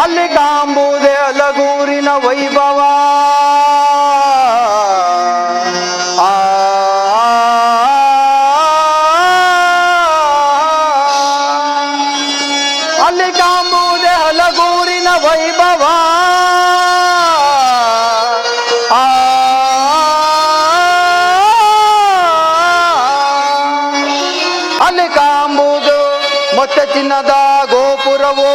ಅಲ್ಲಿ ಕಾಂಬುದೇ ಹಲಗೂರಿನ ವೈಭವ. ಅಲ್ಲಿ ಕಾಂಬುದೇ ಹಲಗೂರಿನ ವೈಭವ. ಅಲ್ಲಿ ಕಾಂಬುದು ಮತ್ತೆ ಚಿನ್ನದ ಗೋಪುರವು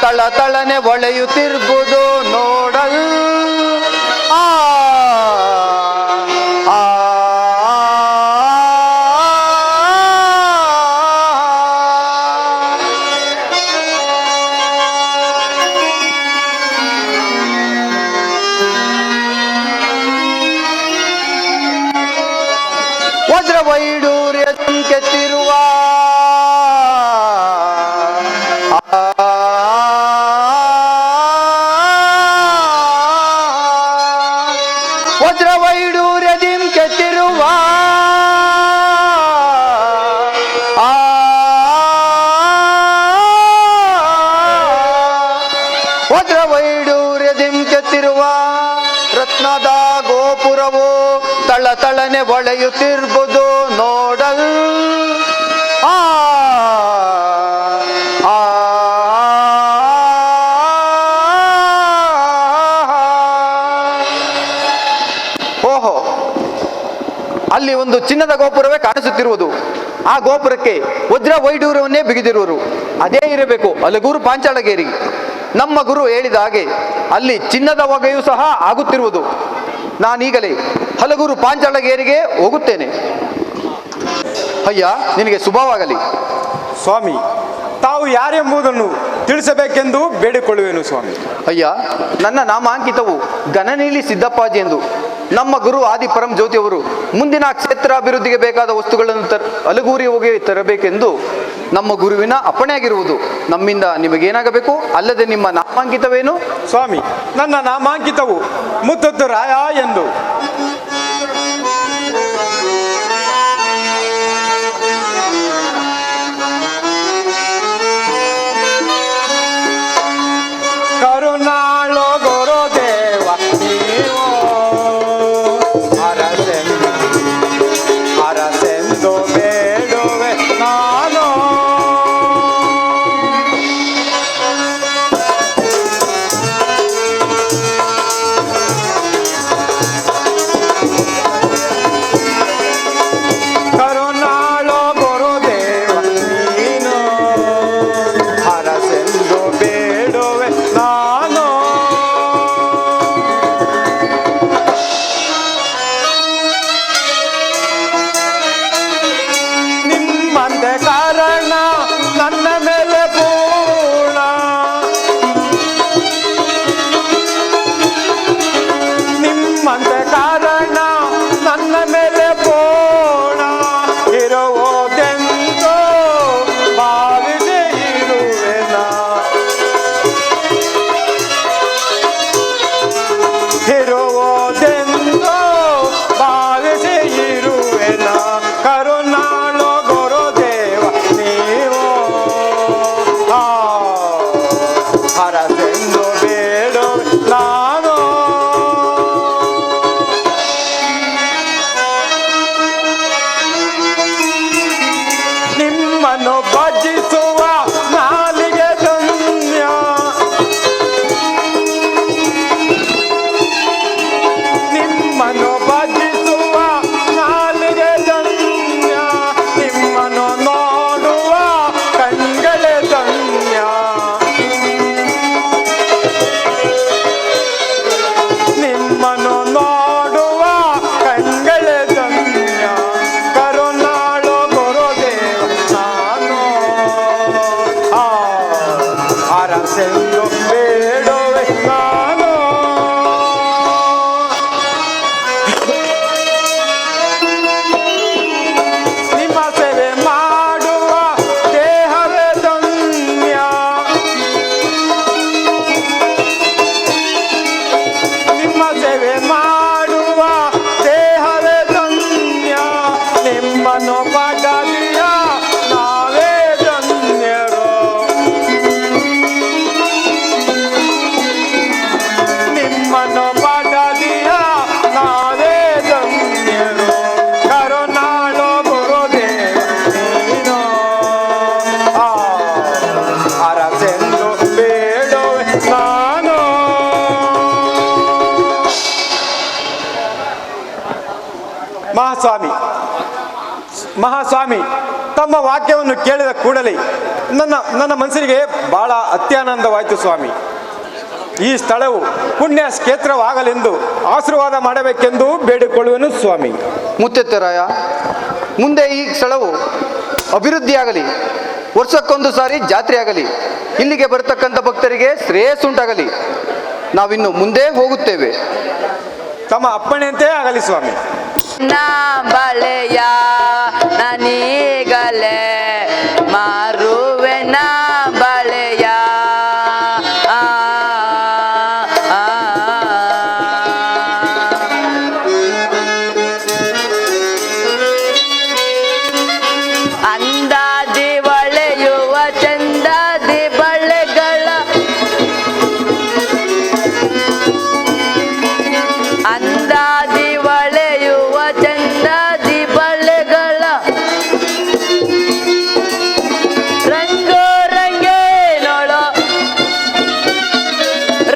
ತಳತಳನೆ ಹೊಳೆಯುತ್ತಿರ್ಬೋದು ನೋಡಲ್. ವಜ್ರ ವೈಡೂರ್ಯ ಕೆತ್ತಿರುವ ವಜ್ರ ವೈಡೂರ್ಯದಿಂ ಕೆತ್ತಿರುವ ವಜ್ರ ವೈಡೂರ್ಯದಿಂ ಕೆತ್ತಿರುವ ರತ್ನದ ಗೋಪುರವು ತಳತಳನೆ ಹೊಳೆಯುತ್ತಿರ್ಬೋದು ನೋಡಲ್. ಓಹೋ, ಅಲ್ಲಿ ಒಂದು ಚಿನ್ನದ ಗೋಪುರವೇ ಕಾಣಿಸುತ್ತಿರುವುದು. ಆ ಗೋಪುರಕ್ಕೆ ವಜ್ರ ವೈಡೂರ್ಯವನ್ನೇ ಬಿಗಿದಿರುವರು. ಅದೇ ಇರಬೇಕು ಹಲಗೂರು ಪಾಂಚಾಳಗೇರಿ. ನಮ್ಮ ಗುರು ಹೇಳಿದ ಹಾಗೆ ಅಲ್ಲಿ ಚಿನ್ನದ ಹೊಗೆಯೂ ಸಹ ಆಗುತ್ತಿರುವುದು. ನಾನೀಗಲೇ ಹಲಗೂರು ಪಾಂಚಾಳಗೇರಿಗೆ ಹೋಗುತ್ತೇನೆ. ಅಯ್ಯ, ನಿನಗೆ ಶುಭವಾಗಲಿ. ಸ್ವಾಮಿ, ತಾವು ಯಾರೆಂಬುದನ್ನು ತಿಳಿಸಬೇಕೆಂದು ಬೇಡಿಕೊಳ್ಳುವೆನು ಸ್ವಾಮಿ. ಅಯ್ಯ, ನನ್ನ ನಾಮಾಂಕಿತವು ಗಣನೀಲಿ ಸಿದ್ದಪ್ಪಾಜಿ ಎಂದು. ನಮ್ಮ ಗುರು ಆದಿಪರಂ ಜ್ಯೋತಿಯವರು ಮುಂದಿನ ಕ್ಷೇತ್ರಾಭಿವೃದ್ಧಿಗೆ ಬೇಕಾದ ವಸ್ತುಗಳನ್ನು ಹಲಗೂರಿಗೆ ಹೋಗಿ ತರಬೇಕೆಂದು ನಮ್ಮ ಗುರುವಿನ ಅಪ್ಪಣೆಯಾಗಿರುವುದು. ನಮ್ಮಿಂದ ನಿಮಗೇನಾಗಬೇಕು? ಅಲ್ಲದೆ ನಿಮ್ಮ ನಾಮಾಂಕಿತವೇನು? ಸ್ವಾಮಿ, ನನ್ನ ನಾಮಾಂಕಿತವು ಮುತ್ತದ್ದು ರಾಯ ಎಂದು. ಕರುಣಾಳೋ ಗುರುದೇವ ನೀವು ಅರಸೆಂದು ಬೇಡುವೆ ನಾನು. ಮನೋಪಾಠದಿಯ ನಾವೇ ಧನ್ಯರು ಕರುಣಾಳು ಗುರುದೇವ ನೀನು ಅರಸೆಂದು ಬೇಡುವೆ ನಾನು. ಮಹಾಸ್ವಾಮಿ ತಮ್ಮ ವಾಕ್ಯವನ್ನು ಕೇಳಿದ ಕೂಡಲೇ ನನ್ನ ಮನಸ್ಸಿಗೆ ಬಹಳ ಅತ್ಯಾನಂದವಾಯಿತು ಸ್ವಾಮಿ. ಈ ಸ್ಥಳವು ಪುಣ್ಯ ಕ್ಷೇತ್ರವಾಗಲೆಂದು ಆಶೀರ್ವಾದ ಮಾಡಬೇಕೆಂದು ಬೇಡಿಕೊಳ್ಳುವೆನು ಸ್ವಾಮಿ. ಮುತ್ತೆತ್ತರಾಯ, ಮುಂದೆ ಈ ಸ್ಥಳವು ಅಭಿವೃದ್ಧಿಯಾಗಲಿ, ವರ್ಷಕ್ಕೊಂದು ಸಾರಿ ಜಾತ್ರೆ ಆಗಲಿ, ಇಲ್ಲಿಗೆ ಬರತಕ್ಕಂಥ ಭಕ್ತರಿಗೆ ಶ್ರೇಯಸ್ಸುಂಟಾಗಲಿ. ನಾವಿನ್ನು ಮುಂದೆ ಹೋಗುತ್ತೇವೆ. ತಮ್ಮ ಅಪ್ಪಣೆಯಂತೆ ಆಗಲಿ ಸ್ವಾಮಿ. ನಾ ಬಳೆಯ ನನೀಗಲೇ ಮಾರುವೆ ನಾ ಬಳೆಯ ಅಂದಾದಿ ಒಳೆಯುವ ಚಂದಾದಿ ಬಳೆಗಳ ಅಂದಾದಿ ಒಳೆಯುವ ಚಂದಾದಿ ಬಳೆಗಳ ರಂಗೋ ರಂಗೇನೋಳು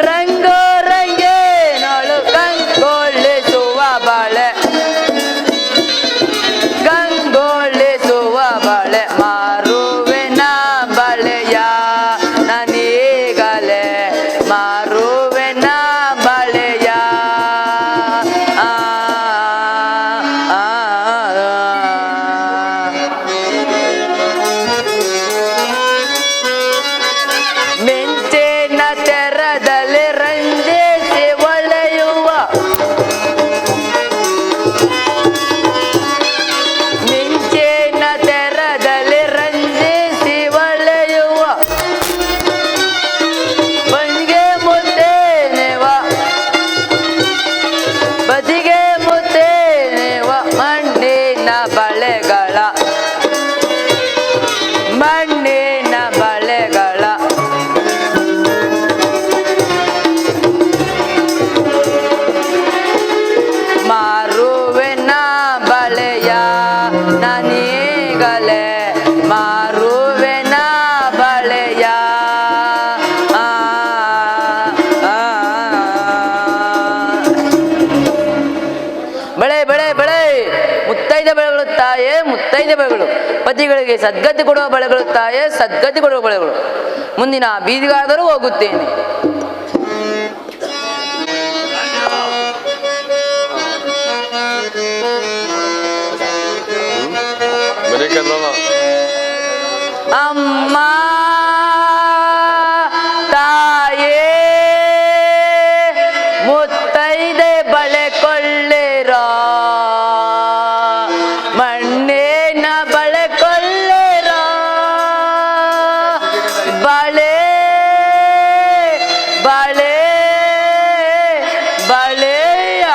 ರಂಗೋ ರಂಗೇನೋಳು ಕಂಗೊಳಿಸುವ ಬಳೆ ಕಂಗೊಳಿಸುವ ಬಳೆ ಮಾರುವೆ ನಾ ಬಳೆಯ ನನೀಗಲೇ ಮಾರುವೆ ನಾ ಬಳೆಯ ಮಿಂಚಿನ ತೆರದಲ್ಲಿ ರಂಜಿಸಿ ಒಳೆಯುವ ಮಿಂಚಿನ ತೆರದಲ್ಲಿ ರಂಜಿಸಿ ಒಳೆಯುವ ಬದಿಗೆ ಮುತ್ತೇನೆವ ಬದಿಗೆ ಮುತ್ತೇನೆವ ಮಣ್ಣಿನ ಬಳೆಗಳ ಮಣ್ಣಿನ ಬಳೆಗಳ ಮಾರುವೆ ನಾ ಬಳೆಯ ನನೀಗಲೇ ಮಾರುವೆ ನಾ ಬಳೆಯ ಬಳೆ ಬಳೆ ಬಳೆ ಮುತ್ತೈದೆ ಬಳೆಗಳು ತಾಯೇ ಮುತ್ತೈದೆ ಬಳೆಗಳು ಪತಿಗಳಿಗೆ ಸದ್ಗತಿ ಕೊಡುವ ಬಳೆಗಳು ತಾಯೇ ಸದ್ಗತಿ ಕೊಡುವ ಬಳೆಗಳು. ಮುಂದಿನ ಬೀದಿಗಾದರೂ ಹೋಗುತ್ತೇನೆ. ಅಮ್ಮ ತಾಯೇ ಮುತ್ತೈದೆ ಬಳೆ ಕೊಳ್ಳಿರ ಮಣ್ಣಿನ ಬಳೆ ಕೊಳ್ಳಿರ ಬಳೆ ಬಳೆ ಬಳೆಯ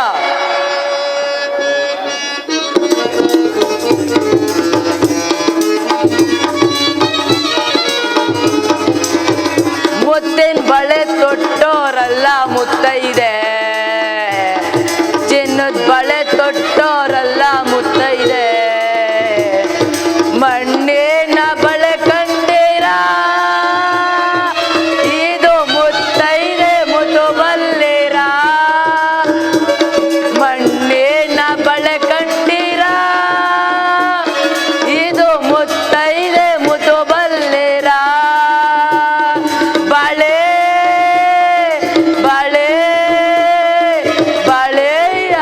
ಮುತ್ತಿನ ಬಳೆ ತೊಟ್ಟೋರಲ್ಲ ಮುತ್ತೈದೆ ಚಿನ್ನದ ಬಳೆ ತೊಟ್ಟೋರಲ್ಲ ಮುತ್ತೈದೆ ಮಣ್ಣಿನ ಬಳೆ ಕಂಡೀರ ಇದು ಮುತ್ತೈದೆ ಮುತು ಬಲ್ಲಿರ ಮಣ್ಣಿನ ಬಳೆ ಕಂಡೀರ ಇದು ಮುತ್ತೈದೆ ಮುತು ಬಲ್ಲಿರ ಬಳೆ ಬಳೆ ಬಳೆಯ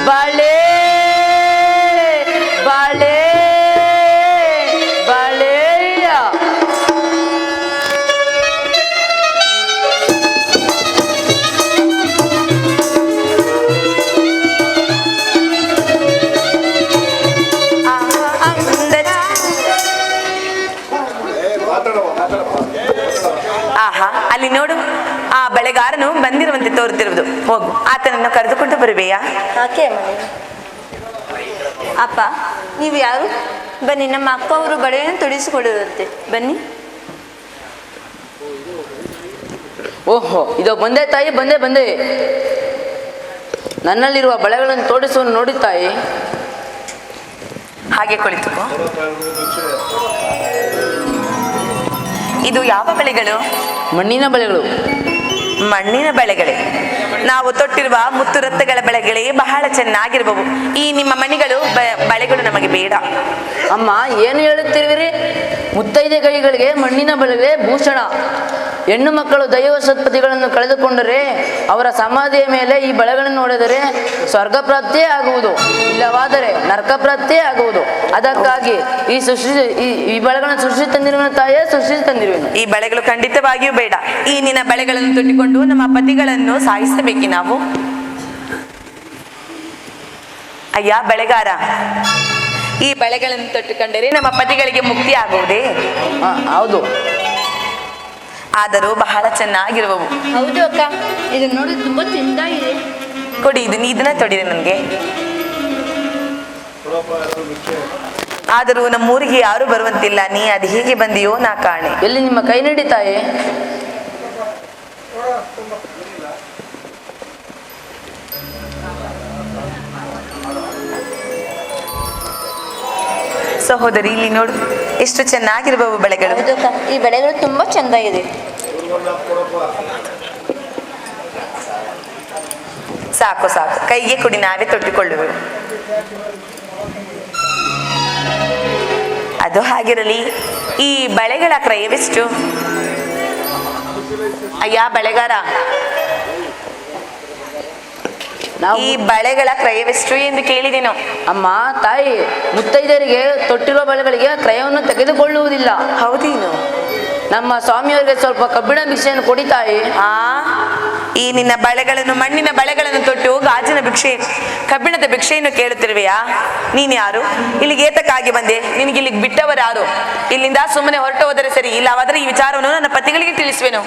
ಬಳೆ ಬಳೆ ಬಳೆಯ ಆಹಾ, ಅಲ್ಲಿ ನೋಡು, ಆ ಬೆಳೆಗಾರನು ಬಂದಿರುವಂತೆ ತೋರುತ್ತಿರುವುದು. ಹೋಗು, ಆತನನ್ನು ಕರೆದುಕೊಂಡು ಬರುವೆಯಾ? ಆಕೆ ಅಪ್ಪ ನೀವು ಯಾರು? ಬನ್ನಿ, ನಮ್ಮ ಅಕ್ಕ ಅವರು ಬಳೆಯನ್ನು ತೊಡಿಸಿಕೊಡಿರುತ್ತೆ. ಬನ್ನಿ. ಓಹೋ, ಇದು ಬಂದೆ ತಾಯಿ, ಬಂದೆ ಬಂದೆ. ನನ್ನಲ್ಲಿರುವ ಬಳೆಗಳನ್ನು ತೋಡಿಸುವ ನೋಡಿ ತಾಯಿ. ಹಾಗೆ ಕುಳಿತುಕೋ. ಇದು ಯಾವ ಬಳೆಗಳು? ಮಣ್ಣಿನ ಬಳೆಗಳು. ಮಣ್ಣಿನ ಬಳೆಗಳೇ. ನಾವು ತೊಟ್ಟಿರುವ ಮುತ್ತು ರತ್ನಗಳ ಬಳೆಗಳೇ ಬಹಳ ಚೆನ್ನಾಗಿರುವವು. ಈ ನಿಮ್ಮ ಮಣಿಗಳು ಬಳೆಗಳು ನಮಗೆ ಬೇಡ. ಅಮ್ಮ, ಏನು ಹೇಳುತ್ತಿರುವಿರಿ? ಮುತ್ತೈದೆ ಕೈಗಳಿಗೆ ಮಣ್ಣಿನ ಬಳೆಗಳೇ ಭೂಷಣ. ಹೆಣ್ಣು ಮಕ್ಕಳು ದೈವ ಸತ್ಪತಿಗಳನ್ನು ಕಳೆದುಕೊಂಡರೆ ಅವರ ಸಮಾಧಿಯ ಮೇಲೆ ಈ ಬಳೆಗಳನ್ನು ನೋಡಿದರೆ ಸ್ವರ್ಗ ಪ್ರಾಪ್ತಿಯೇ ಆಗುವುದು, ಇಲ್ಲವಾದರೆ ನರಕ ಪ್ರಾಪ್ತಿಯೇ ಆಗುವುದು. ಅದಕ್ಕಾಗಿ ಈ ಬಳೆಗಳನ್ನು ಸೃಷ್ಟಿ ತಂದಿರುವನು ತಾಯೇ, ಸೃಷ್ಟಿ ತಂದಿರುವೆನು. ಈ ಬಳೆಗಳು ಖಂಡಿತವಾಗಿಯೂ ಬೇಡ. ಈ ನಿನ್ನ ಬಳೆಗಳನ್ನು ತೊಟ್ಟಿಕೊಂಡು ನಮ್ಮ ಪತಿಗಳನ್ನು ಸಾಯಿಸಬೇಕಿ ನಾವು? ಅಯ್ಯ ಬಳೆಗಾರ, ಈ ಬಳೆಗಳನ್ನು ತೊಟ್ಟುಕೊಂಡರೆ ನಮ್ಮ ಪತಿಗಳಿಗೆ ಮುಕ್ತಿ ಆಗುವುದೇ? ಹೌದು. ಆದರೂ ಬಹಳ ಚೆನ್ನಾಗಿರುವವು. ಹೌದು ಅಕ್ಕ, ಇದು ನೋಡಿ ತುಂಬಾ ಚೆಂದಾಗಿದೆ. ಕೊಡಿ, ಇದನ್ನ ತೊಡಿದೆ ನನಗೆ. ಆದರೂ ನಮ್ಮೂರಿಗೆ ಯಾರು ಬರುವಂತಿಲ್ಲ. ನೀ ಅದು ಹೇಗೆ ಬಂದಿಯೋ ನಾ ಕಾಣೆ. ಎಲ್ಲಿ ನಿಮ್ಮ ಕೈ ನೀಡಿ ತಾಯಿ. ಸಹೋದರಿ, ಇಲ್ಲಿ ನೋಡು ಎಷ್ಟು ಚೆನ್ನಾಗಿರುವವು ಬಳೆಗಳು. ಹೌದು ಅಕ್ಕ, ಈ ಬಳೆಗಳು ತುಂಬಾ ಚೆಂದ ಇದೆ. ಸಾಕು ಸಾಕು, ಕೈಗೆ ಕೊಡಿ, ನಾವೇ ತೊಟ್ಟಿಕೊಳ್ಳುವೆವು. ಅದು ಹಾಗಿರಲಿ. ಈ ಬಳೆಗಳ ಕ್ರಯವೆಷ್ಟು? ಅಯ್ಯ ಬಳೆಗಾರ, ಈ ಬಳೆಗಳ ಕ್ರಯವೆಷ್ಟು ಎಂದು ಕೇಳಿದೆನು. ಅಮ್ಮ ತಾಯಿ, ಮುತ್ತೈದರಿಗೆ ತೊಟ್ಟಿರುವ ಬಳೆಗಳಿಗೆ ಕ್ರಯವನ್ನು ತೆಗೆದುಕೊಳ್ಳುವುದಿಲ್ಲ. ಹೌದೇನು? ನಮ್ಮ ಸ್ವಾಮಿಯವರಿಗೆ ಸ್ವಲ್ಪ ಕಬ್ಬಿಣ ಭಿಕ್ಷೆಯನ್ನು ಕೊಡಿ ತಾಯಿ. ಈ ನಿನ್ನ ಬಳೆಗಳನ್ನು, ಮಣ್ಣಿನ ಬಳೆಗಳನ್ನು ತೊಟ್ಟು ಗಾಜಿನ ಭಿಕ್ಷೆ, ಕಬ್ಬಿಣದ ಭಿಕ್ಷೆಯನ್ನು ಕೇಳುತ್ತಿರುವೆಯಾ? ನೀನ್ ಯಾರು? ಇಲ್ಲಿಗೆ ಏತಕ್ಕಾಗಿ ಬಂದೆ? ನಿನಗೆ ಇಲ್ಲಿಗೆ ಬಿಟ್ಟವರು ಯಾರು? ಇಲ್ಲಿಂದ ಸುಮ್ಮನೆ ಹೊರಟು ಹೋದರೆ ಸರಿ, ಇಲ್ಲವಾದರೆ ಈ ವಿಚಾರವನ್ನು ನನ್ನ ಪತಿಗಳಿಗೆ ತಿಳಿಸುವೆನು.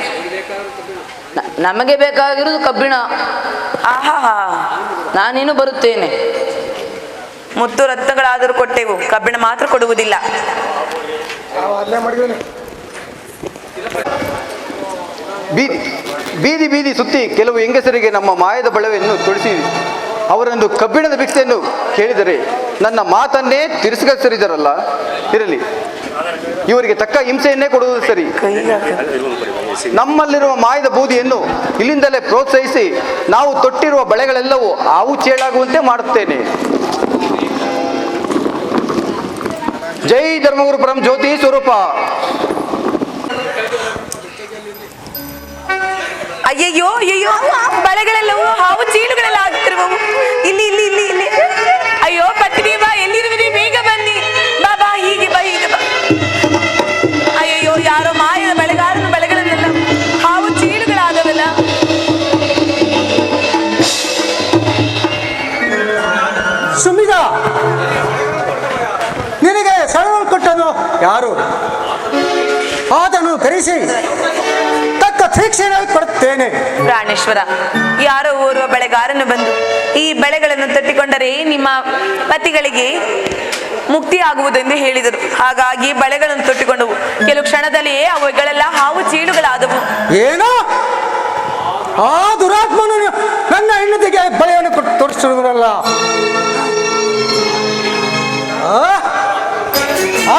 ನಮಗೆ ಬೇಕಾಗಿರುವುದು ಕಬ್ಬಿಣ. ಆಹಾ, ನಾನೇನು ಬರುತ್ತೇನೆ. ಮುತ್ತು ರತ್ನಗಳಾದರೂ ಕೊಟ್ಟೆವು, ಕಬ್ಬಿಣ ಮಾತ್ರ ಕೊಡುವುದಿಲ್ಲ. ಬೀದಿ ಬೀದಿ ಸುತ್ತಿ ಕೆಲವು ಹೆಂಗಸರಿಗೆ ನಮ್ಮ ಮಾಯದ ಬಳೆಯನ್ನು ತೊಡಿಸಿ ಅವರೊಂದು ಕಬ್ಬಿಣದ ಭಿಕ್ಷೆಯನ್ನು ಕೇಳಿದರೆ ನನ್ನ ಮಾತನ್ನೇ ತಿರಸ್ಕರಿಸಿದರಲ್ಲ. ಇರಲಿ, ಇವರಿಗೆ ತಕ್ಕ ಹಿಂಸೆಯನ್ನೇ ಕೊಡುವುದು ಸರಿ. ನಮ್ಮಲ್ಲಿರುವ ಮಾಯದ ಬೂದಿಯನ್ನು ಇಲ್ಲಿಂದಲೇ ಪ್ರೋತ್ಸಾಹಿಸಿ ನಾವು ತೊಟ್ಟಿರುವ ಬಳೆಗಳೆಲ್ಲವೂ ಆವು ಚೇಳಾಗುವಂತೆ ಮಾಡುತ್ತೇನೆ. ಜೈ ಧರ್ಮಗುರು ಪರಂ ಜ್ಯೋತಿ ಸ್ವರೂಪ. ಅಯ್ಯಯ್ಯೋ ಅಯ್ಯಯ್ಯೋ, ಬಳೆಗಳೆಲ್ಲವೂ ಹಾವು ಚೀಲುಗಳೆಲ್ಲ ಆಗ್ತಿರುವವು. ಇಲ್ಲಿ ಇಲ್ಲಿ ಇಲ್ಲಿ ಇಲ್ಲಿ. ಅಯ್ಯೋ ಪತ್ನಿ, ಬಾ, ಎಲ್ಲಿರುವಿರಿ? ಬೇಗ ಬನ್ನಿ. ಬಾ ಬಾ, ಹೀಗೆ ಬಾ, ಹೀಗೆ ಬಾ. ಅಯ್ಯಯ್ಯೋ, ಯಾರೋ ಮಾಯದ ಬಳೆಗಾರನ ಬಳೆಗಳನ್ನೆಲ್ಲ ಹಾವು ಚೀಲುಗಳಾಗವಲ್ಲ. ಸುಮಿದ, ನಿನಗೆ ಸೆಳವು ಕೊಟ್ಟನು ಯಾರು? ಆತನು ಕರೆಸಿ ತಕ್ಕ ಶಿಕ್ಷೆ ಕೊಡುತ್ತೇನೆ. ಪ್ರಾಣೇಶ್ವರ, ಯಾರೋ ಓರ್ವ ಬಳೆಗಾರನು ಬಂದು ಈ ಬಳೆಗಳನ್ನು ತಟ್ಟಿಕೊಂಡರೆ ನಿಮ್ಮ ಪತಿಗಳಿಗೆ ಮುಕ್ತಿ ಆಗುವುದೆಂದು ಹೇಳಿದರು. ಹಾಗಾಗಿ ಬಳೆಗಳನ್ನು ತೊಟ್ಟಿಕೊಂಡವು. ಕೆಲವು ಕ್ಷಣದಲ್ಲಿಯೇ ಅವುಗಳೆಲ್ಲ ಹಾವು ಚೀಲುಗಳಾದವು. ಏನೋ ಆ ದುರಾತ್ಮನು ನನ್ನ ಹೆಂಡತಿಗೆ ಬಳೆಯನ್ನು ಕೊಟ್ಟು ತೋರಿಸಿರುವುದಲ್ಲ.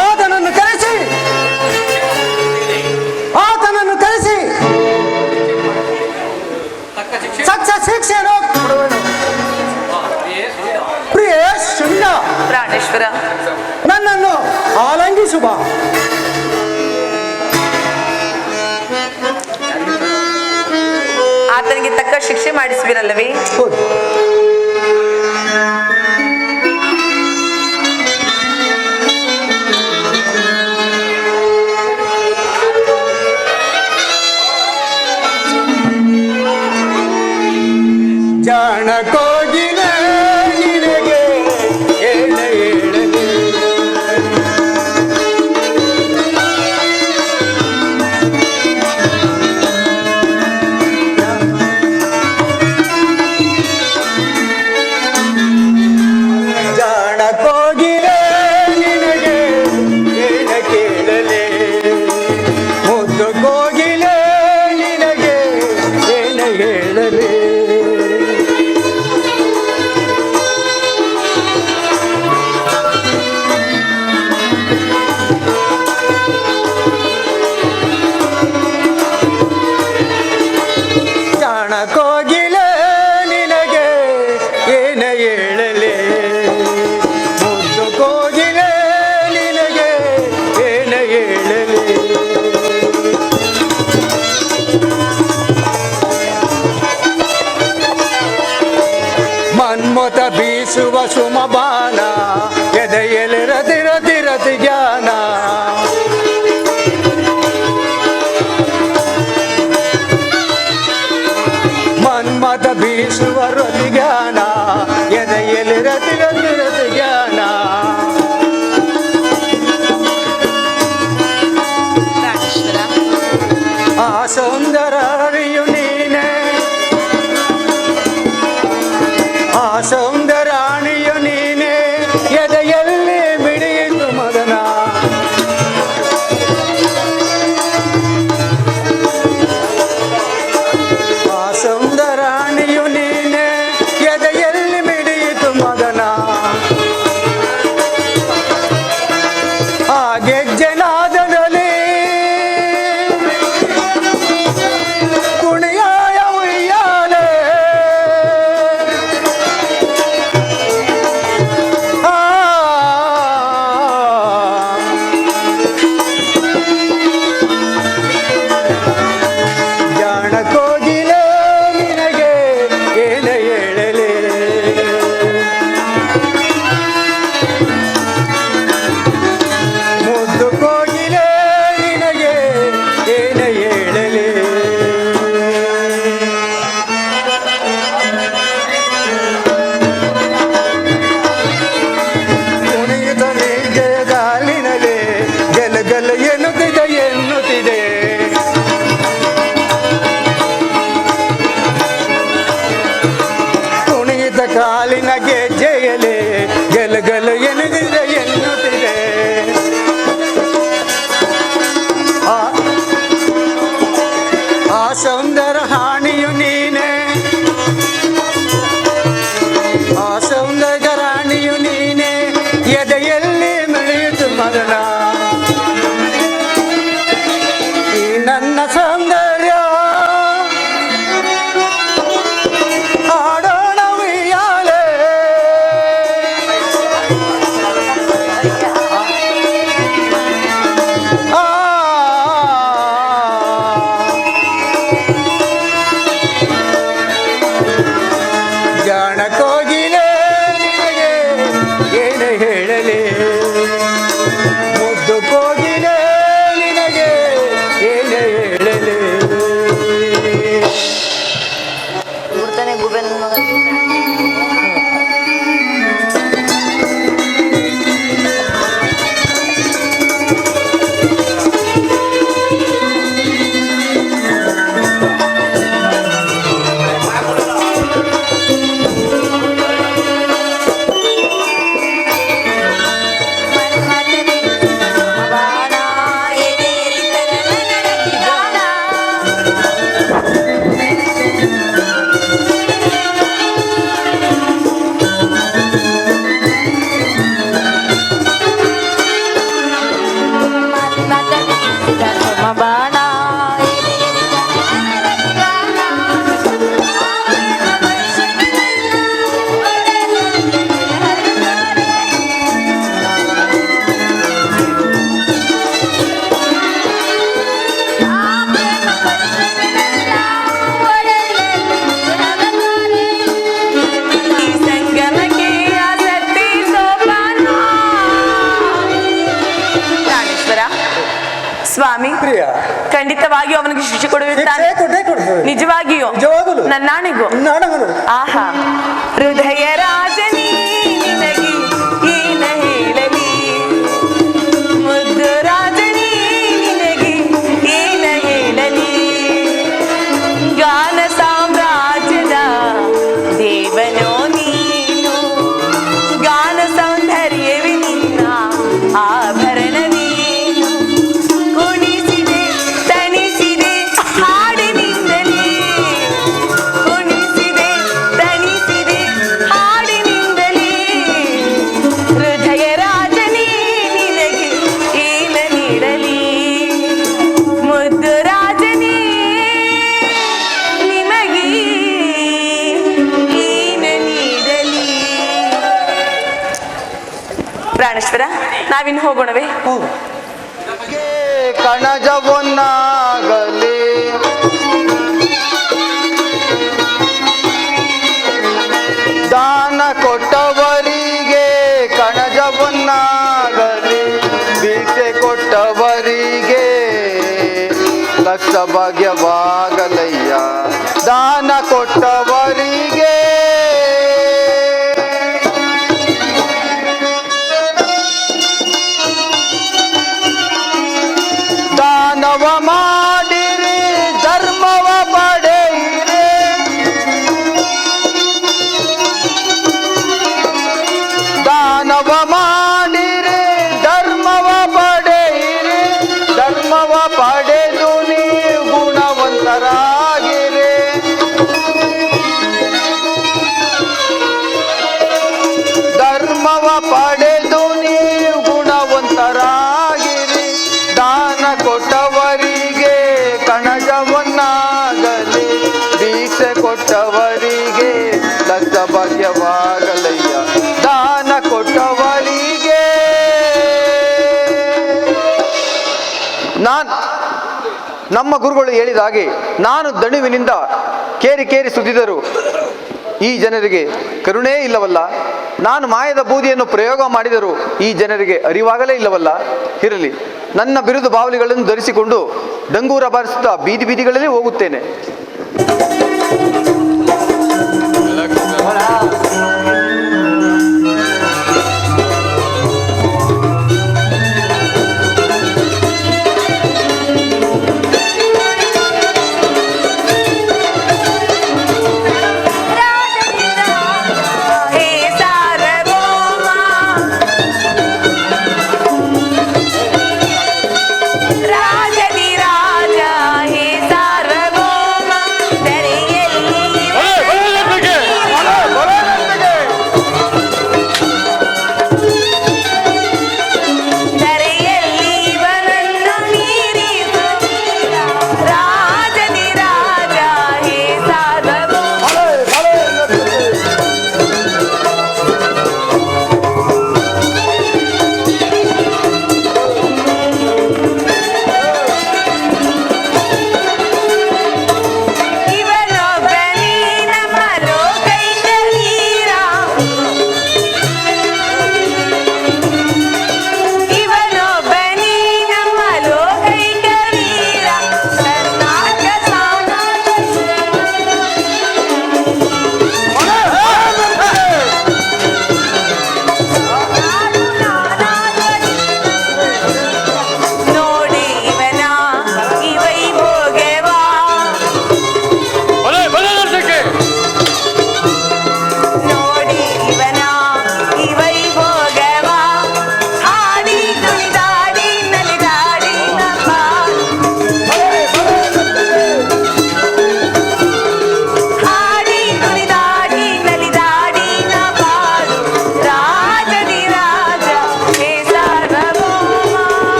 ಆತನನ್ನು ಕರೆಸಿ ಶಿಕ್ಷೆಯನ್ನು ಕೊಡುವೆನು. ಪ್ರಿಯ ಸುಮಿನ, ಪ್ರಾಣೇಶ್ವರ, ನನ್ನನ್ನು ಆಲಂಗಿಸುವ. ಆತನಿಗೆ ತಕ್ಕ ಶಿಕ್ಷೆ ಮಾಡಿಸುವಿರಲ್ಲವೇ? ಜಾಣ ಕೋಗಿಲೆ ನಿನಗೆ ಏಳ ಏಳನೆ, ಸುಮಬಾನ ಎದೆಯಲ್ಲಿ ರತಿ ರತಿ ರತಿ ಜ್ಞಾನ ಮನ್ಮಥ ಬೀಸುವ ರತಿ ಜ್ಞಾನ ಎದೆಯಲ್ಲಿ ರತಿ ರತಿ ರತಿ ಜ್ಞಾನ ಆ ಸೌಂದರ್ಯು ನೀನೆ ಆ ಸೌಂದರ್ಯಾಣಿಯು ನೀನೆ ಎದೆಯಲ್ಲಿ ಮಿಡಿಯಿತು ಮದನ ಆ ಸೌಂದರ್ಯಾಣಿಯು ನೀನೆ ಎದೆಯಲ್ಲಿ ಮಿಡಿಯಿತು ಮದನ ಆ ಗೆಜ್ಜೆನಾದದಲ್ಲಿ ಕುಣಿಯಾಯ ಉಯ್ಯಾಲೆ ಆ ಜಾಣ ಕೋಗಿಲೆ ನಿನಗೆ ಏನ ಹೇಳಲೆ ಮುದ್ದು ಕೋಗಿಲೆ ನಿನಗೆ ಏನ ಹೇಳಲೆ ಕುಣಿಯುತ್ತ ಜಯಗಾಲಿನಲೆ ಗಲ ಗಲ ಎನ್ನುತ್ತಿದೆ ಎನ್ನುತ್ತಿದೆ ಕುಣಿಯುತ್ತ ಕಾಲಿನ ಗೆಜ್ಜೆಯಲೆ ಗಲ ಗಲ ಎನ್ನುತ್ತಿದೆ ಎನ್ನುತ್ತಿದೆ ಆ- ಆ ಸೌಂದರ್ಯ ಹಾಣಿಯು ನೀನೆ ಆ ಸೌಂದರ್ಯ ರಾಣಿಯು ನೀನೆ ಎದೆಯಲ್ಲಿ ಮಿಡಿಯಿತು ಮದನ ಈ ನನ್ನ ಸೌಂದರ್ಯ ಆಡೋಣ ಉಯ್ಯಾಲೆ ಆ ಜಾಣ ಕೋಗಿಲೆ ನಿನಗೆ ಏನು ಹೇಳಲಿ ಮುದ್ದು ಕೋಗಿಲೆ ನಿನಗೆ ಏನು ಹೇಳಲಿ ಮೂರ್ತಾನೆ ಗುಬೆನ್ ಮಗ ಸ್ವಾಮಿ ಪ್ರಿಯ ಖಂಡಿತವಾಗಿಯೂ ಅವನಿಗೆ ಶಿಕ್ಷೆ ಕೊಡುತ್ತಾನೆ ಶಿಕ್ಷೆ ಕೊಟ್ಟೇ ಕೊಡ್ತೇವೆ. ನಿಜವಾಗಿಯೂ ನಿಜವಾಗಲೂ. ನನ್ನಾಣಿಗೂ ನಾಡಗನು ಆಹಾ ಹೃದಯ ರಾಜನಿ ನಿನಗೆ ಏನ ಹೇಳಲಿ ಮುದ್ದು ರಾಜನಿ ನಿನಗೆ ಏನ ಹೇಳಲಿ ಗಾನ ಸಾಮ್ರಾಜ್ಯದ ದೇವನೋ ನೀನು ಗಾನ ಸೌಂದರ್ಯವೇ ನಿನ್ನ ಆಭರಣ ನೀನು ಕುಣಿಸಿದೆ ತಣಿಸಿದೆ ಹಾಡಿನಿಂದಲೇ ಕುಣಿಸಿದೆ ತಣಿಸಿದೆ ಹಾಡಿನಿಂದಲೇ ಹೃದಯ ರಾಜನೇ ನಿನಗೆ ಏನ ನೀಡಲಿ ಮುದ್ದು ರಾಜನೇ ನಿಮಗೆ ಏನ ನೀಡಲಿ ಪ್ರಾಣೇಶ್ವರ ನಾವಿನ್ನು ಹೋಗೋಣವೇ ಕಣಜವನ್ನಾಗಲಿ ದಾನ ಕೊಟ್ಟವರಿಗೆ ಭಾಗ್ಯವಾಗಲಯ್ಯ ದಾನ ಕೊಟ್ಟವರಿಗೆ. ದಾನವ ಮಾಡಿರಿ ಧರ್ಮವ ಪಡೆಯಿರಿ. ದಾನವ ಮಾಡಿರಿ ಧರ್ಮವ ಪಡೆಯಿರಿ. ಧರ್ಮವ ಪಡೆದು ನೀವು ಗುಣವಂತರಾಗಿರಿ. ಧರ್ಮವ ಪಡೆದು ನೀವು ಗುಣವಂತರಾಗಿರಿ. ದಾನ ಕೊಟ್ಟವರಿಗೆ ಕಣಜವನ್ನಾಗಲಿ ದೀಕ್ಷೆ ಕೊಟ್ಟವರಿಗೆ ಲಕ್ಷ ಭಾಗ್ಯವಾಗಲಯ್ಯ ದಾನ ಕೊಟ್ಟವರಿಗೆ. ನಮ್ಮ ಗುರುಗಳು ಹೇಳಿದ ಹಾಗೆ ನಾನು ದಣಿವಿನಿಂದ ಕೇರಿ ಕೇರಿ ಸುತ್ತಿದರು ಈ ಜನರಿಗೆ ಕರುಣೇ ಇಲ್ಲವಲ್ಲ. ನಾನು ಮಾಯದ ಬೂದಿಯನ್ನು ಪ್ರಯೋಗ ಮಾಡಿದರೂ ಈ ಜನರಿಗೆ ಅರಿವಾಗಲೇ ಇಲ್ಲವಲ್ಲ. ಇರಲಿ, ನನ್ನ ಬಿರುದು ಬಾವಲಿಗಳನ್ನು ಧರಿಸಿಕೊಂಡು ಡಂಗೂರ ಬಾರಿಸುತ್ತಾ ಬೀದಿ ಬೀದಿಗಳಲ್ಲಿ ಹೋಗುತ್ತೇನೆ.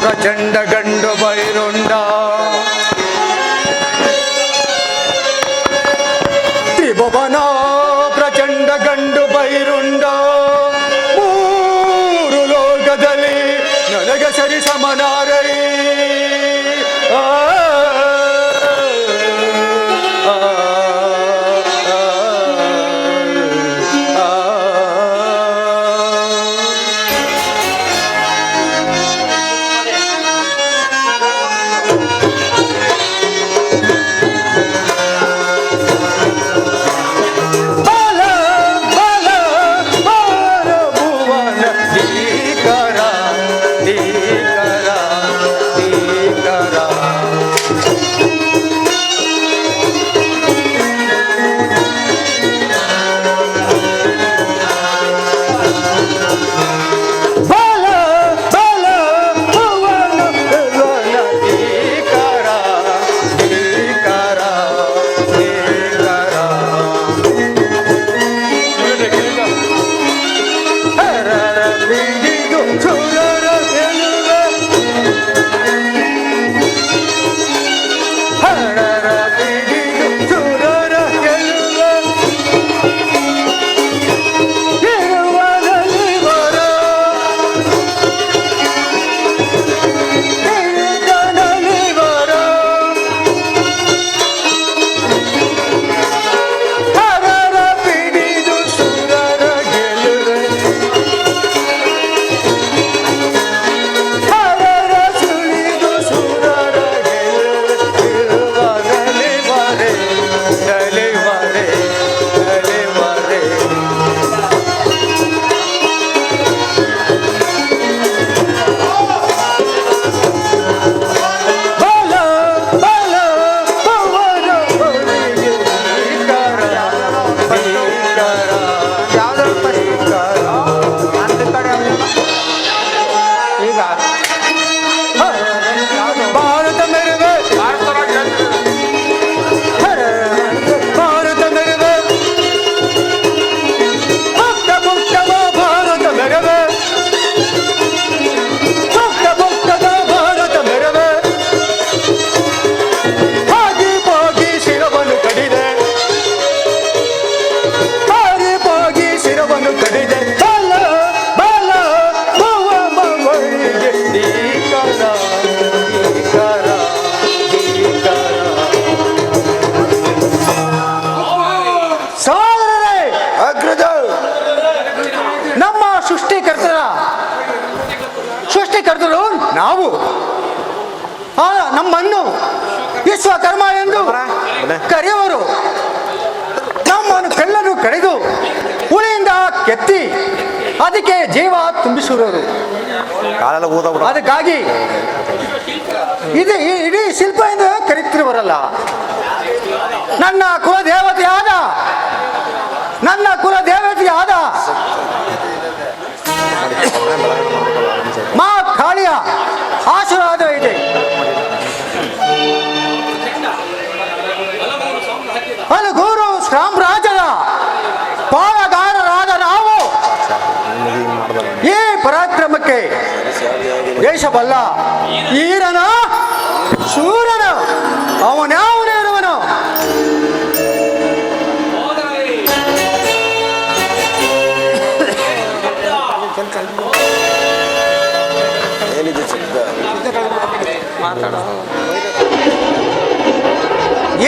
ಪ್ರಚಂಡ ಗಂಡು ಬೈರುಂಡ ತ್ರಿಭುವನ ಪ್ರಚಂಡ ಗಂಡು ಬೈರುಂಡ ಮೂರು ಲೋಕದಲ್ಲಿ ನನಗೆ ಸರಿ ಸಮನಾರೈ दी ನಾವು ನಮ್ಮನ್ನು ವಿಶ್ವಕರ್ಮ ಎಂದು ಕರೆಯುವರು. ನಮ್ಮನ್ನು ಕಳ್ಳನು ಕಡಿದು ಹುಳಿಯಿಂದ ಕೆತ್ತಿ ಅದಕ್ಕೆ ಜೀವ ತುಂಬಿಸುವರು. ಅದಕ್ಕಾಗಿ ಇದು ಇಡೀ ಶಿಲ್ಪ ಎಂದು ಕರೀತಿರುವರಲ್ಲ. ನನ್ನ ಕುಲದೇವತೆಯಾದ ಮಾ ಕಾಳಿಯ ಆಶೀರ್ವಾದ ಇದೆ. ಅಲಗೂರು ಸಾಮ್ರಾಜ್ಯದ ಪಾಲಗಾರರಾದ ನಾವು ಈ ಪರಾಕ್ರಮಕ್ಕೆ ದೇಶಬಲ್ಲ ಈರನ ಶೂರನ ಅವನ್ಯಾವನೇ ಇರುವನು.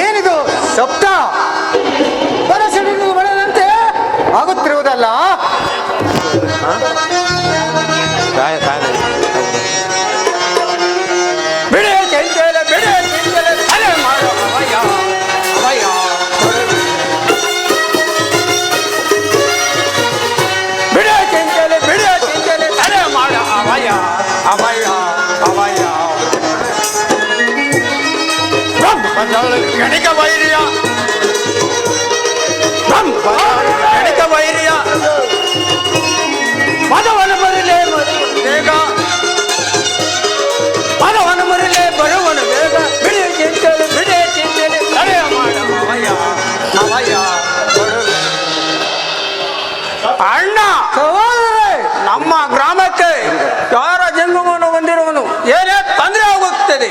ಏನಿದು ಶಬ್ದ? ಬರಸಿಡಿದು ಬಡದಂತೆ ಆಗುತ್ತಿರುವುದಲ್ಲ. ಬಿಡೆ ಚೆಂಚಲೆ ಬಿಡೆ ಚೆಂಚಲೆ ತಲೆ ಮಾಡು ಅವಯ್ಯ ಅವಯ್ಯ. ಬಿಡೆ ಚೆಂಚಲೆ ತಲೆ ಮಾಡು ಅವಯ್ಯ ಅವಯ್ಯ ಅವಯ್ಯ. ಗಣಿಕ ವೈರ್ಯ ಗಣಿಕ ವೈರ್ಯ ಪದವನ್ನು ಬರಲೇ ಬೇಗ ಪದವನ್ನು ಬರಲೇ ಬರುವನು ಬೇಗ. ಬಿಡಿ ಚಿಂತಲೆ ತಡೆಯ ಮಾಡ ಅವಯ್ಯ ಅವಯ್ಯ. ಅಣ್ಣ ನಮ್ಮ ಗ್ರಾಮಕ್ಕೆ ಯಾರ ಜಂಗಮವನ್ನು ಹೊಂದಿರುವನು ಏನೇ ತೊಂದರೆ ಆಗುತ್ತದೆ.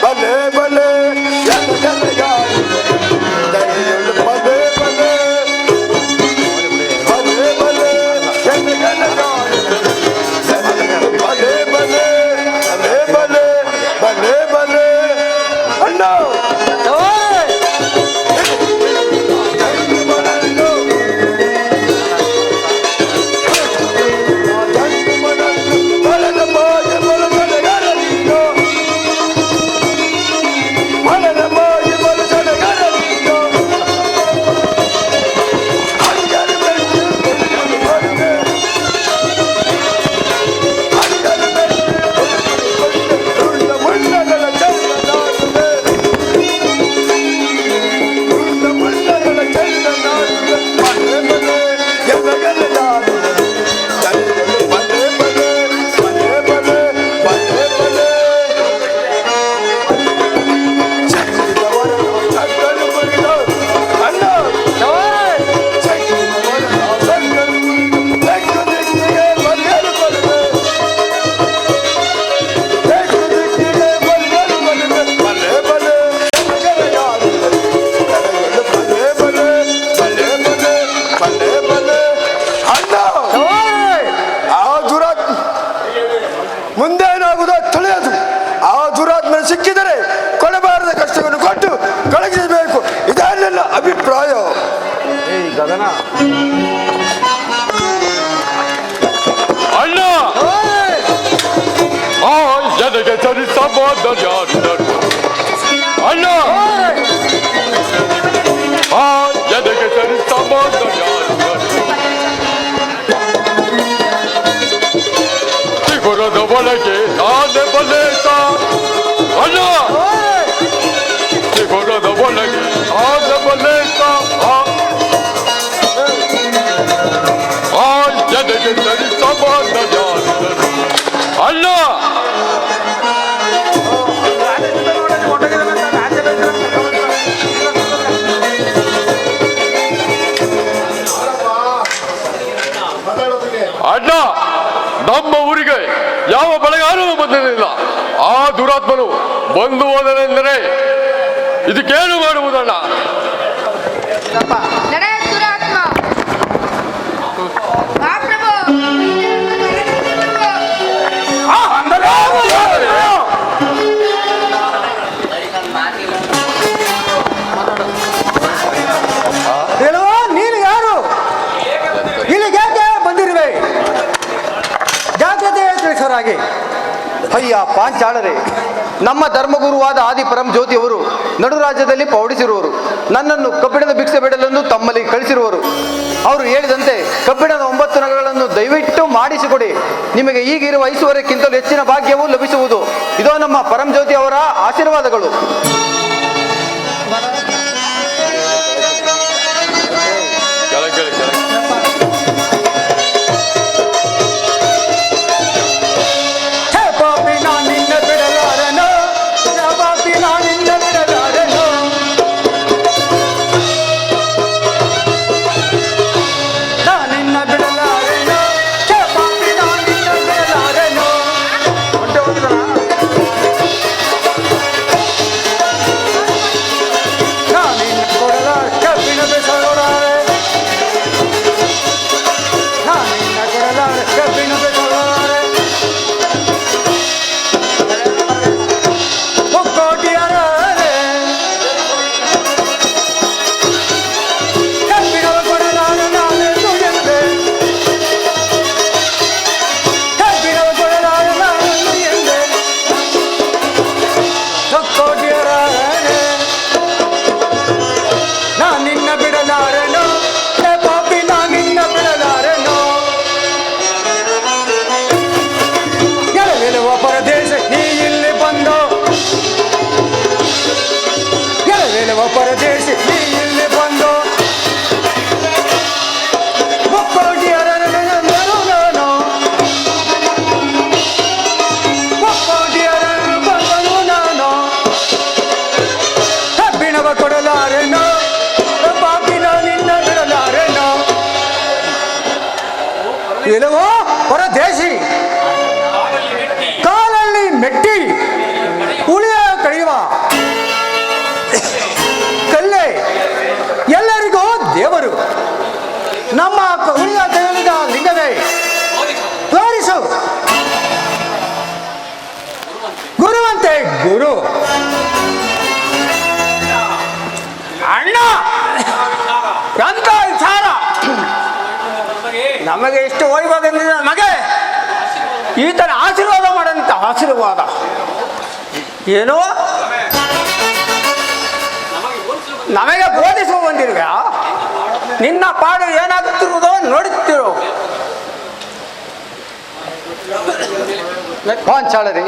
Bale, bale, ಮದನ ಅಣ್ಣ ಆ ಎದೆಗೆ ಸರಿಸಬಾದ ಯಾರು ಅಣ್ಣ ಆ ಎದೆಗೆ ಸರಿಸಬಾದ ಯಾರು ಚಿಗುರದ ಒಳಗೆ ನಾನೇ ಬಲೇತ ಅಣ್ಣ ಚಿಗುರದ ಒಳಗೆ ನಾನೇ ಬಲೇತ ಆ ಎದೆಗೆ ಸರಿಸಬಾದ ಯಾರು ಅಣ್ಣ ಅಣ್ಣ ನಮ್ಮ ಊರಿಗೆ ಯಾವ ಬೆಳೆಗಾರನೂ ಬಂದಿರಲಿಲ್ಲ. ಆ ದುರಾತ್ಮನು ಬಂದು ಹೋದನೆಂದರೆ ಇದಕ್ಕೇನು ಮಾಡುವುದಣ್ಣ? ಹೇಳುವ ನೀನು ಯಾರು? ಇಲ್ಲಿಗೆ ಯಾಕೆ ಬಂದಿರುವೆ? ಜಾಗ್ರತೆ ತಿಳಿಸೋರಾಗಿ. ಅಯ್ಯ ಪಾಂಚಾಳರೇ, ನಮ್ಮ ಧರ್ಮಗುರುವಾದ ಆದಿಪರಂ ಜ್ಯೋತಿಯವರು ನಡು ರಾಜ್ಯದಲ್ಲಿ ಪೌಡಿಸಿರುವರು. ನನ್ನನ್ನು ಕಬ್ಬಿಣದ ಭಿಕ್ಷೆ ಬಿಡಲೆಂದು ತಮ್ಮಲ್ಲಿ ಕಳಿಸಿರುವರು. ಅವರು ಹೇಳಿದಂತೆ ಕಬ್ಬಿಣದ 9 ನಗಗಳನ್ನು ದಯವಿಟ್ಟು ಮಾಡಿಸಿಕೊಡಿ. ನಿಮಗೆ ಈಗಿರುವ ಐಶ್ವರ್ಯಕ್ಕಿಂತಲೂ ಹೆಚ್ಚಿನ ಭಾಗ್ಯವು ಲಭಿಸುವುದು. ಇದೋ ನಮ್ಮ ಪರಂ ಜ್ಯೋತಿ ಅವರ ಆಶೀರ್ವಾದಗಳು. ಪರದೇಶಿ ನೀ ಇಲ್ಲಿ ಬಂದು ಕಬ್ಬಿಣವ ಕೊಡಲಾರೆನೋ, ಬಾಕಿನ ನಿನ್ನ ಬಿಡಲಾರೆನೋ. ಇಲ್ಲವೋ ಪರದೇಶಿ, ಕಾಲಲ್ಲಿ ಮೆಟ್ಟಿ ಉಳಿಯ ಕಳೆಯುವ ಕಲ್ಲೇ ಎಲ್ಲರಿಗೂ ದೇವರು. ನಮ್ಮ ಉಳಿದ ದೇವರಿಗ ಲಿಂಗವೇ ತೋರಿಸು. ಗುರುವಂತೆ ಗುರು. ಅಣ್ಣ ಎಂತ ವಿಚಾರ! ನಮಗೆ ಇಷ್ಟು ವೈಭವದಿಂದ ನಮಗೆ ಈತನ ಆಶೀರ್ವಾದ ಮಾಡಂತ ಆಶೀರ್ವಾದ ಏನೋ ನಮಗೆ ಬೋಧಿಸುವ ಬಂದಿರುವೆ. ನಿನ್ನ ಪಾಡು ಏನಾಗುತ್ತಿರುವುದೋ ನೋಡುತ್ತಿರೋ. ಪಾಂಚಾಳರಿ,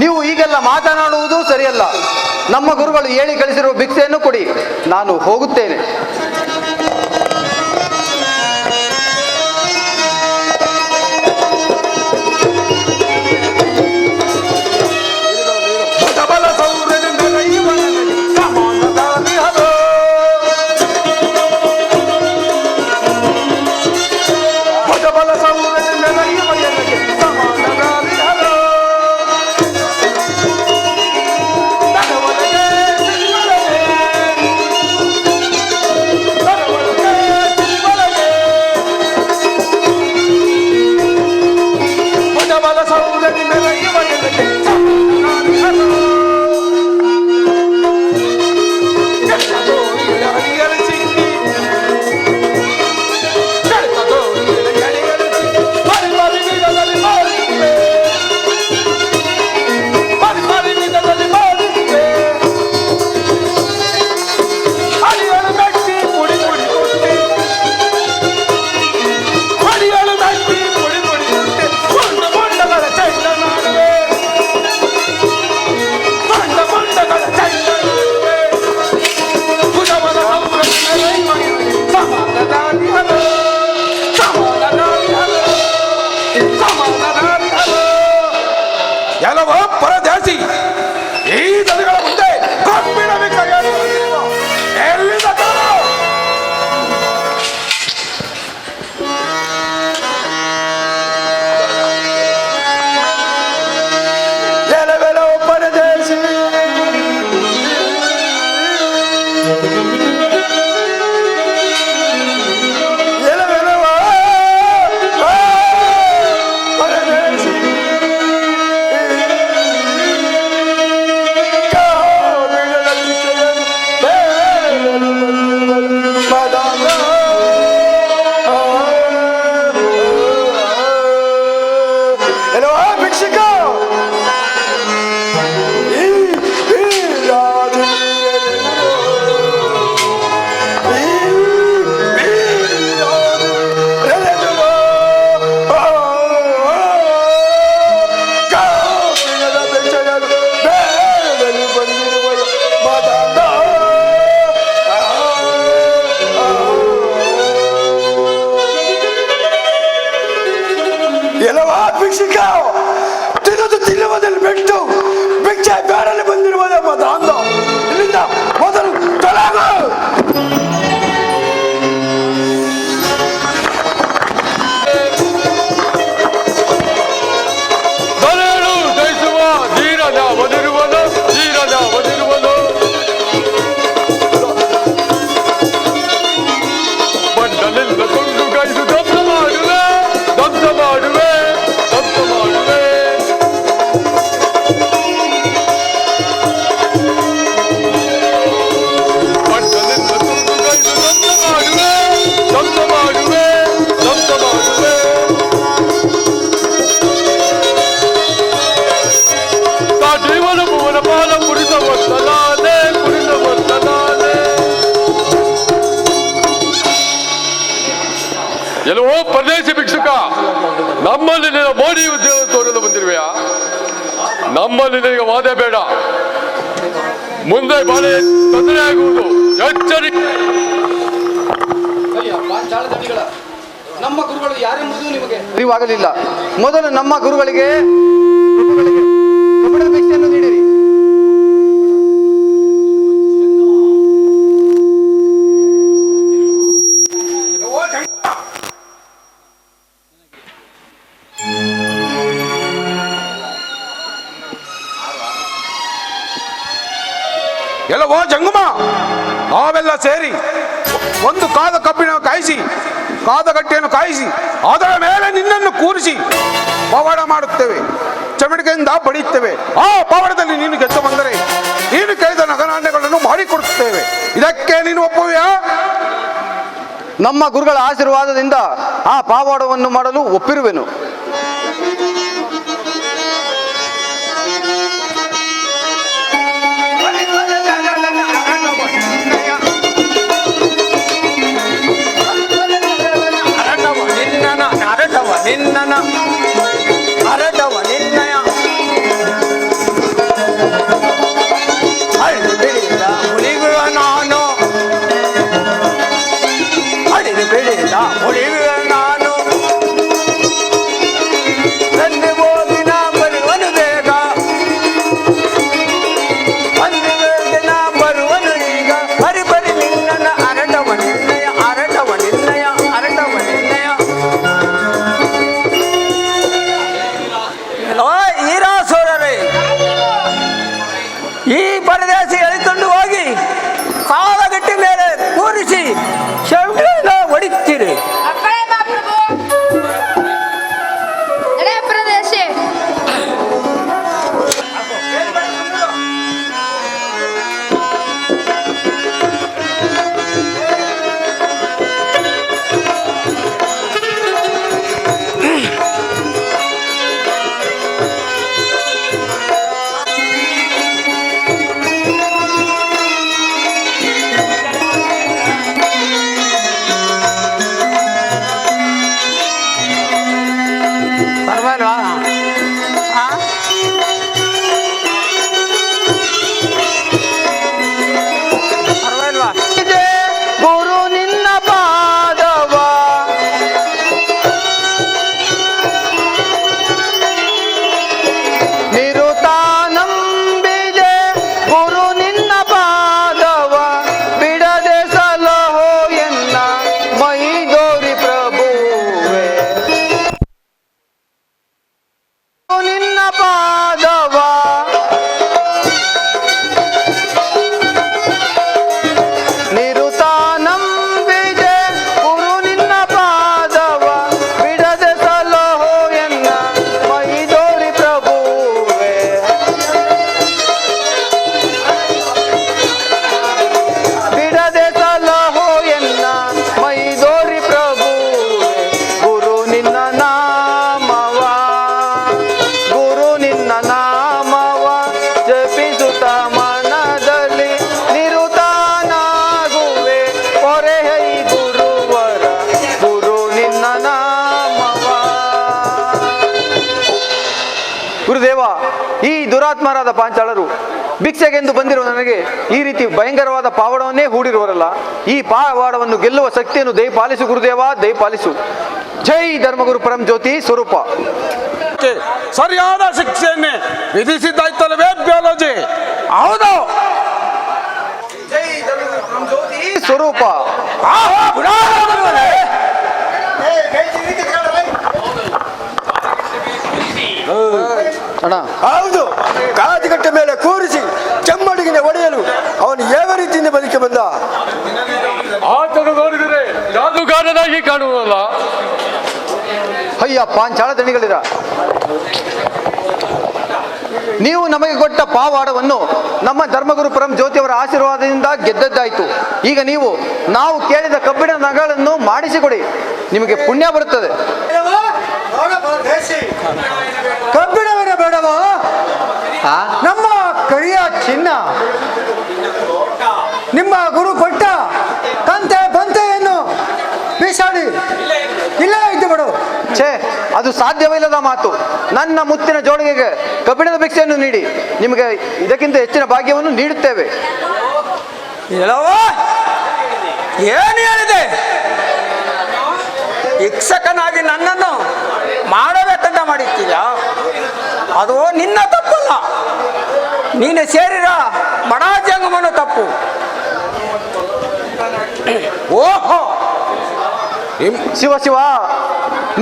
ನೀವು ಈಗೆಲ್ಲ ಮಾತನಾಡುವುದು ಸರಿಯಲ್ಲ. ನಮ್ಮ ಗುರುಗಳು ಹೇಳಿ ಕಳಿಸಿರುವ ಭಿಕ್ಷೆಯನ್ನು ಕೊಡಿ, ನಾನು ಹೋಗುತ್ತೇನೆ. ಭಿಕ್ಷುಕ ತಿನ್ನುವುದಲ್ಲಿ ಬಿಟ್ಟು ಭಿಕ್ಷೆ ಬೇಡಲು ಬಂದಿರುವುದೆಂಬ ದಾಂಧ ಇಲ್ಲಿಂದ ಮೊದಲು ತೊಲಗು. ದೊರೆಯಲು ಜಯಿಸುವ ಧೀರದ ಒದಿರುವನು, ಧೀರದ ಒದಿರುವನು. ಬಂಡಲಿಂದ ಕೊಂಡು ಗೈದು ಧ್ವಂಸ ಮಾಡುವೆ, ಧ್ವಂಸ ಮಾಡುವೆ, ಧ್ವಂಸ ಮಾಡುವೆ. ಬಂಡಲಿಂದ ಕೊಂಡು ಗೈದು ಧ್ವಂಸ ಮಾಡುವೆ, ಧ್ವಂಸ ಮಾಡುವೆ, ಧ್ವಂಸ ಮಾಡುವೆ. ಜೀವನ ಭುವನ ಪಾಲ ಪುರಿತ ವರ್ತನಾನೆ, ಪುರಿತ ವರ್ತನಾನೆ. ಎಲ್ಲವೋ ಪರದೇಶಿ ಭಿಕ್ಷುಕ, ನಮ್ಮಲ್ಲಿ ನಿನ್ನ ಮೋಡಿ ಉದ್ಯೋಗ ತೋರಲು ಬಂದಿರುವೆಯಾ? ನಮ್ಮಲ್ಲಿ ನಿನಗೆ ವಾದ ಬೇಡ. ಮುಂದೆ ಬಾಳೆ ತೊಂದರೆ ಆಗುವುದು, ಎಚ್ಚರಿಕೆ. ನಮ್ಮ ಗುರುಗಳು ಯಾರೆಂಬುದು ನಿಮಗೆ ಅರಿವಾಗಲಿಲ್ಲ. ಮೊದಲು ನಮ್ಮ ಗುರುಗಳಿಗೆ ಕಪಟದ ಭಿಕ್ಷೆಯನ್ನು ನೀಡಿರಿ. ಎಲ್ಲವೋ ಜಂಗಮ, ನಾವೆಲ್ಲ ಸೇರಿ ಒಂದು ಕಾದ ಕಬ್ಬಿಣ ಕಾಯಿಸಿ, ಕಾದ ಗಟ್ಟಿಯನ್ನು ಕಾಯಿಸಿ, ಅದರ ಮೇಲೆ ನಿನ್ನನ್ನು ಕೂರಿಸಿ ಪವಾಡ ಮಾಡುತ್ತೇವೆ. ಚಮಡಿಕೆಯಿಂದ ಬಡಿಯುತ್ತೇವೆ. ಆ ಪವಾಡದಲ್ಲಿ ನೀನು ಗೆದ್ದು ಬಂದರೆ ನೀನು ಕೇಳಿದ ನಗನಾಣ್ಯಗಳನ್ನು ಮಾಡಿಕೊಡುತ್ತೇವೆ. ಇದಕ್ಕೆ ನೀನು ಒಪ್ಪುವೆಯಾ? ನಮ್ಮ ಗುರುಗಳ ಆಶೀರ್ವಾದದಿಂದ ಆ ಪಾವಾಡವನ್ನು ಮಾಡಲು ಒಪ್ಪಿರುವೆನು. ಅರಟವ ನಿನ್ನಯ ಅಳಿದು ಬಿಡಿದ ಮುಳಿಗುವ ನಾನು, ಅಳಿದು ಬಿಡಿದ ಮುಳಿಗುವ ನಾನು. ತಂದೆ ಹೋಗಿ ನಾ ಬರುವನು ಬೇಗ, ಅಂದು ಬೇಗ ನಾ ಬರುವನು ಈಗ. ಬರಿ ಬರಿ ನಿನ್ನನ ಅರಟವ ನಿನ್ನಯ, ಅರಟವ ನಿನ್ನಯ, ಅರಟವ ನಿನ್ನಯ. ಈರಾಸೋರರೇ, ಈ ಪರದೇಶಿ ಎಳೆದುಕೊಂಡು ಹೋಗಿ ಕಾಲಗಟ್ಟಿ ಮೇಲೆ ಕೂರಿಸಿ ಶಂಕರನ ಹೊಡಿತೀರಿ. ಪರವಾಗಿಲ್ವಾ? ಪರವಾಗಿಲ್ವಾ? ಗುರು ನಿನ್ನ ಪಾದವ ನಿರುತಾನಂಬಿದೆ, ಗುರು ನಿನ್ನ ಪಾದವ ಬಿಡದೆ ಸಲಹೋ ಎನ್ನ ಮೈದೋರಿ ಪ್ರಭುವೆ. ನಿನ್ನ ಪಾದವ ನಿರುತಾನಂಬಿದೆ, ಗುರು ನಿನ್ನ ಪಾದವ ಬಿಡದೆ ಸಲಹೋ ಎನ್ನ ಮೈದೋರಿ ಪ್ರಭುವೆ. ಬಿಡದೆ ಸಲಹೋ ಎನ್ನ ಮೈದೋರಿ ಪ್ರಭುವೆ. ಗುರು ನಿನ್ನ ನಾಮವ, ಗುರು ನಿನ್ನ ನಾಮವ ಜಪಿಸುತ್ತ ಮನದಲ್ಲಿ ನಿರುತಾನಾಗುವೆ. ಹೊರೆಹೈ ಗುರುವರ, ಗುರು ನಿನ್ನ ನಾಮವ. ಗುರುದೇವ, ಈ ದುರಾತ್ಮರಾದ ಪಾಂಚಾಳರು ಭಿಕ್ಷೆಗೆಂದು ಬಂದಿರುವ ನನಗೆ ಈ ರೀತಿ ಭಯಂಕರವಾದ ಪಾವಡವನ್ನೇ ಹೂಡಿರುವರಲ್ಲ. ಈ ಪಾವಾಡವನ್ನು ಗೆಲ್ಲುವ ಶಕ್ತಿಯನ್ನು ದಯಪಾಲಿಸು ಗುರುದೇವ, ದಯಪಾಲಿಸು. ಜೈ ಧರ್ಮಗುರು ಪರಂ ಜ್ಯೋತಿ ಸ್ವರೂಪ. ಸರಿಯಾದ ಶಿಕ್ಷೆಯನ್ನೇ ವಿಧಿಸಿದ್ದಾಯ್ತಲ್ಲವೇ ಬ್ಯಾಲೋಜಿ? ಹೌದು. ಸ್ವರೂಪ ಅಣ್ಣ, ಹೌದು, ಕಾದಿಗಟ್ಟ ಮೇಲೆ ಕೂರಿಸಿ ಚೆಮ್ಮಡಿಗಿನ ಒಡೆಯಲು ಅವನು ಯಾವ ರೀತಿಯಿಂದ ಬದುಕಿ ಬಂದ? ಆತನು ನೋಡಿದರೆ ಜಾದುಗಾರನಾಗಿ ಕಾಣುವಲ್ಲ. ಅಯ್ಯ ಪಾಂಚಾಳ ದಣಿಗಳಿರ, ನೀವು ನಮಗೆ ಕೊಟ್ಟ ಪಾವಾಡವನ್ನು ನಮ್ಮ ಧರ್ಮಗುರು ಪರಂ ಜ್ಯೋತಿಯವರ ಆಶೀರ್ವಾದದಿಂದ ಗೆದ್ದದ್ದಾಯಿತು. ಈಗ ನಾವು ಕೇಳಿದ ಕಬ್ಬಿಣ ನಗಳನ್ನು ಮಾಡಿಸಿಕೊಡಿ, ನಿಮಗೆ ಪುಣ್ಯ ಬರುತ್ತದೆ. ಕಬ್ಬಿಣವರ ಬೇಡವ, ನಮ್ಮ ಕರಿಯ ಚಿನ್ನ ನಿಮ್ಮ ಗುರು ಕೊಟ್ಟ ಕಂತೆ ಬಂತೆಯನ್ನು ಬೀಸಾಡಿ ಇಲ್ಲೇ ಇದ್ದು ಬಿಡು. ಛೇ, ಅದು ಸಾಧ್ಯವಿಲ್ಲದ ಮಾತು. ನನ್ನ ಮುತ್ತಿನ ಜೋಳಿಗೆಗೆ ಕಬ್ಬಿಣದ ಭಿಕ್ಷೆಯನ್ನು ನೀಡಿ, ನಿಮಗೆ ಇದಕ್ಕಿಂತ ಹೆಚ್ಚಿನ ಭಾಗ್ಯವನ್ನು ನೀಡುತ್ತೇವೆ. ಹೇಳವ, ಏನು ಹೇಳಿದೆ? ಶಿಕ್ಷಕನಾಗಿ ನನ್ನನ್ನು ಮಾಡಬೇಕಂತ ಮಾಡಿದ್ದೀರಾ? ಅದು ನಿನ್ನ ತಪ್ಪಲ್ಲ, ನೀನು ಸೇರಿರ ಬಡ ಜಂಗಮನ ತಪ್ಪು. ಓಹೋ, ಶಿವ ಶಿವ,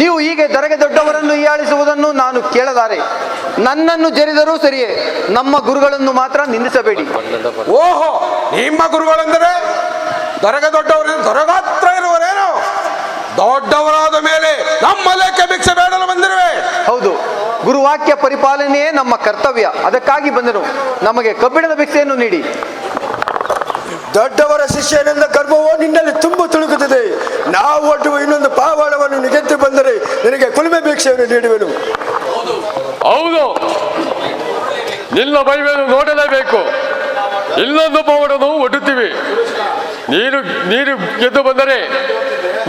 ನೀವು ಹೀಗೆ ದೊರೆಗೆ ದೊಡ್ಡವರನ್ನು ಹೀಯಾಳಿಸುವುದನ್ನು ನಾನು ಕೇಳಲಾರೆ. ನನ್ನನ್ನು ಜರಿದರೂ ಸರಿಯೇ, ನಮ್ಮ ಗುರುಗಳನ್ನು ಮಾತ್ರ ನಿಂದಿಸಬೇಡಿ. ಓಹೋ, ನಿಮ್ಮ ಗುರುಗಳೆಂದರೆ ದೊರೆಗೆ ದೊಡ್ಡವರು, ದೊರೆಗಾತ್ರ ಇರುವರೇನು? ದೊಡ್ಡವರಾದ ಮೇಲೆ ನಮ್ಮ ಲೆಕ್ಕ ಭಿಕ್ಷೆ ಬೇಡಲು ಬಂದಿರುವೆ. ಹೌದು, ಗುರುವಾಕ್ಯ ಪರಿಪಾಲನೆಯೇ ನಮ್ಮ ಕರ್ತವ್ಯ. ಅದಕ್ಕಾಗಿ ಬಂದನು. ನಮಗೆ ಕಬ್ಬಿಣದ ಭಿಕ್ಷೆಯನ್ನು ನೀಡಿ. ದೊಡ್ಡವರ ಶಿಷ್ಯನೆಂದ ಗರ್ಭವು ನಿನ್ನಲ್ಲಿ ತುಂಬು ತುಳುಕುತ್ತದೆ. ನಾವು ಒಟ್ಟುವ ಇನ್ನೊಂದು ಪಾವಾಡವನ್ನು ನಿಗೆದ್ದು ಬಂದರೆ ನಿನಗೆ ಕುಲುಮೆ ಭಿಕ್ಷೆಯನ್ನು ನೀಡುವೆನು. ಹೌದು, ನಿನ್ನ ಮೈಮೇಲೆ ನೋಡಲೇಬೇಕು. ಇಲ್ಲೊಂದು ಪೌಡನ್ನು ಒಡ್ಡುತ್ತೀವಿ. ನೀನು ಗೆದ್ದು ಬಂದರೆ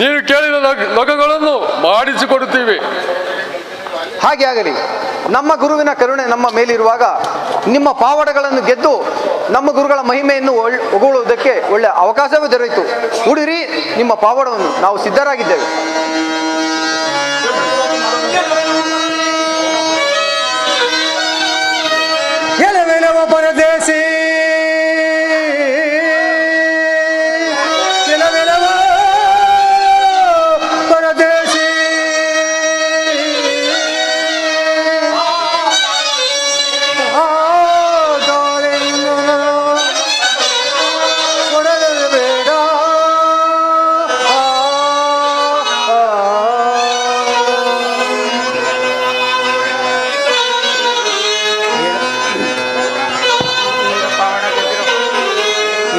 ನೀನು ಕೇಳಿದ ನೊಗಗಳನ್ನು ಮಾಡಿಸಿಕೊಡುತ್ತೀವಿ. ಹಾಗೆ ಆಗಲಿ. ನಮ್ಮ ಗುರುವಿನ ಕರುಣೆ ನಮ್ಮ ಮೇಲಿರುವಾಗ ನಿಮ್ಮ ಪಾವಡಗಳನ್ನು ಗೆದ್ದು ನಮ್ಮ ಗುರುಗಳ ಮಹಿಮೆಯನ್ನು ಹೊಗಳುವುದಕ್ಕೆ ಒಳ್ಳೆ ಅವಕಾಶವೇ ದೊರೆಯಿತು. ಉಡಿರಿ ನಿಮ್ಮ ಪಾವಡವನ್ನು, ನಾವು ಸಿದ್ಧರಾಗಿದ್ದೇವೆ. ಎಲವೆಲವ ಪರದೇಶಿ, ಎಲವೆಲವ ಪರದೇಶಿ, ಕೊಡಲು ಬೇಡ.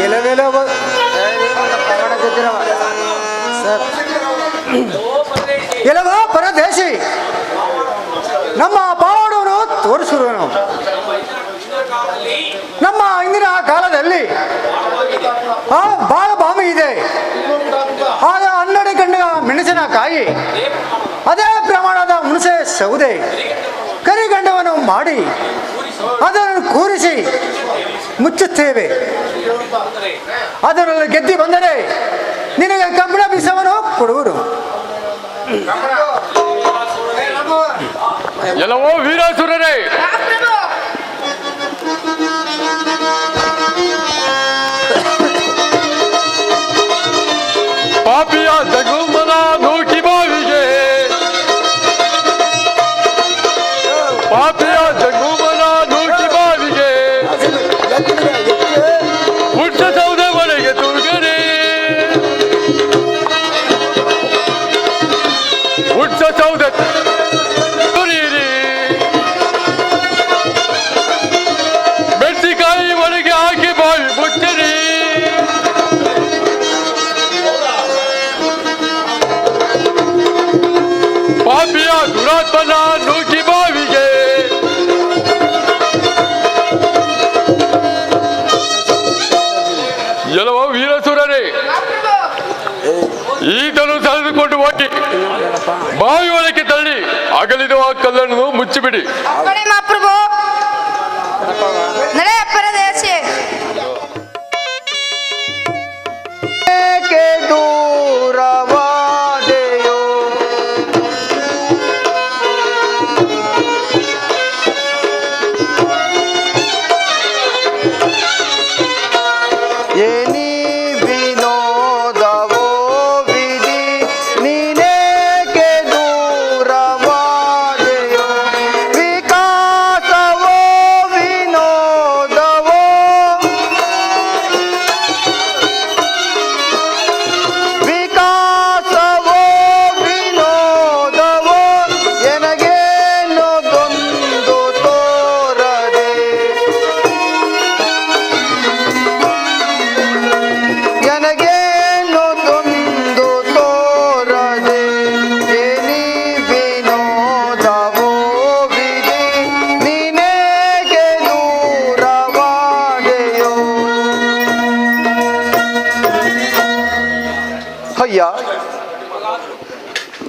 ಎಲವೆಲವ ಎಲವ ಪರದೇಶಿ, ನಮ್ಮ ಪಾವಡವನ್ನು ತೋರಿಸುವನು. ನಮ್ಮ ಇಂದಿನ ಕಾಲದಲ್ಲಿ ಬಾಳ ಬಾಮಿ ಇದೆ. ಆಗ 12 ಗಂಡ ಮೆಣಸಿನಕಾಯಿ, ಅದೇ ಪ್ರಮಾಣದ ಹುಣಸೆ ಸೌದೆ, ಕರಿಗಂಡವನ್ನು ಮಾಡಿ ಅದನ್ನು ಕೂರಿಸಿ ಮುಚ್ಚುತ್ತೇವೆ. ಅದರಲ್ಲಿ ಗೆದ್ದಿ ಬಂದರೆ ನಿನಗೆ ಕಬ್ಬಿಣ ಬೀಸವನ್ನು ಕೊಡುವರು. ಎಲ್ಲವೋ ವೀರಾಸುರರೇ, ಪಾಪಿಯ ಜಗುಮನ ನೂಕಿ ಬಾವಿಗೆ, ಪಾಪಿಯ ಜಗುಮನ ನೂಕಿ ಬಾವಿಗೆ, ಹುಟ್ಟ ಸೌದೆ ಒಳಗೆ ತುಳ್ಗರೆ, ಹುಟ್ಟ ಸೌದೆ ತುರಿಯಿರಿ, ಮೆಣಸಿಕಾಯಿ ಒಳಗೆ ಹಾಕಿ ಬಾವಿ ಮುಚ್ಚಿರಿ. ಪಾಪಿಯ ದುರಾತ್ಮನ ನೂಕಿ ಬಾವಿಗೆ, ಎಲ್ಲವೋ ವೀರಸುರರೇ, ಈತನು ಸೆಳೆದುಕೊಂಡು ಹೋಗಿ ಬಾವಿ ಒಳಗೆ ತಳ್ಳಿ ಅಗಲಿರುವ ಕಲ್ಲನ್ನು ಮುಚ್ಚಿಬಿಡಿ. ಮಹಾಪ್ರಭು, ನಡೆ ಪರದೇಶಿ. ಏಕೆ ದೂರವಾದೆಯೋ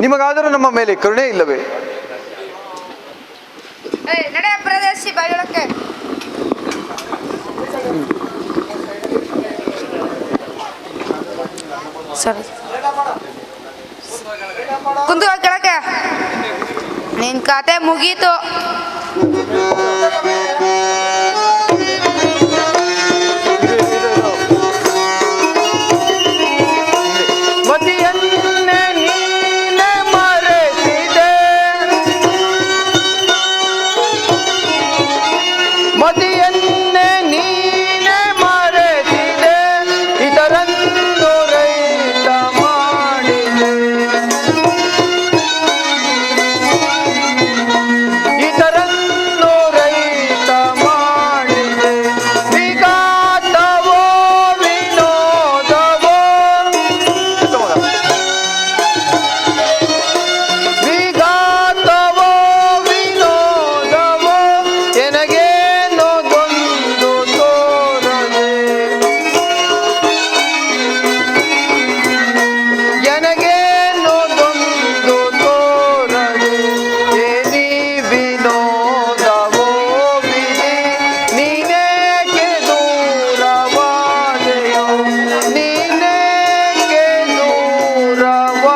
ನಿಮಗಾದರೂ ನಮ್ಮ ಮೇಲೆ ಕರುಣೆ ಇಲ್ಲವೇ? ನಡೆ ಪ್ರದೇಶಿ ಬಾಗಿಲಕ್ಕೆ. ಸರಿ ಕುಂತು ಕೆಳಕ್ಕೆ. ನಿನ್ ಕತೆ ಮುಗೀತು. ಮತಿಯನ್ನೇ ನೀನೆ ಮರೆತಿದೆ, ಮತಿಯನ್ನೇ ನೀನೆ ಮರೆತಿದೆ, ಇದರನ್ನು ರೈತ ಮಾಡಿದೆ, ಇದರನ್ನು ರೈತ ಮಾಡಿದೆ. ವಿಘಾತವೋ ವಿನೋದವೋ, ವಿಘಾತವೋ ವಿನೋದವೋ ಎನಗೇನೋ ಗೊಂದು ತೋರದೆ, ಎನಗೇನೋ ಗೊಂದು ತೋರದೆ. ಏನಿ ವಿನೋದವೋ ವಿಧಿ, ನೀನೇಕೆ ದೂರವಾದೆಯೋ, ನೀನೇಕೆ ದೂರವಾದೆಯೋ.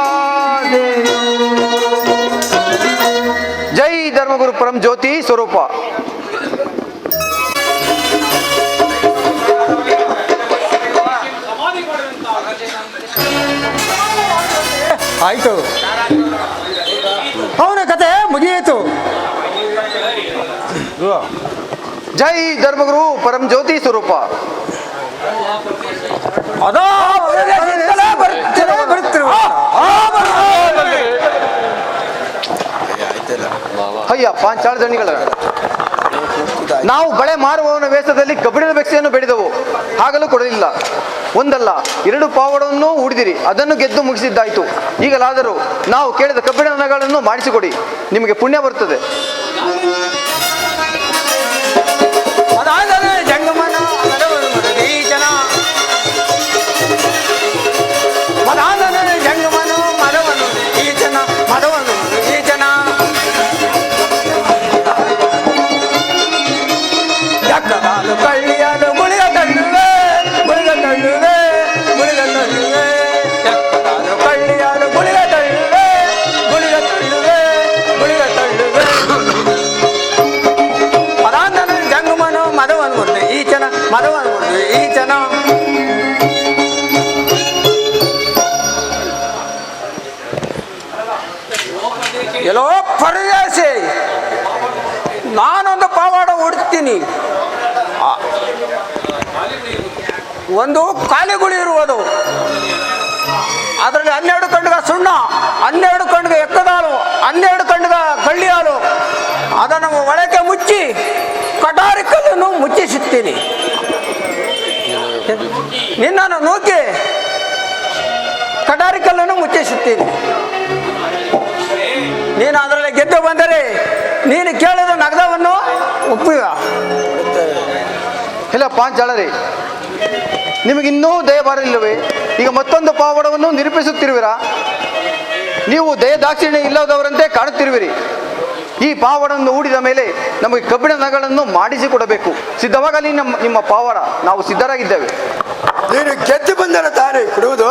ಜೈ ಧರ್ಮಗುರು ಪರಂ ಜ್ಯೋತಿ ಸ್ವರೂಪ. ಆಯ್ತು, ಅವನ ಕತೆ ಮುಗಿಯಿತು. ಜೈ ಧರ್ಮಗುರು ಪರಂ ಜ್ಯೋತಿ ಸ್ವರೂಪ. ಅದೋ ಬರುತ್ತಿರುವ ಅಯ್ಯ ಪಾಂಚಾಳ ದಣಿಗಳ, ನಾವು ಬಳೆ ಮಾರುವವನ ವೇಷದಲ್ಲಿ ಕಬ್ಬಿಣದ ಭಿಕ್ಷೆಯನ್ನು ಬೇಡಿದೆವು, ಹಾಗಲೂ ಕೊಡಲಿಲ್ಲ. ಒಂದಲ್ಲ ಎರಡು ಪಾವಡವನ್ನು ಹೂಡಿದಿರಿ, ಅದನ್ನು ಗೆದ್ದು ಮುಗಿಸಿದ್ದಾಯ್ತು. ಈಗಲಾದರೂ ನಾವು ಕೇಳಿದ ಕಬ್ಬಿಣದ ನಗಳನ್ನು ಮಾಡಿಸಿಕೊಡಿ, ನಿಮಗೆ ಪುಣ್ಯ ಬರುತ್ತದೆ. ಅದಾದರೆ ಜಂಗಮನ ಮದವನ್ನು ಮರುಗೀಚನ, ಅದಾದರೆ ಜಂಗಮನ ಮದವನ್ನು ಈಚನ, ಮದವನ್ನು ಈಚನ. ಎಕ್ಕದಾಲು ಕಳ್ಳಿಯಾಲು ಗುಳಿಗ ತಳ್ಳುವೆ, ಗುಳಿಗ ತಳ್ಳುವೆ, ಗುಳಿಗ ತಳ್ಳುವೆ. ಎಕ್ಕದಾಲು ಕಳ್ಳಿಯಾಲು ಗುಳಿಗ ತಳ್ಳುವೆ, ಗುಳಿಗ ತಳ್ಳುವೆ, ಗುಳಿಗ ತಳ್ಳುವೆ. ಅದಾಂದನ ಜಂಗಮನು ಮದವನ್ನು ಮುರಿದು ಈಚನ, ಮದವನ್ನು ಮುರಿದು ಈಚನ. ಎಲ್ಲೋ ಪರದೇಶಿ, ನಾನೊಂದು ಪಾವಾಡ ಉಡ್ತೀನಿ. ಒಂದು ಕಾಲಿಗುಳಿ ಇರುವುದು, ಅದರಲ್ಲಿ 12 ಕಂಡ್ಗ ಸುಣ್ಣ, 12 ಕಂಡ್ಗ ಎಕ್ಕದಾಲು, 12 ಕಂಡ್ಗ ಕಳ್ಳಿ ಹಾಲು. ಅದನ್ನು ಒಳಕ್ಕೆ ಮುಚ್ಚಿ ಕಟಾರಿ ಕಲ್ಲನ್ನು ಮುಚ್ಚಿಸುತ್ತೀನಿ. ನಿನ್ನನ್ನು ನೂಕಿ ಕಟಾರಿ ಕಲ್ಲನ್ನು ಮುಚ್ಚಿಸುತ್ತೀನಿ. ನೀನು ಅದರಲ್ಲಿ ಗೆದ್ದು ಬಂದರೆ ನೀನು ಕೇಳಿದ ನಗದವನ್ನು ಒಪ್ಪುವ. ಇಲ್ಲ ಪಾಂಚಾಳರೇ, ನಿಮಗಿನ್ನೂ ದಯ ಬರಲಿಲ್ಲವೇ? ಈಗ ಮತ್ತೊಂದು ಪಾವಡವನ್ನು ನಿರೂಪಿಸುತ್ತಿರುವಿರಾ? ನೀವು ದಯ ದಾಕ್ಷಿಣ್ಯ ಇಲ್ಲದವರಂತೆ ಕಾಣುತ್ತಿರುವಿರಿ. ಈ ಪಾವಡವನ್ನು ಹೂಡಿದ ಮೇಲೆ ನಮಗೆ ಕಬ್ಬಿಣ ನಗಳನ್ನು ಮಾಡಿಸಿಕೊಡಬೇಕು. ಸಿದ್ಧವಾಗಲಿ ನಿಮ್ಮ ಪಾವಡ, ನಾವು ಸಿದ್ಧರಾಗಿದ್ದೇವೆ. ನೀನು ಗೆದ್ದು ಬಂದರೆ ತಾನೇ ಕೊಡುವುದು.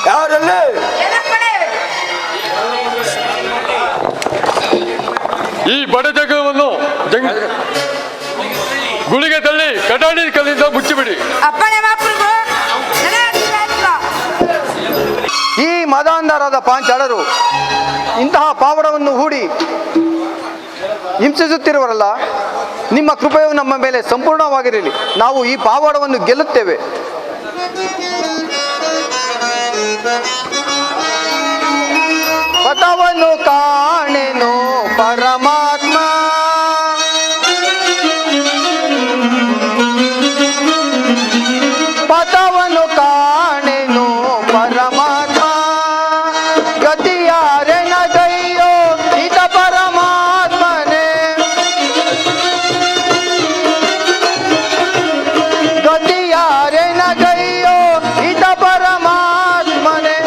ಯಾರಲ್ಲೇ ಈ ಬಡ ಜಗವನ್ನು ಗುಳಿಗೆ ತಳ್ಳಿ ಕಟಾಡಿ ಕಲ್ಲಿಂದ ಮುಚ್ಚಿಬಿಡಿ. ಅಪ್ಪಣೆ ಮಹಾಪ್ರಭು. ಈ ಮದಾಂಧರಾದ ಪಾಂಚಾಳರು ಇಂತಹ ಪಾವಡವನ್ನು ಹೂಡಿ ಹಿಂಸಿಸುತ್ತಿರುವರಲ್ಲ, ನಿಮ್ಮ ಕೃಪೆಯು ನಮ್ಮ ಮೇಲೆ ಸಂಪೂರ್ಣವಾಗಿರಲಿ. ನಾವು ಈ ಪಾವಡವನ್ನು ಗೆಲ್ಲುತ್ತೇವೆ. ಪಥವನ್ನು ಕಾಣೆನು ಪರಮಾತ್ಮ, ಪಥವನ್ನು ಕಾಣೆನು ಪರಮಾತ್ಮ. ಗತಿಯಾರೆನದಯ್ಯೋ ಇತ ಪರಮಾತ್ಮನೇ, ಗತಿಯಾರೆನದಯ್ಯೋ ಇತ ಪರಮಾತ್ಮನೇ.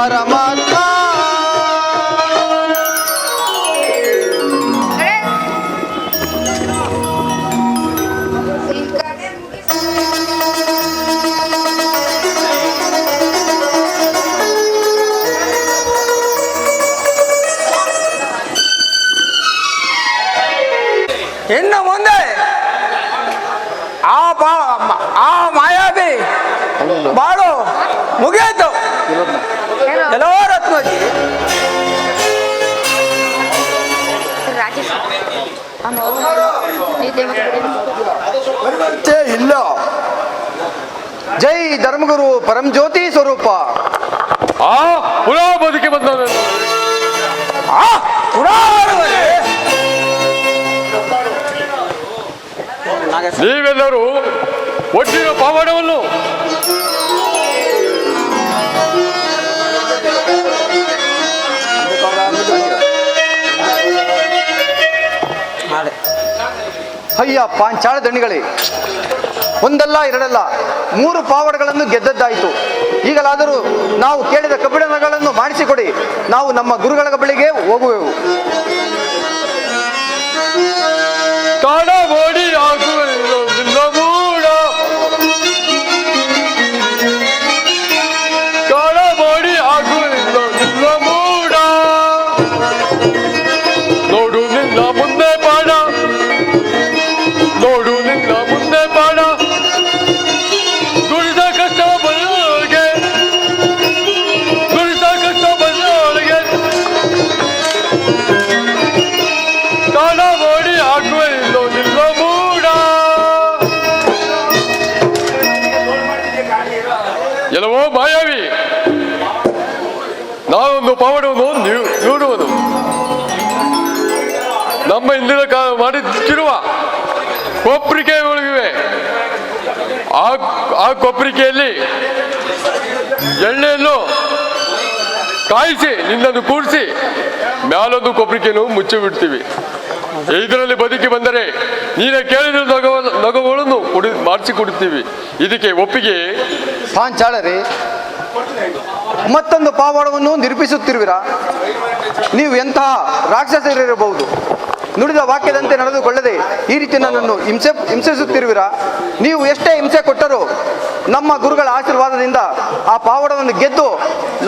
ಪರಮಾತ್ಮ. ಇನ್ನು ಮುಂದೆ ಆ ಮಾಯಾವಿ ಬಾಳು ಮುಗಿಯಿತು. ಎಲ್ಲೋ ರತ್ನಜಿ ಬರುವಂತೆ ಇಲ್ಲ. ಜೈ ಧರ್ಮಗುರು ಪರಂಜ್ಯೋತಿ ಸ್ವರೂಪ. ಪುನಃ ಬದುಕಿ ಬಂದ ನೀವೆಲ್ಲರೂ ಒಟ್ಟಿನ ಪವಾಡವನ್ನು ಅಯ್ಯ ಪಾಂಚಾಳ ದಂಡಿಗಳೇ, ಒಂದಲ್ಲ ಎರಡಲ್ಲ 3 ಪಾವಡಗಳನ್ನು ಗೆದ್ದದ್ದಾಯಿತು. ಈಗಲಾದರೂ ನಾವು ಕೇಳಿದ ಕಬ್ಬಿಣಗಳನ್ನು ಮಾಡಿಸಿಕೊಡಿ, ನಾವು ನಮ್ಮ ಗುರುಗಳ ಬಳಿಗೆ ಹೋಗುವೆವು. ಕಾಡ ಮಾಡಿ ಆಗುವುದಿಲ್ಲ ಮೂಡ, ಕಾಡ ಮಾಡಿ ಆಗುವುದಿಲ್ಲ ಮೂಡ, ನೋಡು ನಿನ್ನ ಮುಂದೆ ಪಾಡ, ನೋಡು ನಿನ್ನ ಮುಂದೆ ಪಾಡ, ದುಡಿದ ಕಷ್ಟ ಬರೋರಿಗೆ, ದುಡಿದ ಕಷ್ಟ ಬರೋರಿಗೆ, ಕಾಡ ಮಾಡಿ ಆಗುವುದಿಲ್ಲ ನಿಲ್ಲ ಮೂಡ. ಎಲ್ಲವೋ ಮಾಯಾವಿ, ನಾವೊಂದು ಪವಾಡವನ್ನು ನೀಡುವುದು. ನಮ್ಮ ಹಿಂದಿನ ಕಾಲ ಮಾಡುತ್ತಿರುವ ಕೊಪ್ಪರಿಕೆಗಳಿವೆ. ಆ ಕೊಪ್ಪರಿಕೆಯಲ್ಲಿ ಎಣ್ಣೆಯನ್ನು ಕಾಯಿಸಿ ನಿನ್ನನ್ನು ಕೂರಿಸಿ ಮ್ಯಾಲೊಂದು ಕೊಪ್ಪರಿಕೆಯನ್ನು ಮುಚ್ಚಿ ಬಿಡ್ತೀವಿ. ಇದರಲ್ಲಿ ಬದುಕಿ ಬಂದರೆ ನೀನು ಕೇಳಿದ ನಗವನ್ನು ಮಾಡಿಸಿ ಕೊಡುತ್ತೀವಿ. ಇದಕ್ಕೆ ಒಪ್ಪಿಗೆ? ಪಾಂಚಾಳರೇ, ಮತ್ತೊಂದು ಪಾವಡವನ್ನು ನಿರೂಪಿಸುತ್ತಿರುವಿರಾ? ನೀವು ಎಂತಹ ರಾಕ್ಷಸರಿರಬಹುದು? ನುಡಿದ ವಾಕ್ಯದಂತೆ ನಡೆದುಕೊಳ್ಳದೆ ಈ ರೀತಿ ನನ್ನನ್ನು ಹಿಂಸಿಸುತ್ತಿರುವಿರಾ? ನೀವು ಎಷ್ಟೇ ಹಿಂಸೆ ಕೊಟ್ಟರೂ ನಮ್ಮ ಗುರುಗಳ ಆಶೀರ್ವಾದದಿಂದ ಆ ಪಾವಡವನ್ನು ಗೆದ್ದು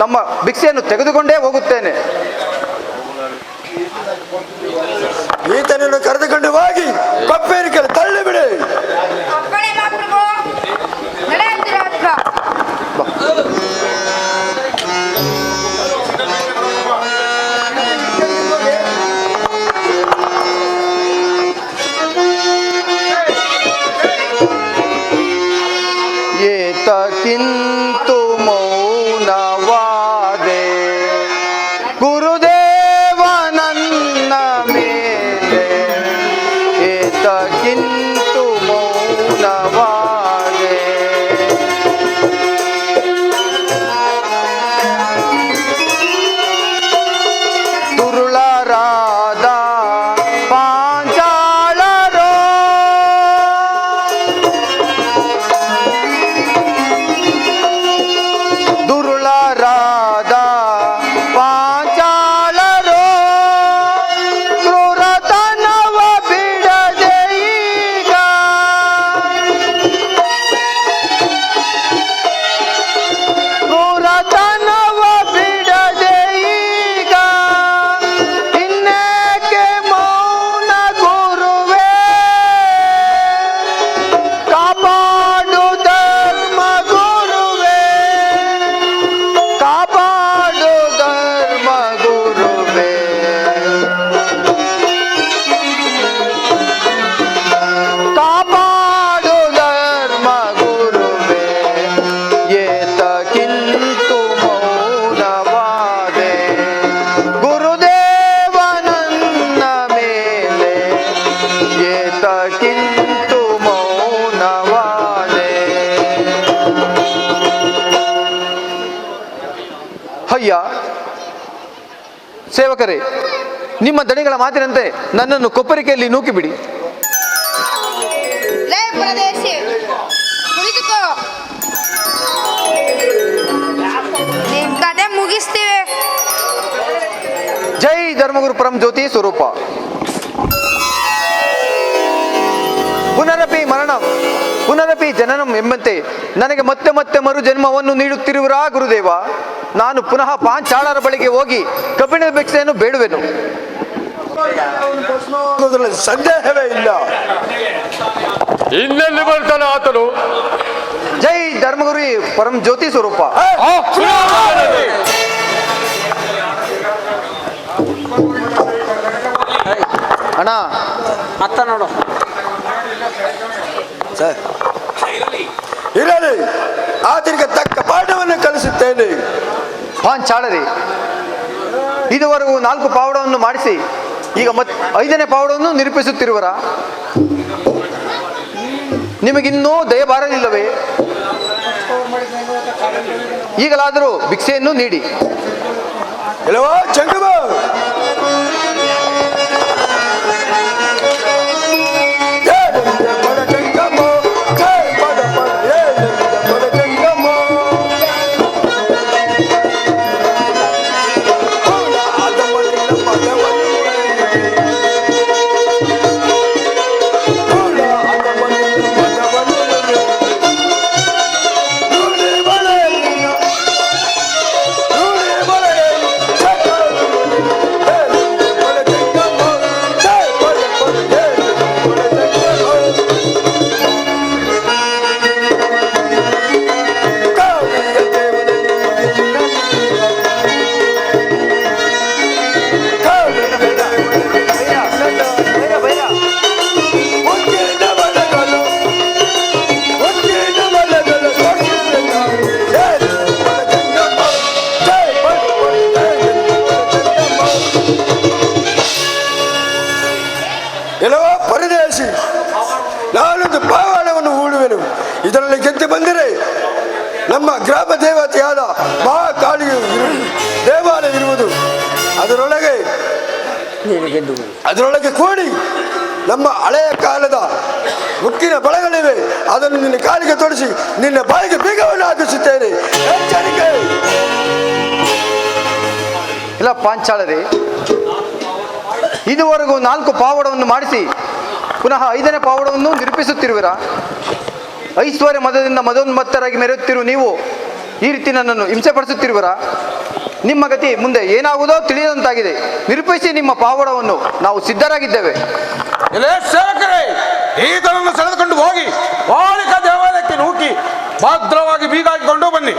ನಮ್ಮ ಭಿಕ್ಷೆಯನ್ನು ತೆಗೆದುಕೊಂಡೇ ಹೋಗುತ್ತೇನೆ. ಈತನನ್ನು ಕರೆದುಕೊಂಡು ಹೋಗಿ ಕೊಪ್ಪೇರಿಕೆಯಲ್ಲಿ ತಳ್ಳಿಬಿಡಿ. ಏತಕ್ಕಿಂತು ಮೌನವಾದೆ ಗುರುದೇವ ನನ್ನ ಮೇಲೆ, ಏತಕ್ಕಿಂತು ಮೌನವಾದೆ. ದುರುಳರಾದ ಪಾಂಚಾಳರೋ, ದುರುಳರಾದ ಪಾಂಚಾಳರೋ, ಕ್ರೂರತನವ ಬಿಡದೆ ಈಗ, ಕ್ರೂರತನವ ಬಿಡದೆ ಈಗ, ಇನ್ನೇಕೆ ಮೌನ ಗುರುವೇ, ಕಾಪಾಡು ಧರ್ಮ ಗುರುವೇ, ಕಾಪಾಡು ಧರ್ಮ ಗುರುವೇ. ಕಾಪಾಡು ಧರ್ಮ ಗುರುವೇ, ಏತಕ್ಕಿಂತು ಮೌನವಾದೆ ಗುರುದೇವ ನನ್ನ ಮೇಲೆ, ಏತಕ್ಕಿಂತು ಮೌನವಾದೆ. ಅಯ್ಯ ಸೇವಕರೇ, ನಿಮ್ಮ ದಣಿಗಳ ಮಾತಿನಂತೆ ನನ್ನನ್ನು ಕೊಪ್ಪರಿಕೆಯಲ್ಲಿ ನೂಕಿಬಿಡಿ. ಲೇ ಪ್ರದೇಶಿ, ಕುಳಿತುಕೋ. ನಿನ್ ಕತೆ ಮುಗಿಸ್ತೀನಿ. ಧರ್ಮಗುರು ಪರಂ ಜ್ಯೋತಿ ಸ್ವರೂಪ. ಪುನರಪಿ ಮರಣಂ ಪುನರಪಿ ಜನನಂ ಎಂಬಂತೆ ನನಗೆ ಮತ್ತೆ ಮತ್ತೆ ಮರು ಜನ್ಮವನ್ನು ನೀಡುತ್ತಿರುವಿರಾ ಗುರುದೇವ. ನಾನು ಪುನಃ ಪಾಂಚಾಳರ ಬಳಿಗೆ ಹೋಗಿ ಕಬ್ಬಿಣದ ಭಿಕ್ಷೆಯನ್ನು ಬೇಡುವೆನು. ಅನ್ನೋದ್ರಲ್ಲಿ ಸಂದೇಹವೇ ಇಲ್ಲ. ಇನ್ನೆಲ್ಲಿ ಬರ್ತಾನೆ ಆತನು? ಜೈ ಧರ್ಮಗುರು ಪರಂ ಜ್ಯೋತಿ ಸ್ವರೂಪ. ಅಣ್ಣ ಅತ್ತ ನೋಡು. ಸರ್ ಇರಲಿ, ಆತನಿಗೆ ತಕ್ಕ ಪಾಠವನ್ನು ಕಲಿಸುತ್ತೇನೆ. ಪಾಂಚಾಳರಿ, ಇದುವರೆಗೂ 4 ಪಾವಡವನ್ನು ಮಾಡಿಸಿ ಈಗ 5ನೇ ಪಾವಡವನ್ನು ನಿರೂಪಿಸುತ್ತಿರುವರ? ನಿಮಗಿನ್ನೂ ದಯ ಬಾರಲಿಲ್ಲವೇ? ಈಗಲಾದರೂ ಭಿಕ್ಷೆಯನ್ನು ನೀಡಿ. ಇಲ್ಲವಾ ಜಂಗಮ, ಎಲ್ಲವೋ ಪರದೇಶಿ, ನಾನೊಂದು ಪಾವಾಡವನ್ನು ಹೂಡುವೆನು. ಇದರಲ್ಲಿ ಗೆದ್ದು ಬಂದರೆ ನಮ್ಮ ಗ್ರಾಮ ದೇವತೆಯಾದ ಮಹಾಕಾಳಿಯ ದೇವಾಲಯ ಇರುವುದು. ಅದರೊಳಗೆ ಕೂಡಿ ನಮ್ಮ ಹಳೆಯ ಕಾಲದ ಮುಕ್ಕಿನ ಬಳೆಗಳಿವೆ, ಅದನ್ನು ನಿನ್ನ ಕಾಲಿಗೆ ತೊಡಿಸಿ ನಿನ್ನ ಬಾಯಿಗೆ ಬೀಗವನ್ನು ಹಾಕಿಸುತ್ತೇನೆ. ಎಚ್ಚರಿಕೆ. ಇಲ್ಲ ಪಾಂಚಾಳರೇ, ಇದುವರೆಗೂ 4 ಪಾವಡವನ್ನು ಮಾಡಿಸಿ ಪುನಃ 5ನೇ ಪಾವಡವನ್ನು ನಿರೂಪಿಸುತ್ತಿರುವಿರಾ? ಐಶ್ವರ್ಯ ಮದದಿಂದ ಮದೋನ್ಮತ್ತರಾಗಿ ಮೆರೆಯುತ್ತಿರುವ ನೀವು ಈ ರೀತಿ ನನ್ನನ್ನು ಹಿಂಸೆ ಪಡಿಸುತ್ತಿರುವಿರಾ? ನಿಮ್ಮ ಗತಿ ಮುಂದೆ ಏನಾಗುವುದೋ ತಿಳಿಯದಂತಾಗಿದೆ. ನಿರೂಪಿಸಿ ನಿಮ್ಮ ಪಾವಡವನ್ನು, ನಾವು ಸಿದ್ಧರಾಗಿದ್ದೇವೆ. ಸೇವಕರೇ, ಈತನನ್ನು ಸೆಳೆದುಕೊಂಡು ಹೋಗಿ ವಾಳಿಕ ದೇವಾಲಯಕ್ಕೆ ನೂಕಿ ಭದ್ರವಾಗಿ ಬೀಗ ಹಾಕಿಕೊಂಡು ಬನ್ನಿ.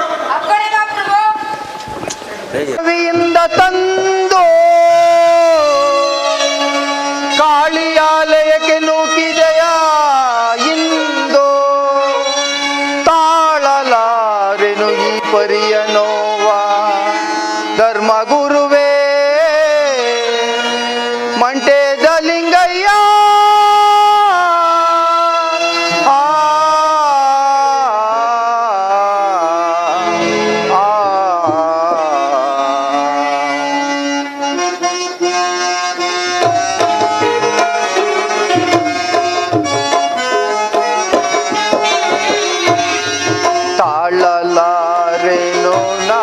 ಕವಿಯಿಂದ ತಂದು ಕಾಳಿಯಾಲಯಕ್ಕೆ ನೂಕಿದೆಯಾ ಇಂದು, ತಾಳಲಾರೆನು ಈ ಪರಿಯ ನೋವ. ಧರ್ಮಗುರುವೇ ಮಂಟೇದ ಲಿಂಗಯ್ಯ, ತಾಳಲಾರೆನು ನಾ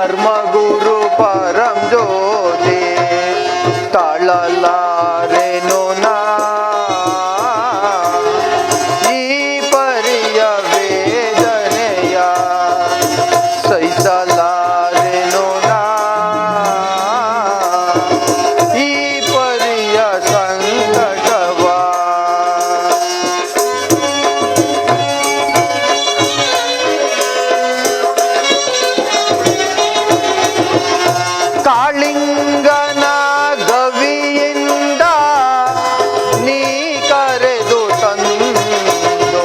ಧರ್ಮಗುರು ಪರಂ ಜ್ಯೋತಿ ತಾಳಲಾರೆನು ನಾ ಈ ಪರಿಯ ವೇದನೆಯ ಸಹಿಸಲಾರೆನು ನಾ ಈ ಪರಿಯ ಸಂಕಟವ ಕಾಳಿಂಗನ ಗವಿಯಿಂದ ನೀ ಕರೆದು ತಂದೋ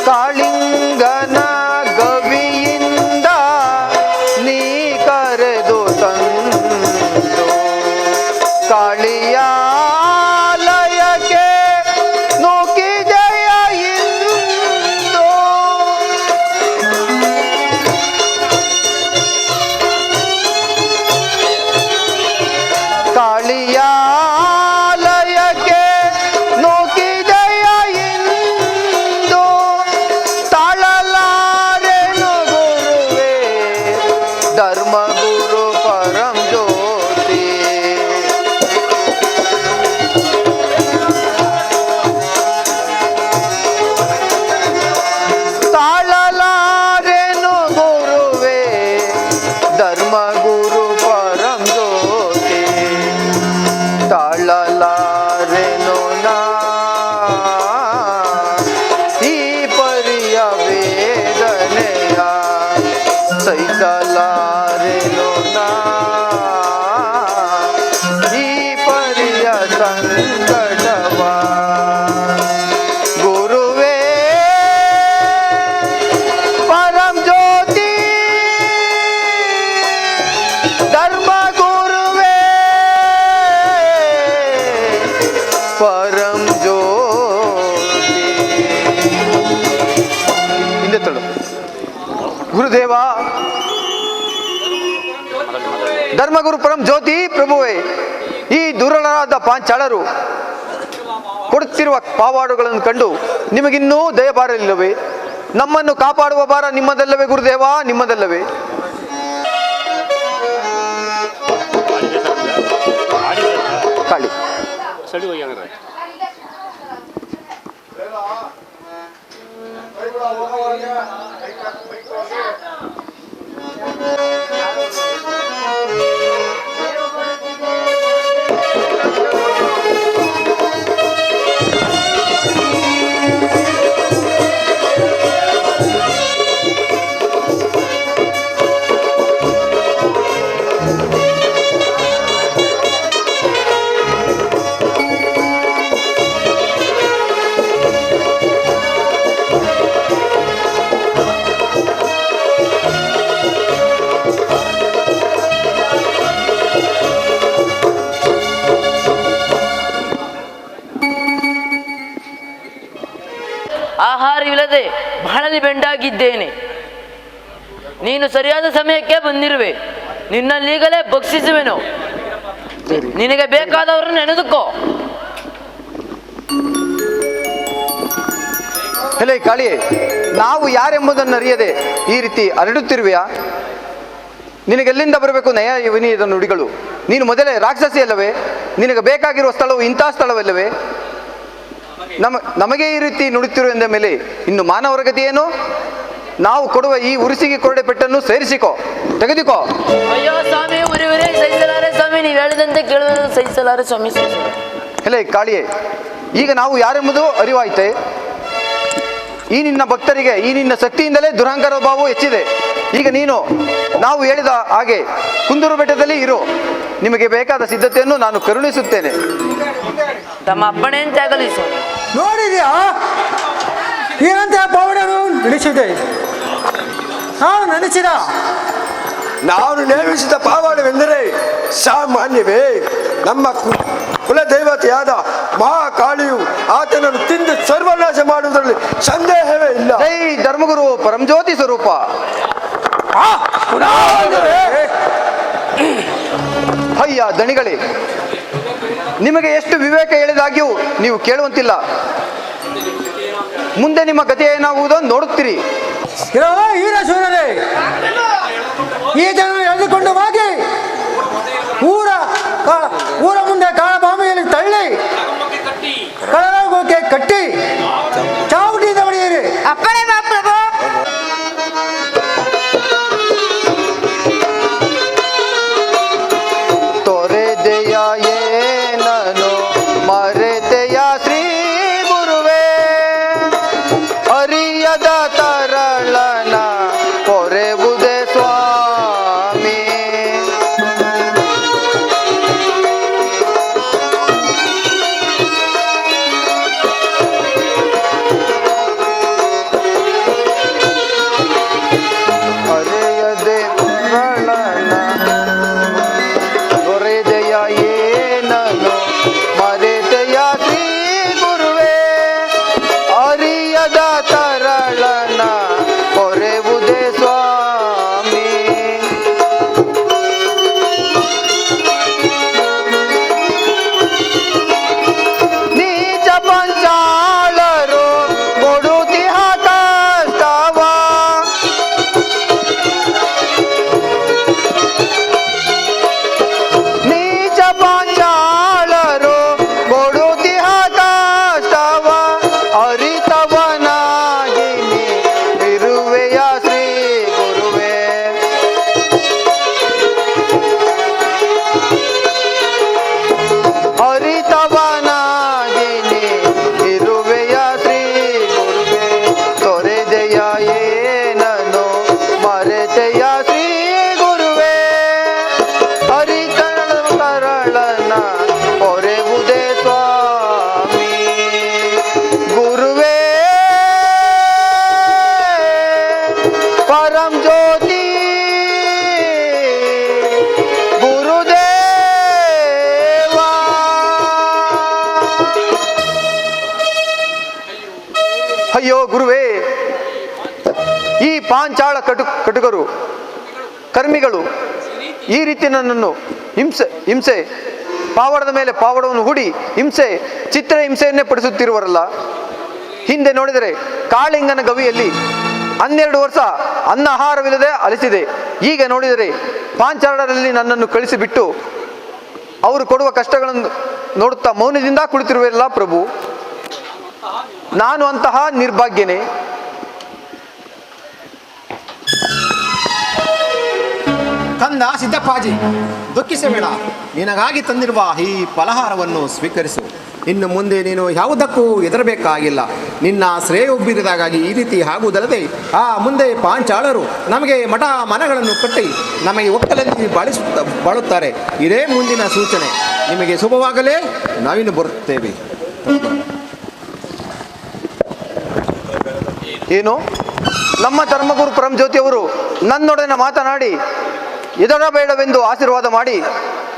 ಕಾಳಿಂಗನ ಗವಿಯಿಂದ ನೀ ಕರೆದು ತಂದೋ ಕಾಳಿಯಾಲಯಕ್ಕೆ ನೂಕಿದೆಯ ಇಂದು ಕಾಳಿಯಾಲಯಕ್ಕೆ ನೂಕಿದೆಯ ಇಂದು ತಾಳಲಾರೆನು ಗುರುವೇ ಧರ್ಮಗುರು ಪರಂ ಜ್ಯೋತಿ ತಾಳಲಾರೆನು ಗುರುವೇ ಧರ್ಮಗುರು ಪರಂ ಜ್ಯೋತಿ ತಾಳಲಾರೆನು ನಾ ಈ ಪರಿಯ ವೇದನೆಯ ಸಹಿಸಲಾರೆನು ನಾ ಈ ಪರಿಯ ಸಂಕಟವ ಗುರುವೇ ಪರಂ ಜ್ಯೋತಿ ಧರ್ಮ ಗುರುವೇ ಪರಂ ಜ್ಯೋತಿ ಹಿಂದೆ ತಳು ಗುರುದೇವ ಧರ್ಮಗುರು ಪರಂ ಜ್ಯೋತಿ ಪ್ರಭುವೇ ಈ ದುರ್ಬಲರಾದ ಪಾಂಚಾಳರು ಕೊಡುತ್ತಿರುವ ಪಾವಾಡುಗಳನ್ನು ಕಂಡು ನಿಮಗಿನ್ನೂ ದಯ ಬಾರಲಿಲ್ಲವೇ? ನಮ್ಮನ್ನು ಕಾಪಾಡುವ ಭಾರ ನಿಮ್ಮದಲ್ಲವೇ ಗುರುದೇವ, ನಿಮ್ಮದಲ್ಲವೇ? ಕಾಳಿ ಆಹಾರವಿಲ್ಲದೆ ಬಹಳನೇ ಬೆಂಡಾಗಿದ್ದೇನೆ. ನೀನು ಸರಿಯಾದ ಸಮಯಕ್ಕೆ ಬಂದಿರುವೆ. ನಿನ್ನಲ್ಲೀಗಲೇ ಭಕ್ಷಿಸುವೆನು. ನಿನಗೆ ಬೇಕಾದವರನ್ನು ನೆನೆದುಕೋ. ಎಲೆ ಕಾಳಿಯೇ, ನಾವು ಯಾರೆಂಬುದನ್ನು ಅರಿಯದೆ ಈ ರೀತಿ ಹರಡುತ್ತಿರುವೆಯಾ? ನಿನಗೆಲ್ಲಿಂದ ಬರಬೇಕು ನಯ ವಿನಯದ ನುಡಿಗಳು? ನೀನು ಮೊದಲೇ ರಾಕ್ಷಸಿ ಅಲ್ಲವೇ? ನಿನಗೆ ಬೇಕಾಗಿರುವ ಸ್ಥಳವು ಇಂಥ ಸ್ಥಳವಲ್ಲವೇ? ನಮಗೆ ಈ ರೀತಿ ನುಡಿತಿರುವೆಂದ ಮೇಲೆ ಇನ್ನು ಮಾನವರ ಗತಿ ಏನು? ನಾವು ಕೊಡುವ ಈ ಉರುಸಿಗೆ ಕೊರಡೆ ಪೆಟ್ಟನ್ನು ಸೇರಿಸಿಕೋ, ತೆಗೆದುಕೋ. ಅಯ್ಯೋ ಸ್ವಾಮಿ, ಉರಿವರೇ ಸಹಿಸಲಾರೆ ಸ್ವಾಮಿ. ನೀವು ಹೇಳಿದಂತೆ ಕೇಳುವುದು ಸಹಿಸಲಾರೆ ಸ್ವಾಮಿ. ಎಲೆ ಕಾಳಿಯೇ, ಈಗ ನಾವು ಯಾರೆಂಬುದು ಅರಿವಾಯ್ತೆ. ಈ ನಿನ್ನ ಭಕ್ತರಿಗೆ ಈ ನಿನ್ನ ಶಕ್ತಿಯಿಂದಲೇ ದುರಹಂಕಾರ ಭಾವವು ಹೆಚ್ಚಿದೆ. ಈಗ ನೀನು ನಾವು ಹೇಳಿದ ಹಾಗೆ ಕುಂದೂರು ಬೆಟ್ಟದಲ್ಲಿ ಇರು. ನಿಮಗೆ ಬೇಕಾದ ಸಿದ್ಧತೆಯನ್ನು ನಾನು ಕರುಣಿಸುತ್ತೇನೆ. ತಮ್ಮ ಅಪ್ಪಣೆಯಂತೆ ಆಗಲಿ ಸ್ವಾಮಿ. ನೋಡಿದ್ಯಾ ಏನಂತ ಪೌಡರು ನಡೆಸಿದೆ? ನಾವು ನೆನೆಸಿದ ನಾನು ನೇಮಿಸಿದ ಪಾವಾಡವೆಂದರೆ ಸಾಮಾನ್ಯವೇ? ನಮ್ಮ ಕುಲದೇವತೆಯಾದ ಮಹಾಕಾಳಿಯು ಆತನನ್ನು ತಿಂದು ಸರ್ವನಾಶ ಮಾಡುವುದರಲ್ಲಿ ಸಂದೇಹವೇ ಇಲ್ಲ. ಜೈ ಧರ್ಮಗುರು ಪರಂಜ್ಯೋತಿ ಸ್ವರೂಪ. ಅಯ್ಯ ದಣಿಗಳೇ, ನಿಮಗೆ ಎಷ್ಟು ವಿವೇಕ ಹೇಳಿದಾಗ್ಯೂ ನೀವು ಕೇಳುವಂತಿಲ್ಲ. ಮುಂದೆ ನಿಮ್ಮ ಗತಿ ಏನಾಗುವುದನ್ನು ನೋಡುತ್ತೀರಿ. ಈರಶೂರರೇ, ಈ ಜನ ಎಳೆದುಕೊಂಡು ಹೋಗಿ ಊರ ಮುಂದೆ ಕಾಳಭಾಮಿಯಲ್ಲಿ ತಳ್ಳಿ ಕಳಗೋಕೆ ಕಟ್ಟಿ ಚಾವುಟಿಯಿಂದ ಹೊಡೆಯಿರಿ. ಅಪ್ಪಣೆ ಬಾ ಪ್ರಭು. ತೊರೆದೆಯ ಏನನು ಮರೆತೆಯ ಶ್ರೀ ಗುರುವೇ, ಅರಿಯದ ತರಳನ ಕೊರೆವುದೇ ಸ್ವಾಮಿ. ಅರೆಯದೆ ತರಳನ ತೊರೆದೆಯ ಏನನು ಮರೆತೆಯ ಶ್ರೀ ಗುರುವೇ, ಅರಿಯದ ತರಳನ ಕೊರೆವುದೇ ಸ್ವಾಮಿ. ನೀಚ ಪಂಚಾಳರು ಕೊಡುತಿಹ ಕಷ್ಟವ, ನೀಚ ಪಾಂಚಾಳರು ಕೊಡುತಿಹ ಕಷ್ಟವ, ಅರಿತವನಾಗಿ ನೀ ಇರುವೆಯ ಶ್ರೀ ಗುರುವೇ. ಅರಿತವನಾಗಿ ನೀ ಇರುವೆಯ ಶ್ರೀ ಗುರುವೇ, ತೊರೆದೆಯ ಏನನು ಮರೆತೆಯ ಶ್ರೀ ಗುರುವೇ, ತರಳನ ಕೊರೆವುದೇ ಸ್ವಾಮಿ. ಗುರುವೇ ಪರಂ ಜ್ಯೋತಿ ಗುರುದೇವ. ಅಯ್ಯೋ ಗುರುವೇ, ಈ ಪಾಂಚಾಳ ಕಟುಕರು ಕರ್ಮಿಗಳು ಈ ರೀತಿ ನನ್ನನ್ನು ಹಿಂಸೆ ಪಾವಡದ ಮೇಲೆ ಪಾವಡವನ್ನು ಹೂಡಿ ಚಿತ್ರ ಹಿಂಸೆಯನ್ನೇ ಪಡಿಸುತ್ತಿರುವರಲ್ಲ. ಹಿಂದೆ ನೋಡಿದರೆ ಕಾಳಿಂಗನ ಗವಿಯಲ್ಲಿ 12 ವರ್ಷ ಅನ್ನ ಆಹಾರವಿಲ್ಲದೆ ಅಲಿಸಿದೆ. ಈಗ ನೋಡಿದರೆ ಪಾಂಚಾಳರಲ್ಲಿ ನನ್ನನ್ನು ಕಳಿಸಿಬಿಟ್ಟು ಅವರು ಕೊಡುವ ಕಷ್ಟಗಳನ್ನು ನೋಡುತ್ತಾ ಮೌನದಿಂದ ಕುಳಿತಿರುವೆಲ್ಲ ಪ್ರಭು. ನಾನು ಅಂತಹ ನಿರ್ಭಾಗ್ಯನೇ? ಕಂದ ಸಿದ್ದಪ್ಪಾಜಿ, ದುಃಖಿಸಬೇಡ. ನಿನಗಾಗಿ ತಂದಿರುವ ಈ ಫಲಹಾರವನ್ನು ಸ್ವೀಕರಿಸು. ಇನ್ನು ಮುಂದೆ ನೀನು ಯಾವುದಕ್ಕೂ ಹೆದರಬೇಕಾಗಿಲ್ಲ. ನಿನ್ನ ಶ್ರೇಯೋಭಿವೃದ್ಧಿಗಾಗಿ ಈ ರೀತಿ ಆಗುವುದಲ್ಲದೆ ಮುಂದೆ ಪಾಂಚಾಳರು ನಮಗೆ ಮಠ ಮನಗಳನ್ನು ಕಟ್ಟಿ ನಮಗೆ ಒಕ್ಕಲಲ್ಲಿ ಬಾಳುತ್ತಾರೆ. ಇದೇ ಮುಂದಿನ ಸೂಚನೆ. ನಿಮಗೆ ಶುಭವಾಗಲೇ. ನಾವಿನ್ನು ಬರುತ್ತೇವೆ. ಏನು, ನಮ್ಮ ಧರ್ಮಗುರು ಪರಂಜ್ಯೋತಿಯವರು ನನ್ನೊಡನೆ ಮಾತನಾಡಿ ಎದರಬೇಡವೆಂದು ಆಶೀರ್ವಾದ ಮಾಡಿ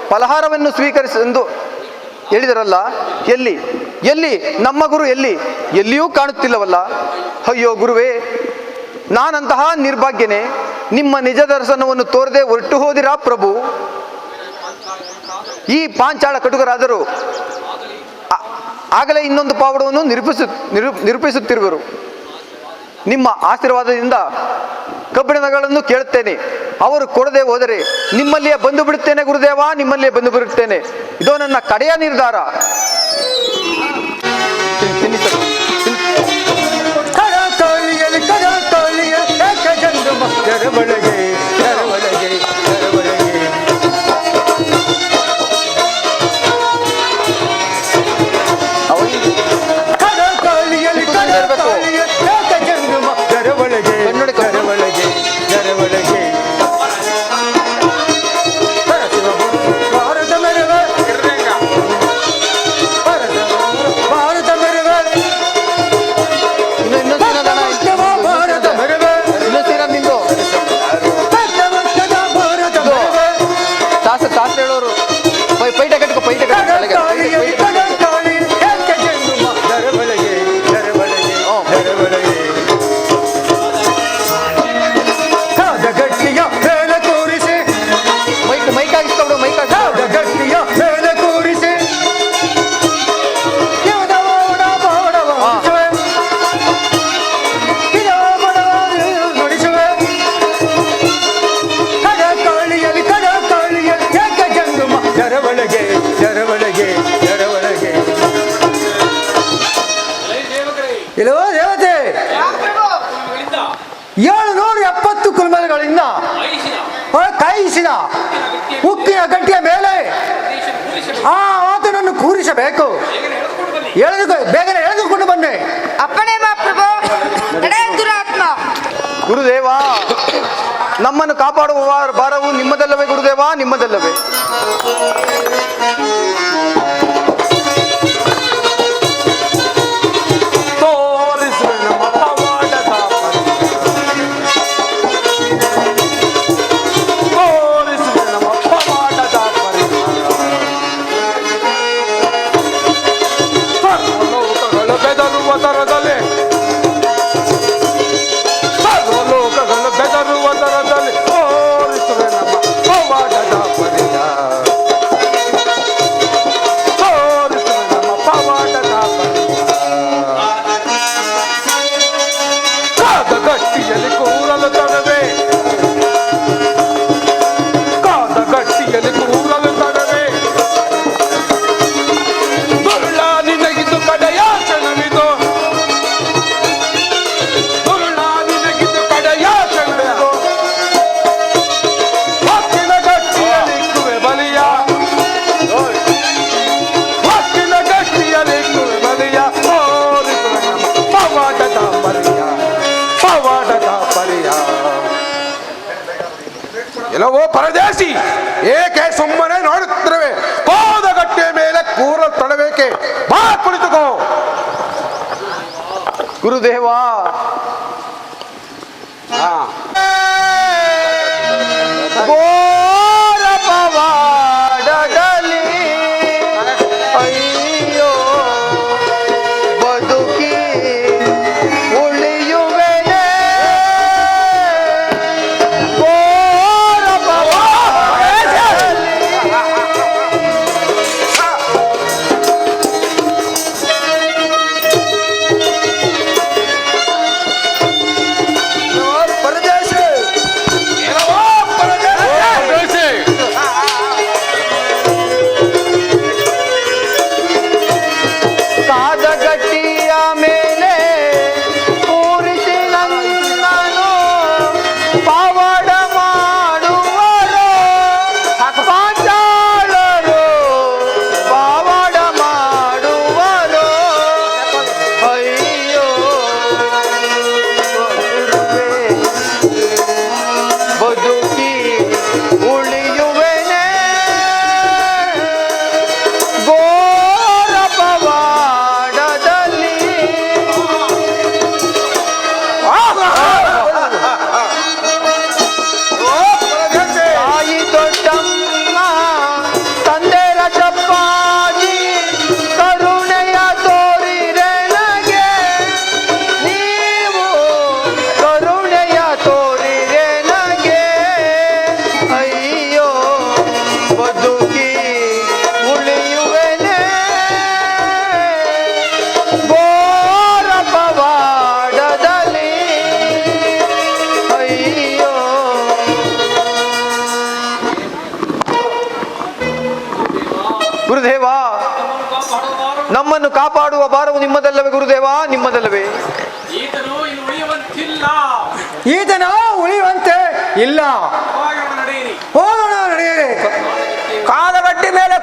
ಫಲಹಾರವನ್ನು ಸ್ವೀಕರಿಸೆಂದು ಹೇಳಿದರಲ್ಲ. ಎಲ್ಲಿ ನಮ್ಮ ಗುರು ಎಲ್ಲಿಯೂ ಕಾಣುತ್ತಿಲ್ಲವಲ್ಲ. ಅಯ್ಯೋ ಗುರುವೇ, ನಾನಂತಹ ನಿರ್ಭಾಗ್ಯನೇ? ನಿಮ್ಮ ನಿಜ ದರ್ಶನವನ್ನು ತೋರದೆ ಹೊರಟು ಹೋದಿರಾ ಪ್ರಭು. ಈ ಪಾಂಚಾಳ ಕಟುಕರಾದರು ಆಗಲೇ ಇನ್ನೊಂದು ಪಾವಡವನ್ನು ನಿರೂಪಿಸುತ್ತಿರುವರು. ನಿಮ್ಮ ಆಶೀರ್ವಾದದಿಂದ ಕಬ್ಬಿಣಗಳನ್ನು ಕೇಳುತ್ತೇನೆ. ಅವರು ಕೊಡದೆ ಹೋದರೆ ನಿಮ್ಮಲ್ಲಿಯೇ ಬಂದು ಬಿಡುತ್ತೇನೆ ಗುರುದೇವ, ನಿಮ್ಮಲ್ಲಿಯೇ ಬಂದು ಬಿಡುತ್ತೇನೆ. ಇದೋ ನನ್ನ ಕಡೆಯ ನಿರ್ಧಾರ. 770 ಕುಲುಮೆಗಳಿಂದ ಕಾಯಿಸಿದ ಉಕ್ಕಿನ ಗಟ್ಟಿಯ ಮೇಲೆ ಆ ಆತನನ್ನು ಕೂರಿಸಬೇಕು. ಬೇಗನೆ ಎಳೆದುಕೊಂಡು ಬನ್ನಿ. ಅಪ್ಪಣೆ ಮಹಾಪ್ರಭು. ನಡೆ ದುರಾತ್ಮ. ಗುರುದೇವ, ನಮ್ಮನ್ನು ಕಾಪಾಡುವ ಭಾರವು ನಿಮ್ಮದಲ್ಲವೇ ಗುರುದೇವ, ನಿಮ್ಮದಲ್ಲವೇ? ಎಲ್ಲವೋ ಪರದೇಶಿ, ಏಕೆ ಸುಮ್ಮನೆ ನೋಡುತ್ತಿರುವೆ? ಕೋದಗಟ್ಟೆಯ ಮೇಲೆ ಕೂರ ತಡಬೇಕೆ? ಬಾ, ಕುಳಿತುಕೋ. ಗುರುದೇವ, ಘೋರ ಪವಾಡದಲ್ಲಿ ಅಯ್ಯೋ ಬದುಕಿ ಉಳಿಯುವೆನೆ. ಘೋರ ಪವಾಡದಲ್ಲಿ ಪರದೇಶಿ, ಕಾದಗಟ್ಟಿಯ ಮೇಲೆ ಕೂರಿಸಿ ನನ್ನನು ಪವಾಡ ಮಾಡುವರು ಪಾಂಚಾಲರು, ಪವಾಡ ಮಾಡುವರು. ಅಯ್ಯೋ ಬದುಕಿ ಉಳಿಯುವೆನೆ. ಘೋರ ಪವಾಡದಲ್ಲಿ ತಾಯಿ ದೊಡ್ಡಮ್ಮ ತಂದೆ ರಜಪ್ಪಾಜಿ ಕರುಣೆಯ ತೋರಿರೆ ನನಗೆ, ನೀವು ಕರುಣೆಯ ತೋರಿರೆ ನನಗೆ. ಅಯ್ಯೋ ಬದುಕಿ ಉಳಿಯುವೆನೆ. ಘೋರ ಪವಾಡದಲ್ಲಿ ಅಯ್ಯೋ. ಗುರುದೇವ, ನಮ್ಮನ್ನು ಕಾಪಾಡುವ ಭಾರವು ನಿಮ್ಮದಲ್ಲವೇ ಗುರುದೇವ, ನಿಮ್ಮದಲ್ಲವೇ? ಈತನ ಉಳಿಯುವಂತೆ ಇಲ್ಲ. ಹೋಗೋಣ, ನಡೆಯಿರಿ. ಕಾದಗಟ್ಟಿ ಮೇಲೆ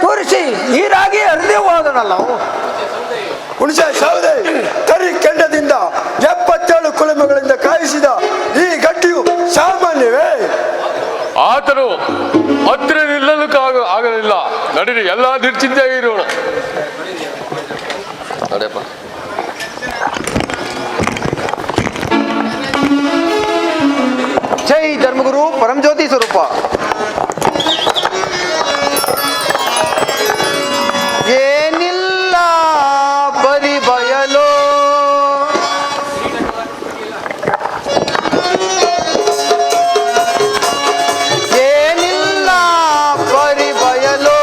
ಕೂರಿಸಿ ನೀರಾಗಿ ಹರಿದು ಹೋದನಲ್ಲ. ಹುಣಸೆ ಸೌದೆ ತರಿ ಕೆಂಡದಿಂದ 77 ಕುಲುಮೆಗಳಿಂದ ಕಾಯಿಸಿದ ಈ ಗಟ್ಟಿಯು ಸಾಮಾನ್ಯವೇ? ಆತನು ಹತ್ತಿರ ನಿಲ್ಲಲಿಕ್ಕೆ ಆಗಲಿಲ್ಲ. ನಡೀರಿ, ಎಲ್ಲ ನಿರ್ಚಿಂತೆಯಾಗಿ ಇರೋಣ. ನಡೆಯಪ್ಪ. ಜೈ ಧರ್ಮಗುರು ಪರಂಜ್ಯೋತಿ ಸ್ವರೂಪ. ಏನಿಲ್ಲ ಬರಿ ಬಯಲು, ಏನಿಲ್ಲ ಬರಿ ಬಯಲು.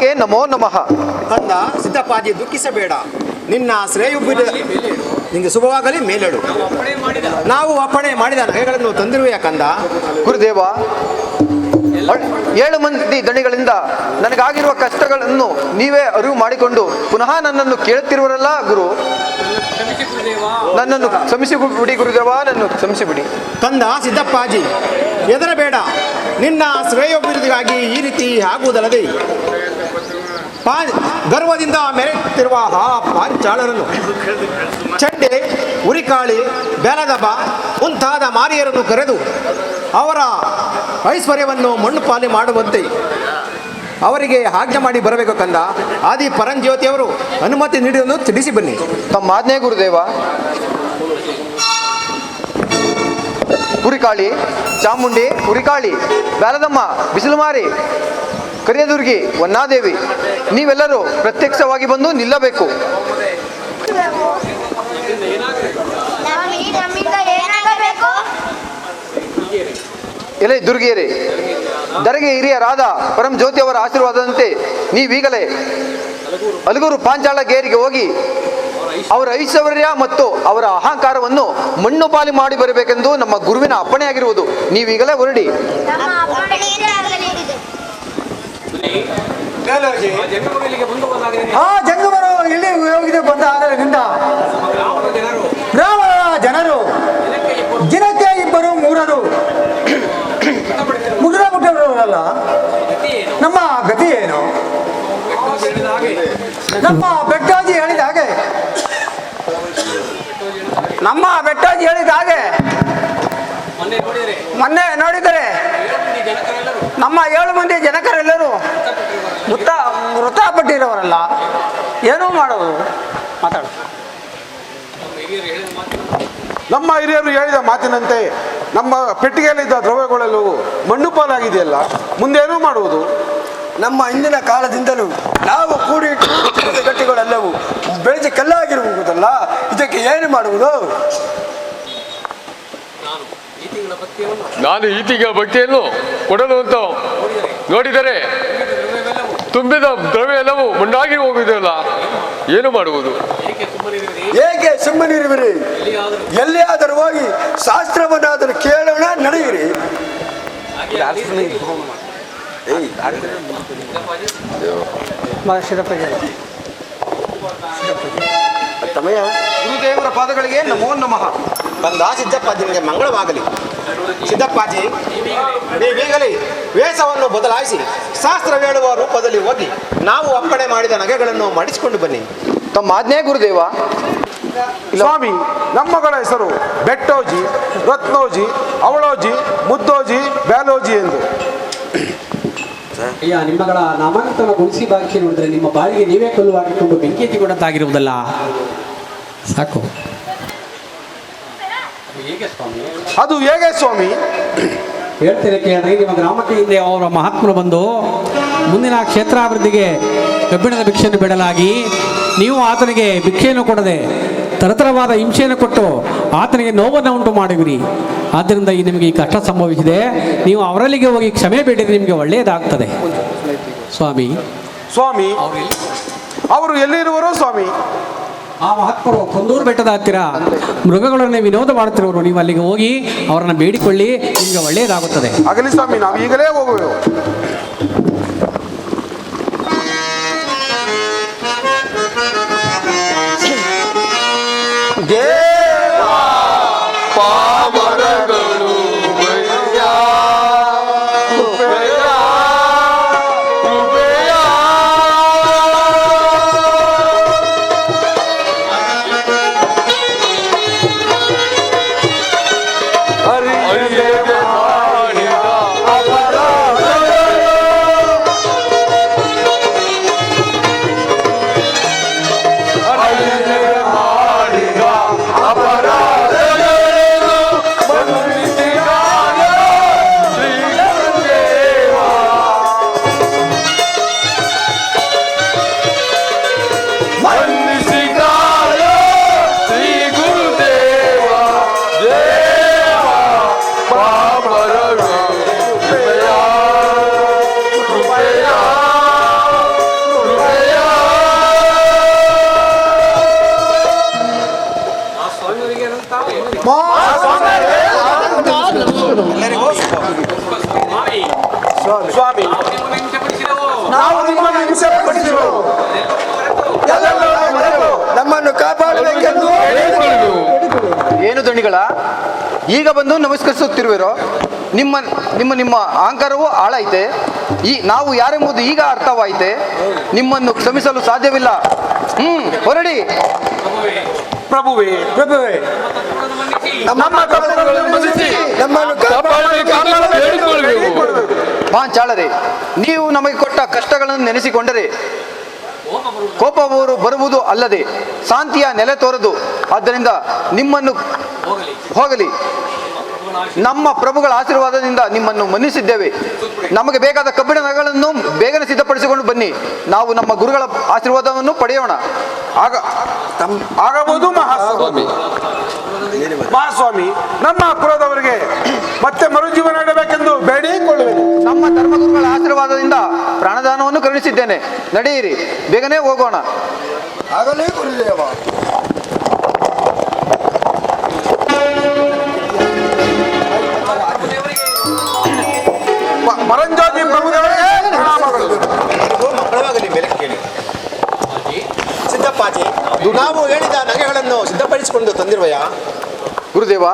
ಪಾದಗಳಿಗೆ ನಮೋ ನಮಃ. ಕಂದ ಸಿದ್ದಪ್ಪಾಜಿ ದುಃಖಿಸಬೇಡ. ನಿನ್ನ ಶ್ರೇಯುಬ್ಬಿದ ನಿಂಗೆ ಶುಭವಾಗಲಿ ಮೇಲೇಳು. ನಾವು ಅಪ್ಪಣೆ ಮಾಡಿದ ನಗೆಗಳನ್ನು ತಂದಿರುವೆಯ ಕಂದ. ಗುರುದೇವ, 7 ಮಂದಿ ದಣಿಗಳಿಂದ ನನಗಾಗಿರುವ ಕಷ್ಟಗಳನ್ನು ನೀವೇ ಅರಿವು ಮಾಡಿಕೊಂಡು ಪುನಃ ನನ್ನನ್ನು ಕೇಳುತ್ತಿರುವರಲ್ಲ ಗುರು. ನನ್ನನ್ನು ಕ್ಷಮಿಸಿಬಿಡಿ ಗುರುದೇವ, ನನ್ನನ್ನು ಕ್ಷಮಿಸಿಬಿಡಿ. ಕಂದ ಸಿದ್ದಪ್ಪಾಜಿ ಹೆದರಬೇಡ. ನಿನ್ನ ಶ್ರೇಯೋಭಿವೃದ್ಧಿಗಾಗಿ ಈ ರೀತಿ ಆಗುವುದಲ್ಲದೆ ಗರ್ವದಿಂದ ಮೆರೆಯುತ್ತಿರುವ ಆ ಪಾಂಚಾಳರನ್ನು ಚಂಡೆ, ಉರಿಕಾಳಿ, ಬೆಲದಬ ಮುಂತಾದ ಮಾರಿಯರನ್ನು ಕರೆದು ಅವರ ಐಶ್ವರ್ಯವನ್ನು ಮಣ್ಣು ಪಾಲಿ ಮಾಡುವಂತೆ ಅವರಿಗೆ ಆಜ್ಞೆ ಮಾಡಿ ಬರಬೇಕು ಕಂದ. ಆದಿ ಪರಂಜ್ಯೋತಿಯವರು ಅನುಮತಿ ನೀಡುವುದನ್ನು ತಿಳಿಸಿ ಬನ್ನಿ. ತಮ್ಮ ಆಜ್ಞೆ ಗುರುದೇವ. ಉರಿಕಾಳಿ, ಚಾಮುಂಡಿ, ಉರಿಕಾಳಿ, ಬ್ಯಾಲದಮ್ಮ, ಬಿಸಿಲುಮಾರಿ, ಕರಿಯದುರ್ಗಿ, ವನ್ನಾದೇವಿ, ನೀವೆಲ್ಲರೂ ಪ್ರತ್ಯಕ್ಷವಾಗಿ ಬಂದು ನಿಲ್ಲಬೇಕು. ಎಲೆ ದುರ್ಗಿಯರೇ, ದರೆಗೆ ಹಿರಿಯರಾದ ಪರಂ ಜ್ಯೋತಿಯವರ ಆಶೀರ್ವಾದದಂತೆ ನೀವೀಗಲೇ ಅಲಗೂರು ಪಾಂಚಾಳಗೇರಿಗೆ ಹೋಗಿ ಅವರ ಐಶ್ವರ್ಯ ಮತ್ತು ಅವರ ಅಹಂಕಾರವನ್ನು ಮಣ್ಣು ಪಾಲಿ ಮಾಡಿ ಬರಬೇಕೆಂದು ನಮ್ಮ ಗುರುವಿನ ಅಪ್ಪಣೆಯಾಗಿರುವುದು. ನೀವೀಗಲೇ ಹೊರಡಿ. ಜಂಗಮರು ಇಲ್ಲಿ ಹೋಗಿದೆ ಬಂದ ಆಗಲಿನಿಂದ ಗ್ರಾಮ ಜನರು ದಿನಕ್ಕೆ 2-3 ಮುಗಿರಲ್ಲ. ನಮ್ಮ ಗತಿ ಏನು? ನಮ್ಮ ಬೆಟ್ಟಾಜಿ ಹೇಳಿದ ಹಾಗೆ ಮೊನ್ನೆ ನೋಡಿದರೆ ನಮ್ಮ 7 ಮಂದಿ ಜನಕರೆಲ್ಲರೂ ಮೃತಪಟ್ಟಿರೋರಲ್ಲ. ಏನೂ ಮಾಡೋದು? ಮಾತಾಡು. ನಮ್ಮ ಹಿರಿಯರು ಹೇಳಿದ ಮಾತಿನಂತೆ ನಮ್ಮ ಪೆಟ್ಟಿಗೆಯಲ್ಲಿದ್ದ ದ್ರವ್ಯಗಳೆಲ್ಲವೂ ಮಣ್ಣು ಪಾಲಾಗಿದೆಯಲ್ಲ, ಮುಂದೇನೂ ಮಾಡುವುದು? ನಮ್ಮ ಹಿಂದಿನ ಕಾಲದಿಂದಲೂ ನಾವು ಕೂಡಿಟ್ಟು ಗಟ್ಟಿಗಳೆಲ್ಲವೂ ಬೆಳೆಸಿ ಕಲ್ಲಾಗಿರುವುದಲ್ಲ, ಇದಕ್ಕೆ ಏನು ಮಾಡುವುದು? ನಾನು ಈ ತಿಂಗಳ ಭಕ್ತಿಯನ್ನು ಕೊಡಲು ಅಂತ ನೋಡಿದರೆ ತುಂಬಿದ ದ್ರವ್ಯ ಎಲ್ಲವೂ ಮಣ್ಣಾಗಿ ಹೋಗುವುದಿಲ್ಲ, ಏನು ಮಾಡುವುದು? ಏಕೆ ಸುಮ್ಮನಿರುವಿರಿ? ಎಲ್ಲಿಯಾದರೂ ಹೋಗಿ ಶಾಸ್ತ್ರವನ್ನಾದರೂ ಕೇಳೋಣ, ನಡೆಯಿರಿ. ಗುರುದೇವರ ಪಾದಗಳಿಗೆ ನಮೋ ನಮಃ. ಕಂದ ಸಿದ್ದಪ್ಪಾಜಿನಿಗೆ ಮಂಗಳವಾಗಲಿ. ಸಿದ್ದಪ್ಪಾಜಿ, ನೀವೀಗಲೇ ವೇಷವನ್ನು ಬದಲಾಯಿಸಿ ಶಾಸ್ತ್ರ ಹೇಳುವ ರೂಪದಲ್ಲಿ ಹೋಗಿ ನಾವು ಅಪ್ಪಣೆ ಮಾಡಿದ ನಗೆಗಳನ್ನು ಮಾಡಿಸಿಕೊಂಡು ಬನ್ನಿ. ತಮ್ಮ ಆಜ್ಞೆ ಗುರುದೇವ. ಸ್ವಾಮಿ, ನಮ್ಮಗಳ ಹೆಸರು ಬೆಟ್ಟೋಜಿ, ರತ್ನೋಜಿ, ಅವಳೋಜಿ, ಮುದ್ದೋಜಿ, ಬ್ಯಾಲೋಜಿ ಎಂದು. ಅಯ್ಯ, ನಿಮ್ಮಗಳ ನಾಮಾಂಕನಗೊಳಿಸಿ ಭಾಷೆ ನೋಡಿದ್ರೆ ನಿಮ್ಮ ಬಾಳಿಗೆ ನೀವೇ ಕಲ್ಲು ಹಾಕಿಕೊಂಡು ಬೆಂಕಿ ಎತ್ತಿಕೊಂಡಂತಾಗಿರುವುದಲ್ಲ. ಸಾಕು. ಅದು ಹೇಗೆ ಸ್ವಾಮಿ? ಹೇಳ್ತೇನೆ ಕೇಳ್ರಿ. ನಿಮ್ಮ ಗ್ರಾಮಕ್ಕೆ ಹಿಂದೆ ಅವರ ಮಹಾತ್ಮರು ಬಂದು ಮುಂದಿನ ಕ್ಷೇತ್ರಾಭಿವೃದ್ಧಿಗೆ ಕಬ್ಬಿಣದ ಭಿಕ್ಷೆಯನ್ನು ಬಿಡಲಾಗಿ ನೀವು ಆತನಿಗೆ ಭಿಕ್ಷೆಯನ್ನು ಕೊಡದೆ ತರತರವಾದ ಹಿಂಸೆಯನ್ನು ಕೊಟ್ಟು ಆತನಿಗೆ ನೋವನ್ನು ಉಂಟು ಮಾಡುವಿರಿ. ಆದ್ದರಿಂದ ನಿಮಗೆ ಈ ಕಷ್ಟ ಸಂಭವಿಸಿದೆ. ನೀವು ಅವರಲ್ಲಿಗೆ ಹೋಗಿ ಕ್ಷಮೆ ಬೇಡಿದರೆ ನಿಮಗೆ ಒಳ್ಳೆಯದಾಗ್ತದೆ. ಸ್ವಾಮಿ, ಅವರು ಎಲ್ಲಿರುವರೋ ಸ್ವಾಮಿ? ಆ ಮಹಾತ್ಮರು ಕೊಂದೂರು ಬೆಟ್ಟದ ಹತ್ತಿರ ಮೃಗಗಳನ್ನೇ ವಿನೋದ ಮಾಡುತ್ತಿರುವರು. ನೀವು ಅಲ್ಲಿಗೆ ಹೋಗಿ ಅವರನ್ನು ಬೇಡಿಕೊಳ್ಳಿ, ನಿಮಗೆ ಒಳ್ಳೆಯದಾಗುತ್ತದೆ. ಆಗಲಿ ಸ್ವಾಮಿ, ನಾವು ಈಗಲೇ ಹೋಗುವೆವು. ಮಾಡಿದ ಅಪರಾಧಗಳನ್ನು ದಣಿಗಳ ಈಗ ಬಂದು ನಮಸ್ಕರಿಸುತ್ತಿರುವಿರೋ? ನಿಮ್ಮ ನಿಮ್ಮ ನಿಮ್ಮ ಅಹಂಕಾರವು ಆಳೈತೆ. ನಾವು ಯಾರೆಂಬುದು ಈಗ ಅರ್ಥವಾಯಿತೆ. ನಿಮ್ಮನ್ನು ಕ್ಷಮಿಸಲು ಸಾಧ್ಯವಿಲ್ಲ. ಹೊರಡಿ. ಪ್ರಭುವೇ ಪ್ರಭುವೇ, ನಮ್ಮ ತಪ್ಪುಗಳನ್ನು ಮನ್ನಿಸಿ ನಮ್ಮನ್ನು ಬೇಡಿಕೊಳ್ಳಬೇಕು. ಪಾಂಚಾಳರೇ, ನೀವು ನಮಗೆ ಕೊಟ್ಟ ಕಷ್ಟಗಳನ್ನು ನೆನೆಸಿಕೊಂಡರೆ ಕೋಪವರು ಬರುವುದು ಅಲ್ಲದೆ ಶಾಂತಿಯ ನೆಲೆ ತೋರದು. ಆದ್ದರಿಂದ ನಿಮ್ಮನ್ನು ಹೋಗಲಿ. ನಮ್ಮ ಪ್ರಭುಗಳ ಆಶೀರ್ವಾದದಿಂದ ನಿಮ್ಮನ್ನು ಮನ್ನಿಸಿದ್ದೇವೆ. ನಮಗೆ ಬೇಕಾದ ಕಬ್ಬಿಣ ನಗಳನ್ನು ಬೇಗನೆ ಸಿದ್ಧಪಡಿಸಿಕೊಂಡು ಬನ್ನಿ. ನಾವು ನಮ್ಮ ಗುರುಗಳ ಆಶೀರ್ವಾದವನ್ನು ಪಡೆಯೋಣ. ಆಗಬಹುದು ಮಹಾಸ್ವಾಮಿ. ಮಹಾಸ್ವಾಮಿ, ನಮ್ಮ ಪುರದವರಿಗೆ ಮತ್ತೆ ಮರುಜೀವನ ನೀಡಬೇಕೆಂದು ಬೇಡಿಕೊಳ್ಳುವೆನು. ನಮ್ಮ ಧರ್ಮಗುರುಗಳ ಆಶೀರ್ವಾದದಿಂದ ಪ್ರಾಣದಾನವನ್ನು ಕರುಣಿಸಿದ್ದೇನೆ. ನಡೆಯಿರಿ, ಬೇಗನೆ ಹೋಗೋಣ. ಆಗಲೇ ಗುರುದೇವ. ಮರಂಜೋಜಿ ಪ್ರಭುದೇವರಿಗೆ ಪ್ರಣಾಮಗಳು. ಮಂಗಳವಾಗಲಿ. ಮೇಲೆ ಕೇಳಿ ಸಿದ್ದಪ್ಪಾಜಿ, ನಾವು ಹೇಳಿದ ನಗೆಗಳನ್ನು ಸಿದ್ಧಪಡಿಸಿಕೊಂಡು ತಂದಿರುವೆಯಾ? ಗುರುದೇವ,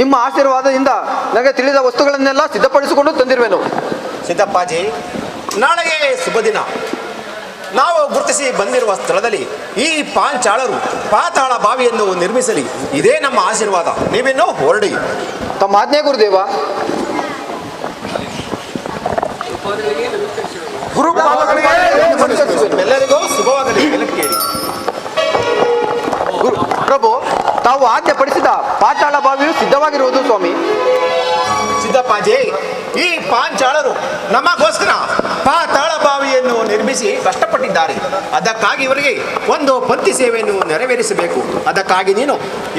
ನಿಮ್ಮ ಆಶೀರ್ವಾದದಿಂದ ನನಗೆ ತಿಳಿದ ವಸ್ತುಗಳನ್ನೆಲ್ಲ ಸಿದ್ಧಪಡಿಸಿಕೊಂಡು ತಂದಿರುವೆನು. ಸಿದ್ದಪ್ಪಾಜಿ, ನಾಳೆಗೆ ಶುಭ ದಿನ. ನಾವು ಗುರುತಿಸಿ ಬಂದಿರುವ ಸ್ಥಳದಲ್ಲಿ ಈ ಪಾಂಚಾಳರು ಪಾತಾಳ ಬಾವಿಯನ್ನು ನಿರ್ಮಿಸಲಿ. ಇದೇ ನಮ್ಮ ಆಶೀರ್ವಾದ. ನೀವಿನ್ನೂ ಹೊರಡಿ. ತಮ್ಮ ಆಜ್ಞೆ ಗುರುದೇವ. ಗುರುಪಾದಗಳಿಗೆ ಎಲ್ಲರಿಗೂ ಶುಭವಾಗಲಿ. ಮೇಲೆ ಕೇಳಿ ಪ್ರಭು, ತಾವು ಆಜ್ಞೆ ಪಡಿಸಿದ ಪಾತಾಳ ಬಾವಿಯು ಸಿದ್ಧವಾಗಿರುವುದು ಸ್ವಾಮಿ. ಸಿದ್ದಪ್ಪಾಜಿ, ಈ ಪಾಂಚಾಳರು ನಮಗೋಸ್ಕರ ಪಾತಾಳ ಬಾವಿಯನ್ನು ನಿರ್ಮಿಸಿ ಕಷ್ಟಪಟ್ಟಿದ್ದಾರೆ. ಅದಕ್ಕಾಗಿ ಇವರಿಗೆ ಒಂದು ಪಂಕ್ತಿ ಸೇವೆಯನ್ನು ನೆರವೇರಿಸಬೇಕು. ಅದಕ್ಕಾಗಿ ನೀನು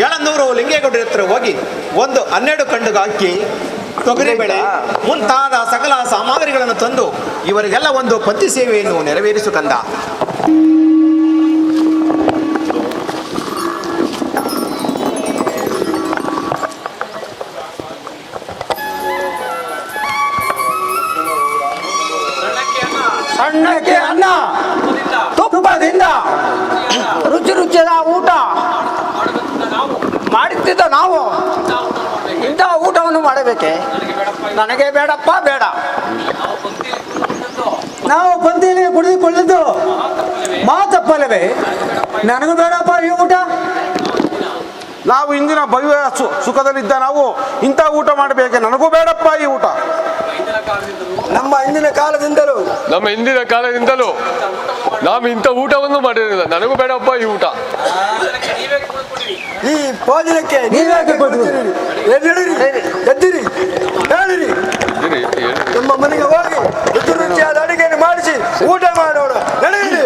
700 ಲಿಂಗೇಗೌಡರ ಹತ್ರ ಹೋಗಿ 12 ಕಂಡುಗ ಅಕ್ಕಿ, ತೊಗರಿಬೇಳೆ ಮುಂತಾದ ಸಕಲ ಸಾಮಗ್ರಿಗಳನ್ನು ತಂದು ಇವರಿಗೆಲ್ಲ ಒಂದು ಪಂಕ್ತಿ ಸೇವೆಯನ್ನು ನೆರವೇರಿಸು ಕಂದ. ಸಣ್ಣಕ್ಕೆ ಅನ್ನ, ತುಪ್ಪದಿಂದ ರುಚಿ ರುಚಿಯಾದ ಊಟ ಮಾಡುತ್ತಿದ್ದ ನಾವು ಇಂತಹ ಊಟವನ್ನು ಮಾಡಬೇಕೆ? ನನಗೆ ಬೇಡಪ್ಪ, ಬೇಡ. ನಾವು ಪಂಕ್ತಿಯಲ್ಲಿ ಕುಡಿದುಕೊಳ್ಳಿದ್ದು ಮಾತಪ್ಪಲ್ಲವೇ? ನನಗೂ ಬೇಡಪ್ಪ ಈ ಊಟ. ನಾವು ಇಂದಿನ ಭವ್ಯ ಸುಖದಲ್ಲಿದ್ದ ನಾವು ಇಂಥ ಊಟ ಮಾಡಬೇಕೆ? ನನಗೂ ಬೇಡಪ್ಪ ಈ ಊಟ. ನಮ್ಮ ಹಿಂದಿನ ಕಾಲದಿಂದಲೂ ನಾವು ಇಂಥ ಊಟವನ್ನು ಮಾಡಿರಲಿಲ್ಲ. ನನಗೂ ಬೇಡಪ್ಪ ಈ ಊಟ. ಈ ಭೋಜನಕ್ಕೆ ನೀವ್ಯಾಕೆ ಕೊಡ್ತೀರಿ? ಎದ್ದಿರಿ, ಎದ್ದಿರಿ, ಹೇಳಿರಿ. ನಮ್ಮ ಮನೆಗೆ ಹೋಗಿ ರುಚಿ ರುಚಿಯಾದ ಅಡಿಗೆಯನ್ನು ಮಾಡಿಸಿ ಊಟ ಮಾಡೋಣ. ನಡೆಯಿರಿ.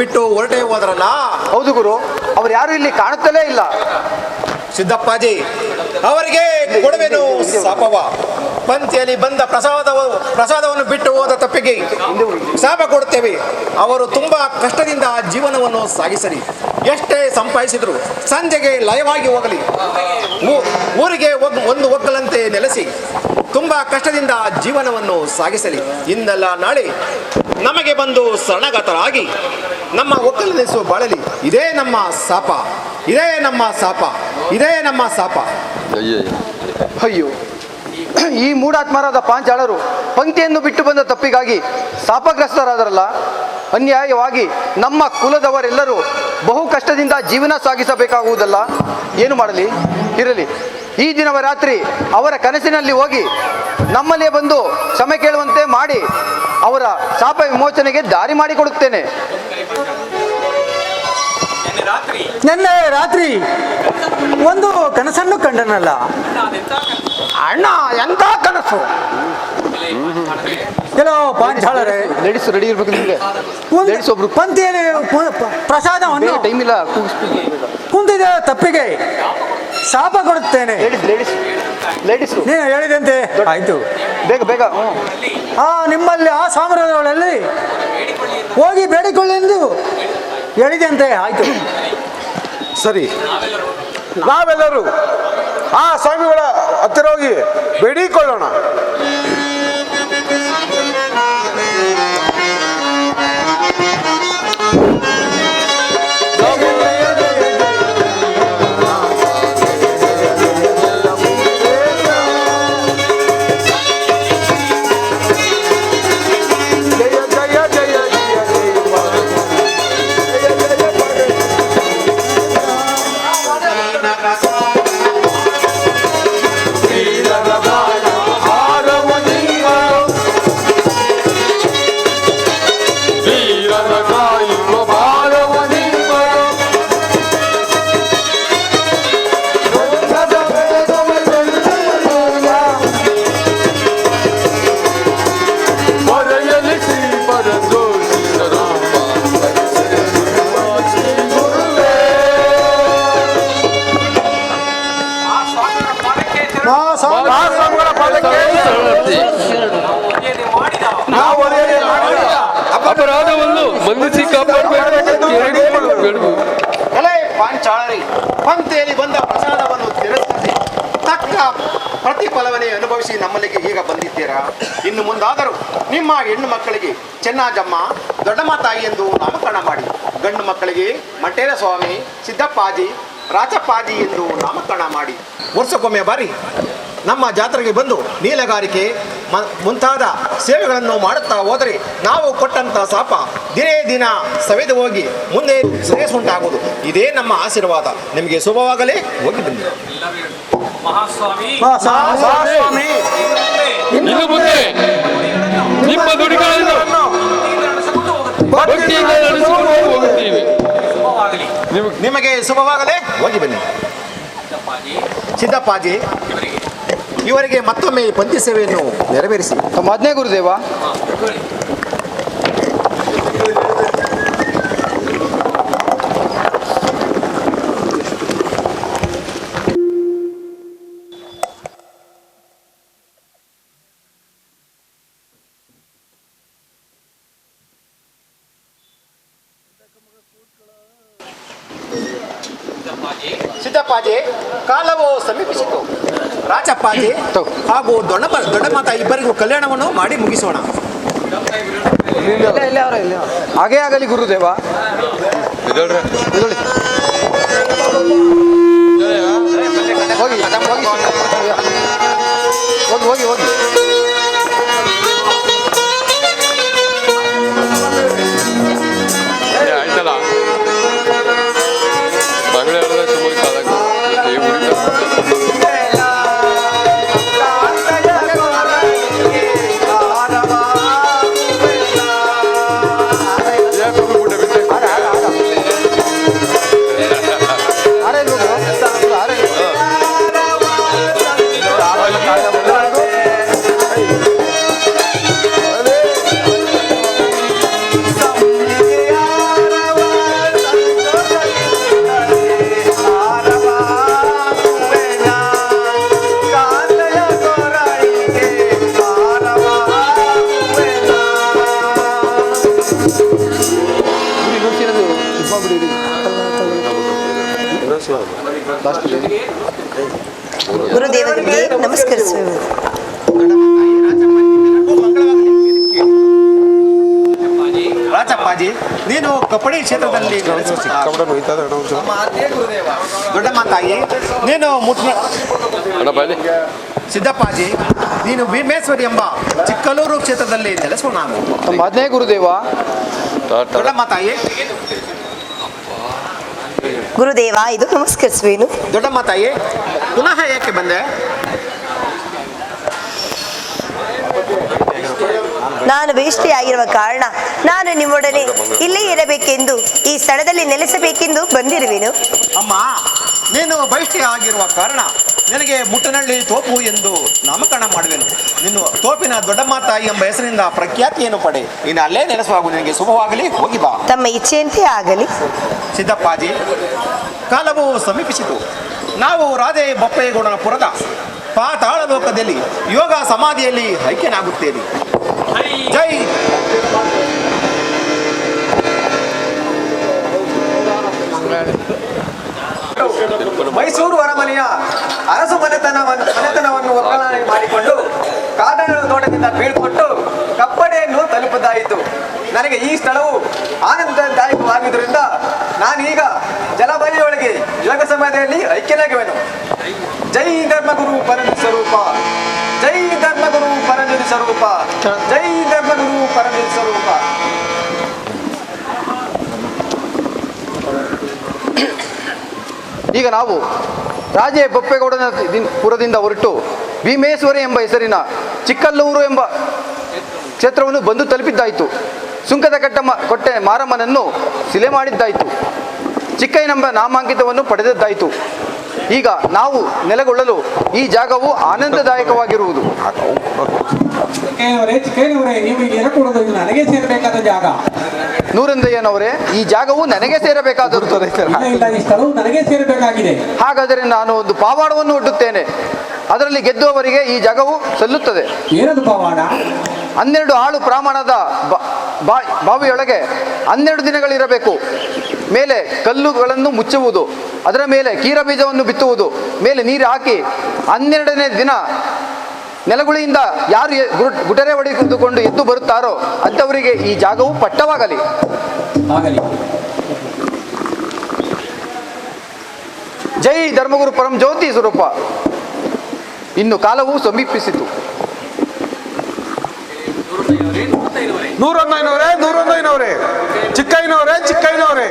ಬಿಟ್ಟು ಹೊರಟೇ ಹೋದ್ರಲ್ಲ. ಹೌದು ಗುರು, ಅವ್ರು ಯಾರು ಇಲ್ಲಿ ಕಾಣುತ್ತಲೇ ಇಲ್ಲ. ಸಿದ್ದಪ್ಪಾಜಿ, ಅವರಿಗೆ ಕೊಡುವೆನು ಶಾಪವ. ಪಂಕ್ತಿಯಲ್ಲಿ ಬಂದ ಪ್ರಸಾದವನ್ನು ಬಿಟ್ಟು ಹೋದ ತಪ್ಪಿಗೆ ಶಾಪ ಕೊಡುತ್ತೇವೆ. ಅವರು ತುಂಬಾ ಕಷ್ಟದಿಂದ ಜೀವನವನ್ನು ಸಾಗಿಸಲಿ. ಎಷ್ಟೇ ಸಂಪಾದಿಸಿದ್ರು ಸಂಜೆಗೆ ಲಯವಾಗಿ ಹೋಗಲಿ. ಊರಿಗೆ ಒಂದು ಒಗ್ಗಲಂತೆ ನೆಲೆಸಿ ತುಂಬಾ ಕಷ್ಟದಿಂದ ಜೀವನವನ್ನು ಸಾಗಿಸಲಿ. ಇಂದಲ್ಲ ನಾಳೆ ನಮಗೆ ಬಂದು ಶರಣಾಗತರಾಗಿ ನಮ್ಮ ಒಕ್ಕಲೆನಿಸುವ ಬಾಳಲಿ. ಇದೇ ನಮ್ಮ ಶಾಪ, ಇದೇ ನಮ್ಮ ಶಾಪ, ಇದೇ ನಮ್ಮ ಶಾಪ. ಅಯ್ಯೋ, ಈ ಮೂಢಾತ್ಮರಾದ ಪಾಂಚಾಳರು ಪಂಕ್ತಿಯನ್ನು ಬಿಟ್ಟು ಬಂದ ತಪ್ಪಿಗಾಗಿ ಶಾಪಗ್ರಸ್ತರಾದರಲ್ಲ. ಅನ್ಯಾಯವಾಗಿ ನಮ್ಮ ಕುಲದವರೆಲ್ಲರೂ ಬಹು ಕಷ್ಟದಿಂದ ಜೀವನ ಸಾಗಿಸಬೇಕಾಗುವುದಲ್ಲ. ಏನು ಮಾಡಲಿ? ಇರಲಿ, ಈ ದಿನವ ರಾತ್ರಿ ಅವರ ಕನಸಿನಲ್ಲಿ ಹೋಗಿ ನಮ್ಮಲ್ಲೇ ಬಂದು ಕ್ಷಮೆ ಕೇಳುವಂತೆ ಮಾಡಿ ಅವರ ಶಾಪ ವಿಮೋಚನೆಗೆ ದಾರಿ ಮಾಡಿಕೊಡುತ್ತೇನೆ. ನಿನ್ನೆ ರಾತ್ರಿ ಒಂದು ಕನಸನ್ನು ಕಂಡನಲ್ಲ ಅಣ್ಣ. ಎಂತ ಕನಸು! ಕೆಲವು ಪಾಂಚಾಳರೇ, ಲೇಡೀಸ್ ರೆಡಿ ಇರ್ಬೇಕು ನಿಮಗೆ. ಲೇಡೀಸ್ ಒಬ್ರು ಪಂಕ್ತಿಯಲ್ಲಿ ಪ್ರಸಾದವನ್ನು ಟೈಮ್ ಇಲ್ಲ. ಕುಂತಿದ ತಪ್ಪಿಗೆ ಶಾಪ ಕೊಡುತ್ತೇನೆ. ಲೇಡೀಸ್ ನೀನು ಹೇಳಿದಂತೆ ಆಯ್ತು. ಬೇಗ ಬೇಗ. ನಿಮ್ಮಲ್ಲಿ ಆ ಸಾಮ್ರಾಜ್ಯಗಳಲ್ಲಿ ಹೋಗಿ ಬೇಡಿಕೊಳ್ಳೆಂದು ಹೇಳಿದಂತೆ ಆಯ್ತು. ಸರಿ, ನಾವೆಲ್ಲರೂ ಆ ಸ್ವಾಮಿಗಳ ಹತ್ತಿರ ಹೋಗಿ ಬೇಡಿಕೊಳ್ಳೋಣ. ಅಪರಾಧವನ್ನು ಮನ್ನಿಸಿ ಕಾಪಾಡಬೇಕು. ಎಲೆ ಪಾಂಚಾಳರಿ, ಪಂಕ್ತಿಯಲ್ಲಿ ಬಂದ ಪ್ರಸಾದವನ್ನು ತಿರಸ್ಕರಿಸಿ ತಕ್ಕ ಪ್ರತಿಫಲವನ್ನೇ ಅನುಭವಿಸಿ ನಮ್ಮಲ್ಲಿಗೆ ಈಗ ಬಂದಿದ್ದೀರಾ. ಇನ್ನು ಮುಂದಾದರೂ ನಿಮ್ಮ ಹೆಣ್ಣು ಮಕ್ಕಳಿಗೆ ಚೆನ್ನಾಜಮ್ಮ, ದೊಡ್ಡಮ್ಮ ತಾಯಿ ಎಂದು ನಾಮಕರಣ ಮಾಡಿ, ಗಂಡು ಮಕ್ಕಳಿಗೆ ಮಂಟೇರ ಸ್ವಾಮಿ, ಸಿದ್ದಪ್ಪಾಜಿ, ರಾಚಪ್ಪಾಜಿ ಎಂದು ನಾಮಕರಣ ಮಾಡಿ ವರ್ಷಕ್ಕೊಮ್ಮೆ ಬಾರಿ ನಮ್ಮ ಜಾತ್ರೆಗೆ ಬಂದು ನೀಲಗಾರಿಕೆ ಮುಂತಾದ ಸೇವೆಗಳನ್ನು ಮಾಡುತ್ತಾ ಹೋದರೆ ನಾವು ಕೊಟ್ಟಂತ ಶಾಪ ದಿನೇ ದಿನ ಸವೆದು ಹೋಗಿ ಮುಂದೆ ಶ್ರೇಯಸ್ಸುಂಟಾಗುವುದು. ಇದೇ ನಮ್ಮ ಆಶೀರ್ವಾದ. ನಿಮಗೆ ಶುಭವಾಗಲೇ. ಹೋಗಿ ಬನ್ನಿ. ಇನ್ನು ಮುಂದೆ ನಿಮ್ಮ ನುಡಿಗಳನ್ನು ಭಕ್ತಿಯಿಂದ ನಡೆಸಿಕೊಂಡು ಹೋಗುತ್ತೀವಿ. ನಿಮಗೆ ಶುಭವಾಗಲೇ. ಹೋಗಿ ಬನ್ನಿ. ಸಿದ್ದಪ್ಪಾಜಿ, ಇವರಿಗೆ ಮತ್ತೊಮ್ಮೆ ಪಂಥಿ ಸೇವೆಯನ್ನು ನೆರವೇರಿಸಿ. ತಮ್ಮ ಆಜ್ಞೆ ಗುರುದೇವ. ಸಿದ್ದಪ್ಪಾಜಿ, ಕಾಲವು ಸಮೀಪಿಸಿತು. ರಾಚಪ್ಪಾಜಿ ಹಾಗೂ ದೊಡ್ಡಮಾತ ಇಬ್ಬರಿಗೂ ಕಲ್ಯಾಣವನ್ನು ಮಾಡಿ ಮುಗಿಸೋಣ. ಹಾಗೇ ಆಗಲಿ ಗುರುದೇವ. ಹೋಗಿ ಹೋಗಿ ಹೋಗಿ. ಆಯ್ತಲ್ಲ, ಮಂಗಳೂರದ ಸುಮಾರು ಕಾಲಕ್ಕೆ ಗುರುದೇವರಿಗೆ ನಮಸ್ಕರಿಸುವೆ. ರಾಚಪ್ಪಾಜಿ, ನೀನು ಕಪ್ಪಡಿ ಕ್ಷೇತ್ರದಲ್ಲಿ ದೊಡ್ಡಮ್ಮ ತಾಯಿ, ನೀನು ಸಿದ್ದಪ್ಪಾಜಿ, ನೀನು ಭೀಮೇಶ್ವರಿ ಎಂಬ ಚಿಕ್ಕಲೂರು ಕ್ಷೇತ್ರದಲ್ಲಿ ನೆಲೆಸೋಣ. ತಮ್ಮ ಆಜ್ಞೆ ಗುರುದೇವ. ದೊಡ್ಡಮ್ಮ ತಾಯಿ. ಗುರುದೇವ, ಇದು ನಮಸ್ಕರಿಸುವೇನು. ದೊಡ್ಡಮ್ಮ ತಾಯಿ, ಪುನಃ ಏಕೆ ಬಂದೆ? ನಾನು ವೇಷ್ಟಿಯಾಗಿರುವ ಕಾರಣ ನಾನು ನಿಮ್ಮೊಡನೆ ಇಲ್ಲೇ ಇರಬೇಕೆಂದು, ಈ ಸ್ಥಳದಲ್ಲಿ ನೆಲೆಸಬೇಕೆಂದು ಬಂದಿರುವೆನು. ಅಮ್ಮ, ನೀನು ಬಯಷ್ಟಿ ಆಗಿರುವ ಕಾರಣ ನಿನಗೆ ಮುಟ್ಟನಹಳ್ಳಿ ತೋಪು ಎಂದು ನಾಮಕರಣ ಮಾಡುವೆನು. ನಿನ್ನ ತೋಪಿನ ದೊಡ್ಡಮ್ಮ ತಾಯಿ ಎಂಬ ಹೆಸರಿನಿಂದ ಪ್ರಖ್ಯಾತಿಯನ್ನು ಪಡೆ. ಇನ್ನು ಅಲ್ಲೇ ನೆಲೆಸುವಾಗ ನಿನಗೆ ಶುಭವಾಗಲಿ. ಹೋಗಿ ಬಾ. ತಮ್ಮ ಇಚ್ಛೆಯಂತೆ ಆಗಲಿ. ಸಿದ್ದಪ್ಪಾಜಿ, ಕಾಲವು ಸಮೀಪಿಸಿತು. ನಾವು ರಾಧೆ ಬೊಪ್ಪೇಗೌಡನಪುರದ ಪಾತಾಳ ಲೋಕದಲ್ಲಿ ಯೋಗ ಸಮಾಧಿಯಲ್ಲಿ ಐಕ್ಯನಾಗುತ್ತೇವೆ. ಜೈ ಮೈಸೂರು ಅರಮನೆಯ ಅರಸು ಮನೆತನವನ್ನು ಒಕ್ಕಲಾಗಿ ಮಾಡಿಕೊಂಡು ಕಾಡನ ತೋಟದಿಂದ ಬೀಳ್ಕೊಟ್ಟು ಕಪ್ಪಡೆಯನ್ನು ತಲುಪದಾಯಿತು. ನನಗೆ ಈ ಸ್ಥಳವು ಆನಂದದಾಯಕವಾಗಿದ್ದರಿಂದ ನಾನೀಗ ಜಲಬಲಿಯೊಳಗೆ ಯೋಗ ಸಮಾಧಿಯಲ್ಲಿ ಐಕ್ಯನಾಗುವೆನು. ಜೈ ಧರ್ಮಗುರು ಪರಂಜ್ಯೋತಿ ಸ್ವರೂಪ, ಜೈ ಧರ್ಮಗುರು ಪರಂಜ್ಯೋತಿ ಸ್ವರೂಪ, ಜೈ ಧರ್ಮಗುರು ಪರಂಜ್ಯೋತಿ ಸ್ವರೂಪ. ಈಗ ನಾವು ರಾಜೇ ಬೊಪ್ಪೇಗೌಡನ ಪುರದಿಂದ ಹೊರಟು ಭೀಮೇಶ್ವರಿ ಎಂಬ ಹೆಸರಿನ ಚಿಕ್ಕಲ್ಲೂರು ಎಂಬ ಕ್ಷೇತ್ರವನ್ನು ಬಂದು ತಲುಪಿದ್ದಾಯಿತು. ಸುಂಕದ ಕೊಟ್ಟೆ ಮಾರಮ್ಮನನ್ನು ಶಿಲೆ ಮಾಡಿದ್ದಾಯಿತು. ಚಿಕ್ಕಯ್ಯನೆಂಬ ನಾಮಾಂಕಿತವನ್ನು ಪಡೆದದ್ದಾಯಿತು. ಈಗ ನಾವು ನೆಲೆಗೊಳ್ಳಲು ಈ ಜಾಗವು ಆನಂದದಾಯಕವಾಗಿರುವುದು. ಚಿಕ್ಕಯ್ಯನವರೇ, ನೀವು ಈಗ ಎರಕೂಡದು ಇದು ನನಗೆ ಸೇರಬೇಕಾದ ಜಾಗ. ನೂರಂದಯ್ಯನವರೇ, ಈ ಜಾಗವು ನನಗೆ ಸೇರಬೇಕಾದದ್ದು. ಇಲ್ಲ, ಈ ಸ್ಥಳವು ನನಗೆ ಸೇರಬೇಕಾಗಿದೆ. ಹಾಗಾದರೆ ನಾನು ಒಂದು ಪಾವಾಡವನ್ನು ಒಡ್ಡುತ್ತೇನೆ. ಅದರಲ್ಲಿ ಗೆದ್ದುವವರಿಗೆ ಈ ಜಾಗವು ಸಲ್ಲುತ್ತದೆ. ಏನದು ಪವಾಡ? 12 ಆಳು ಪ್ರಮಾಣದ ಬಾವಿಯೊಳಗೆ 12 ದಿನಗಳಿರಬೇಕು. ಮೇಲೆ ಕಲ್ಲುಗಳನ್ನು ಮುಚ್ಚುವುದು, ಅದರ ಮೇಲೆ ಕೀರ ಬೀಜವನ್ನು ಬಿತ್ತುವುದು, ಮೇಲೆ ನೀರು ಹಾಕಿ 12ನೇ ದಿನ ನೆಲಗುಳಿಯಿಂದ ಯಾರು ಗುಟರೆ ಹೊಡೆದುಕೊಂಡು ಎದ್ದು ಬರುತ್ತಾರೋ ಅಂಥವರಿಗೆ ಈ ಜಾಗವು ಪಟ್ಟವಾಗಲಿ. ಆಗಲಿ. ಜೈ ಧರ್ಮಗುರು ಪರಂ ಜ್ಯೋತಿ ಸ್ವರೂಪ. ಇನ್ನು ಕಾಲವು ಸಮೀಪಿಸಿತು. 101 ಚಿಕ್ಕಯ್ಯನವರೇ ಚಿಕ್ಕಯ್ಯನವರೇ.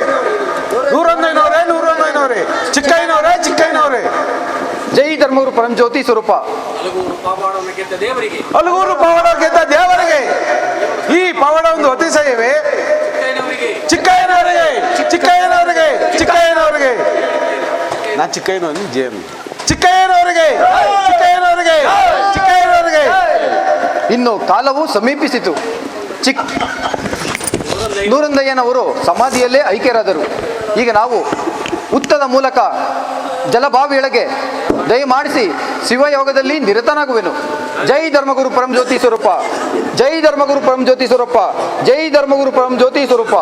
ಜೈ ಧರ್ಮಗುರು ಪರಂ ಜ್ಯೋತಿ ಸ್ವರೂಪ. ಅಲಗೂರು ಪವಾಡ ಗೆದ್ದ ದೇವರಿಗೆ ಈ ಪವಾಡ ಒಂದು ಅತಿಶಯವೇ? ಚಿಕ್ಕಯ್ಯನವರಿಗೆ ನಾ ಚಿಕ್ಕಯ್ಯನವರಿಗೆ. ಇನ್ನು ಕಾಲವು ಸಮೀಪಿಸಿತು. ನೂರಂದಯ್ಯನವರು ಸಮಾಧಿಯಲ್ಲೇ ಐಕ್ಯರಾದರು. ಈಗ ನಾವು ಉತ್ತದ ಮೂಲಕ ಜಲಬಾವಿಯೊಳಗೆ ದಯಮಾಡಿಸಿ ಶಿವಯೋಗದಲ್ಲಿ ನಿರತನಾಗುವೆನು. ಜೈ ಧರ್ಮಗುರು ಪರಂ ಜ್ಯೋತಿ ಸ್ವರೂಪ. ಜೈ ಧರ್ಮಗುರು ಪರಂ ಜ್ಯೋತಿ ಸ್ವರೂಪ. ಜೈ ಧರ್ಮಗುರು ಪರಂ ಜ್ಯೋತಿ ಸ್ವರೂಪ.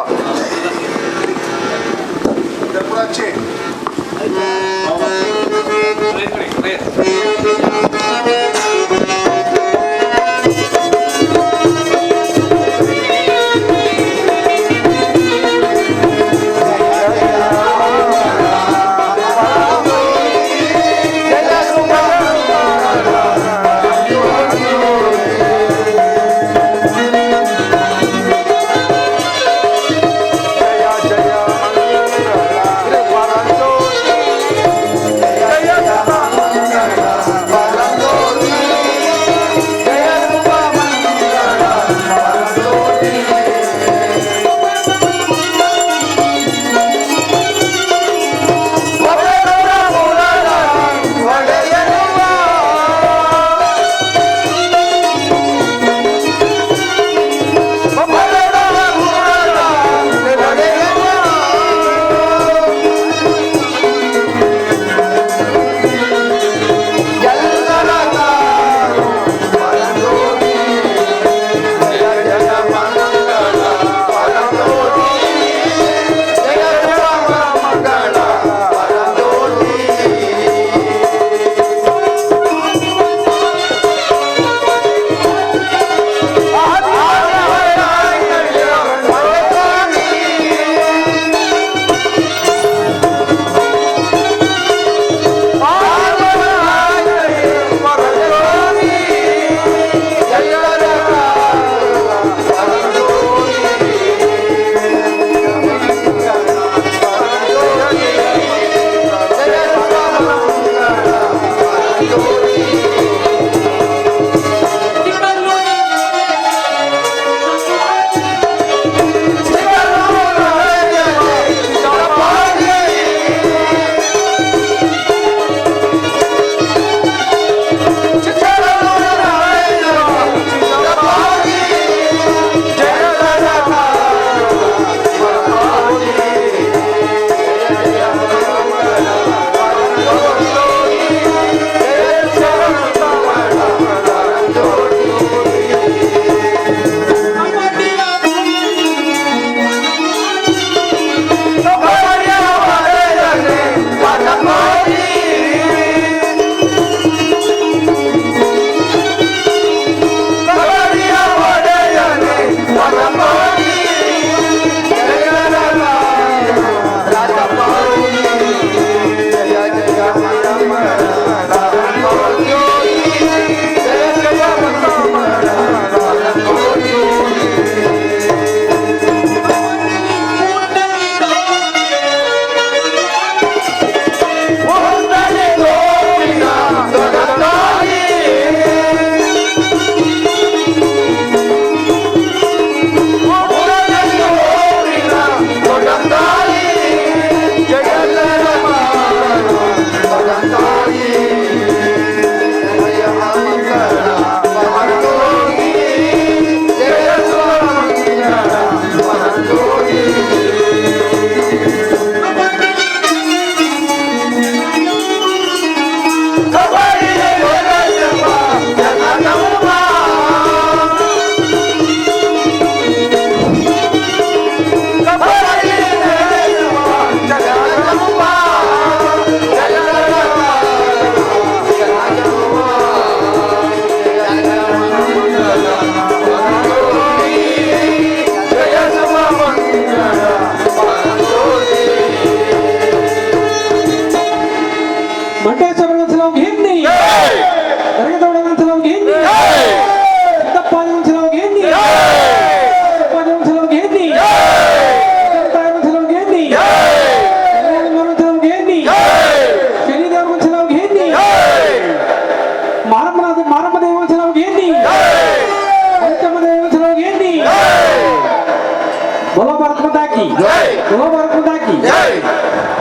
की जय। बोलो भारत माता की जय।